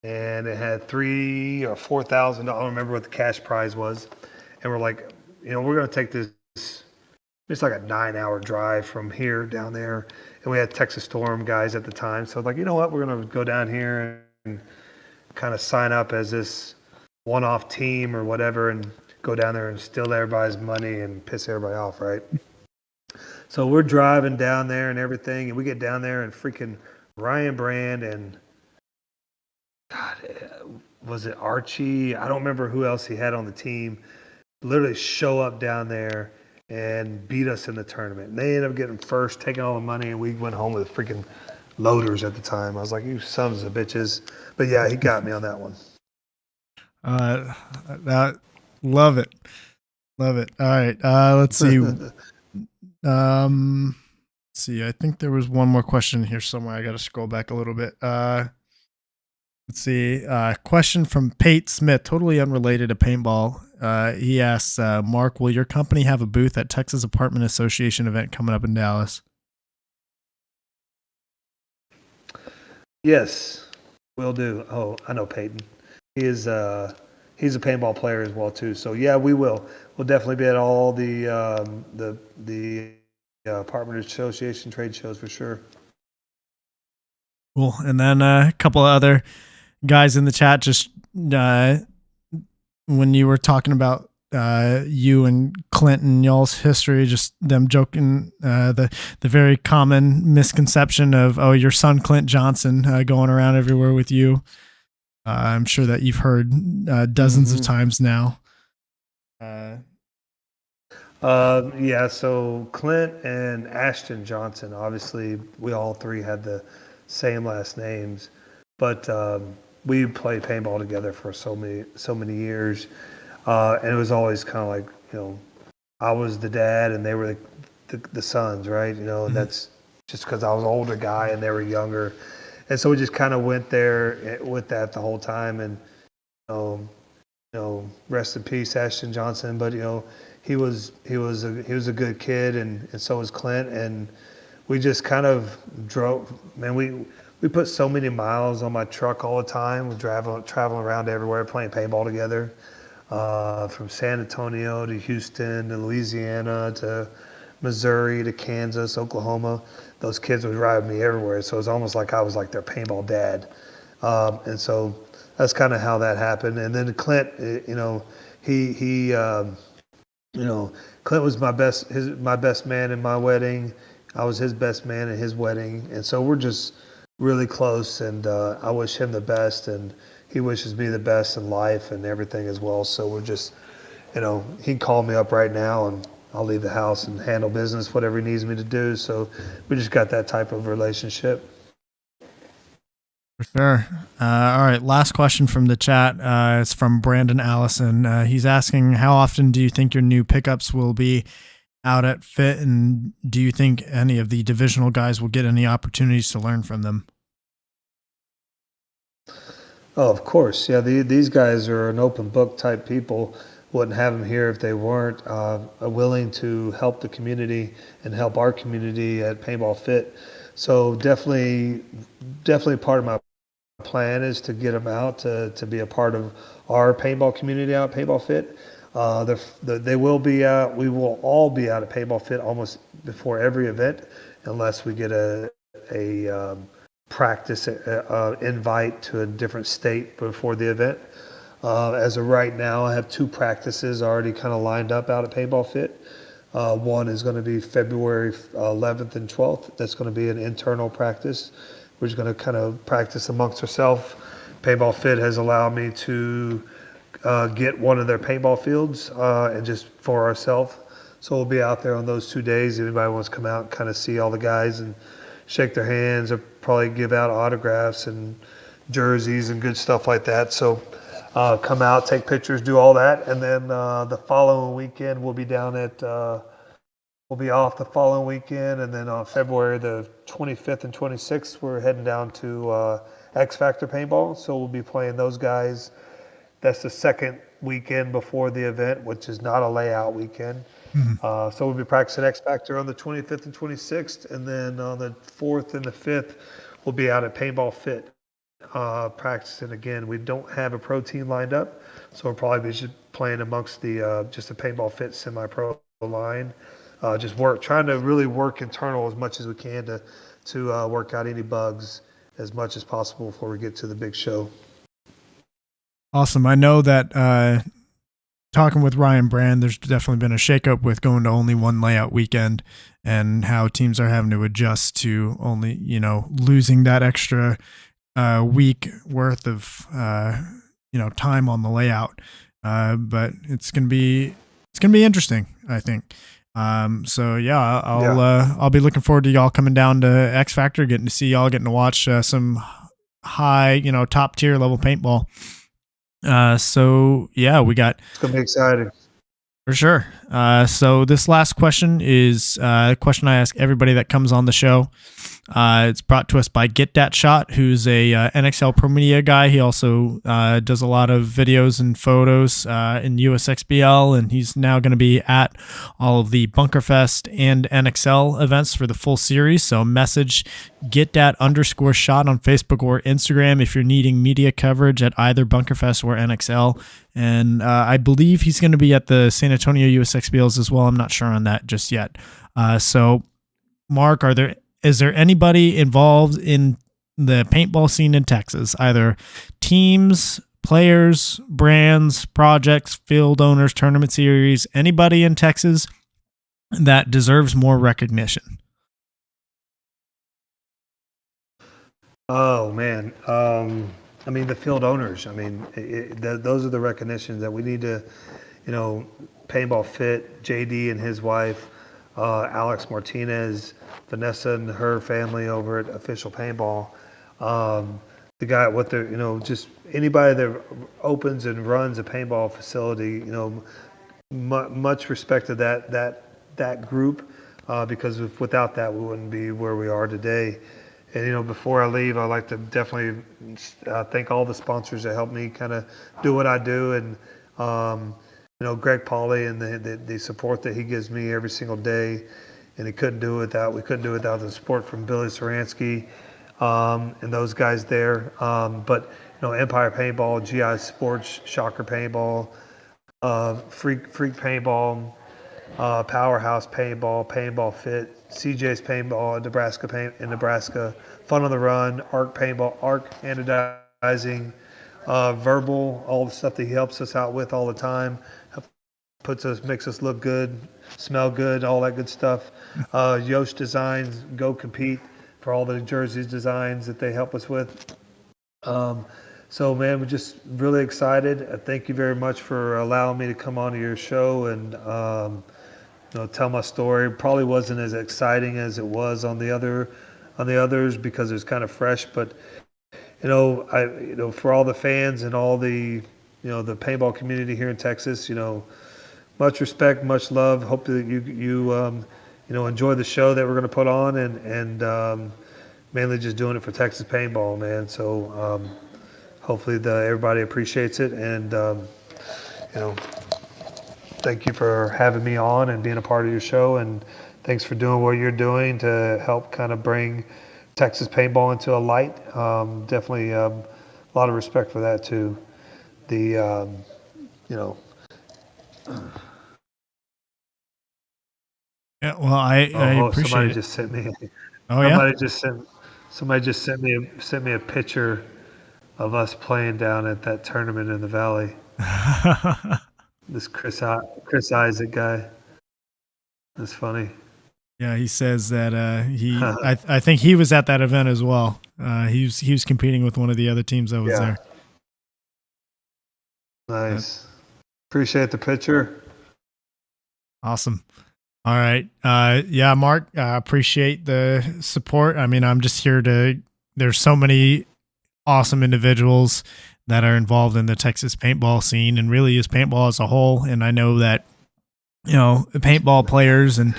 and it had $3,000 or $4,000. I don't remember what the cash prize was. And we're like, we're going to take this. It's like a 9-hour drive from here down there, and we had Texas Storm guys at the time. So like, you know what, we're going to go down here and kind of sign up as this one-off team or whatever, and go down there and steal everybody's money and piss everybody off, right? So we're driving down there and everything, and we get down there and freaking Ryan Brand and, God, was it Archie? I don't remember who else he had on the team. Literally show up down there and beat us in the tournament. And they ended up getting first, taking all the money, and we went home with freaking loaders at the time. I was like, you sons of bitches. But yeah, he got me on that one. Love it. Love it. All right. Let's see. Let's see. I think there was one more question here somewhere. I got to scroll back a little bit. Let's see. Question from Pate Smith, totally unrelated to paintball. He asks, Mark, will your company have a booth at Texas Apartment Association event coming up in Dallas? Yes, will do. Oh, I know Peyton. He's a paintball player as well too. So yeah, we will. We'll definitely be at all the Apartment Association trade shows for sure. Cool. And then a couple of other guys in the chat, just when you were talking about you and Clinton, y'all's history, just them joking, the very common misconception of, oh, your son Clint Johnson going around everywhere with you. I'm sure that you've heard dozens of times now. Yeah, so Clint and Ashton Johnson, obviously, we all three had the same last names, but we played paintball together for so many years, and it was always kind of like, I was the dad and they were the sons, right? And that's just because I was an older guy and they were younger, and so we just kind of went there with that the whole time, and um, rest in peace, Ashton Johnson. But he was a good kid, and so was Clint, and we just kind of drove. Man, we put so many miles on my truck all the time. We traveling around everywhere, playing paintball together, from San Antonio to Houston to Louisiana to Missouri to Kansas, Oklahoma. Those kids would drive me everywhere, so it was almost like I was like their paintball dad, and so that's kind of how that happened. And then Clint, he Clint was my best man in my wedding. I was his best man at his wedding, and so we're just really close. And I wish him the best, and he wishes me the best in life and everything as well. So we're just, he can call me up right now, and I'll leave the house and handle business, whatever he needs me to do. So we just got that type of relationship. For sure. All right, last question from the chat. It's from Brandon Allison. He's asking, how often do you think your new pickups will be out at FIT, and do you think any of the divisional guys will get any opportunities to learn from them? Oh, of course. Yeah, these guys are an open book type people. Wouldn't have them here if they weren't willing to help the community and help our community at Paintball FIT. So definitely part of my plan is to get them out to be a part of our paintball community out at Paintball FIT. They will be out. We will all be out at Paintball FIT almost before every event, unless we get a practice invite to a different state before the event. As of right now, I have 2 practices already kind of lined up out at Paintball FIT. One is going to be February 11th and 12th. That's going to be an internal practice. We're just going to kind of practice amongst ourselves. Paintball FIT has allowed me to get one of their paintball fields and just for ourselves. So we'll be out there on those 2 days. If anybody wants to come out and kind of see all the guys and shake their hands, or probably give out autographs and jerseys and good stuff like that. So come out, take pictures, do all that. And then the following weekend, we'll be down at we'll be off the following weekend, and then on February the 25th and 26th, we're heading down to X Factor Paintball. So we'll be playing those guys. That's the second weekend before the event, which is not a layout weekend. So we'll be practicing X Factor on the 25th and 26th, and then on the 4th and the 5th, we'll be out at Paintball FIT practicing again. We don't have a pro team lined up, so we'll probably be just playing amongst the just the Paintball FIT semi-pro line. Trying to really work internal as much as we can to work out any bugs as much as possible before we get to the big show. Awesome. I know that talking with Ryan Brand, there's definitely been a shakeup with going to only one layout weekend, and how teams are having to adjust to only, losing that extra week worth of, time on the layout. But it's going to be interesting, I think. So yeah, I'll be looking forward to y'all coming down to X Factor, getting to watch some high, top tier level paintball. So yeah, It's gonna be exciting for sure. So this last question is a question I ask everybody that comes on the show. It's brought to us by Get Dat Shot, who's a NXL Pro Media guy. He also does a lot of videos and photos in USXBL, and he's now going to be at all of the Bunkerfest and NXL events for the full series. So message GetDat_shot on Facebook or Instagram if you're needing media coverage at either Bunkerfest or NXL. And I believe he's going to be at the San Antonio USXBLs as well. I'm not sure on that just yet. So Mark, is there anybody involved in the paintball scene in Texas, either teams, players, brands, projects, field owners, tournament series, anybody in Texas that deserves more recognition? Oh man, the field owners. Those are the recognitions that we need to, Paintball Fit, JD and his wife, Alex Martinez, Vanessa and her family over at Official Paintball. The guy, just anybody that opens and runs a paintball facility, much respect to that group, because without that, we wouldn't be where we are today. And, before I leave, I'd like to definitely thank all the sponsors that helped me kind of do what I do. And, Greg Pauly and the support that he gives me every single day. And we couldn't do it without the support from Billy Saransky, and those guys there. But, Empire Paintball, GI Sports, Shocker Paintball, Freak Paintball, Powerhouse Paintball, Paintball Fit, CJ's Paintball in Nebraska, Fun on the Run, Arc Paintball, Arc Anodizing, Verbal, all the stuff that he helps us out with all the time, makes us look good, smell good, all that good stuff. Yosh Designs, Go Compete for all the jerseys designs that they help us with. So, man, we're just really excited. Thank you very much for allowing me to come onto your show and tell my story. Probably wasn't as exciting as it was on the others because it was kind of fresh. But for all the fans and all the the paintball community here in Texas, much respect, much love. Hope that you enjoy the show that we're going to put on, and mainly just doing it for Texas paintball, man. So hopefully everybody appreciates it, and thank you for having me on and being a part of your show, and thanks for doing what you're doing to help kind of bring Texas paintball into a light. Definitely a lot of respect for that too. Yeah, well, I appreciate somebody it. just sent me. Oh, Somebody just sent me a picture of us playing down at that tournament in the Valley. This Chris Isaac guy. That's funny. Yeah, he says that I think he was at that event as well. He was competing with one of the other teams that was there. Nice. Appreciate the picture. Awesome. All right. Mark, I appreciate the support. I mean, I'm just here there's so many awesome individuals that are involved in the Texas paintball scene and really is paintball as a whole. And I know that, paintball players and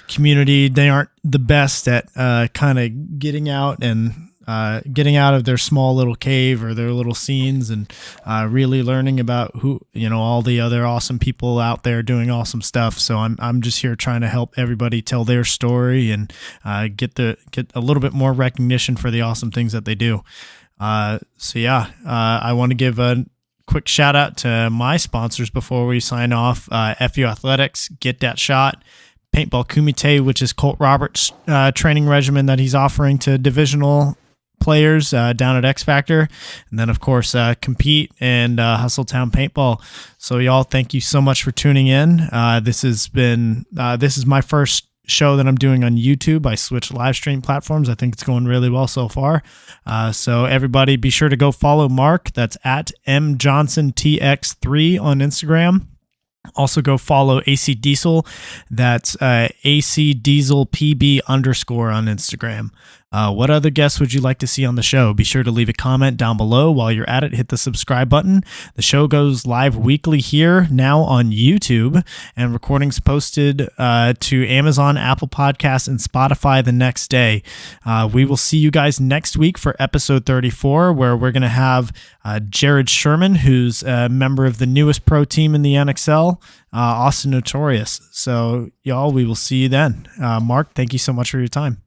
community, they aren't the best at kind of getting out of their small little cave or their little scenes and really learning about who, all the other awesome people out there doing awesome stuff. So I'm just here trying to help everybody tell their story and get a little bit more recognition for the awesome things that they do. I want to give a quick shout out to my sponsors before we sign off. FUAthletics, Get That Shot, Paintball Kumite, which is Colt Roberts' training regimen that he's offering to divisional players down at X Factor, and then of course Compete and Hustletown Paintball. So y'all, thank you so much for tuning in. This is my first show that I'm doing on YouTube. I switched live stream platforms. I think it's going really well so far. So everybody be sure to go follow Mark. That's at mjohnsontx3 on Instagram. Also go follow AC Diesel. That's AC Diesel PB _ on Instagram. What other guests would you like to see on the show? Be sure to leave a comment down below. While you're at it, hit the subscribe button. The show goes live weekly here now on YouTube, and recordings posted to Amazon, Apple Podcasts, and Spotify the next day. We will see you guys next week for episode 34, where we're going to have Jared Sherman, who's a member of the newest pro team in the NXL, Austin Notorious. So, y'all, we will see you then. Mark, thank you so much for your time.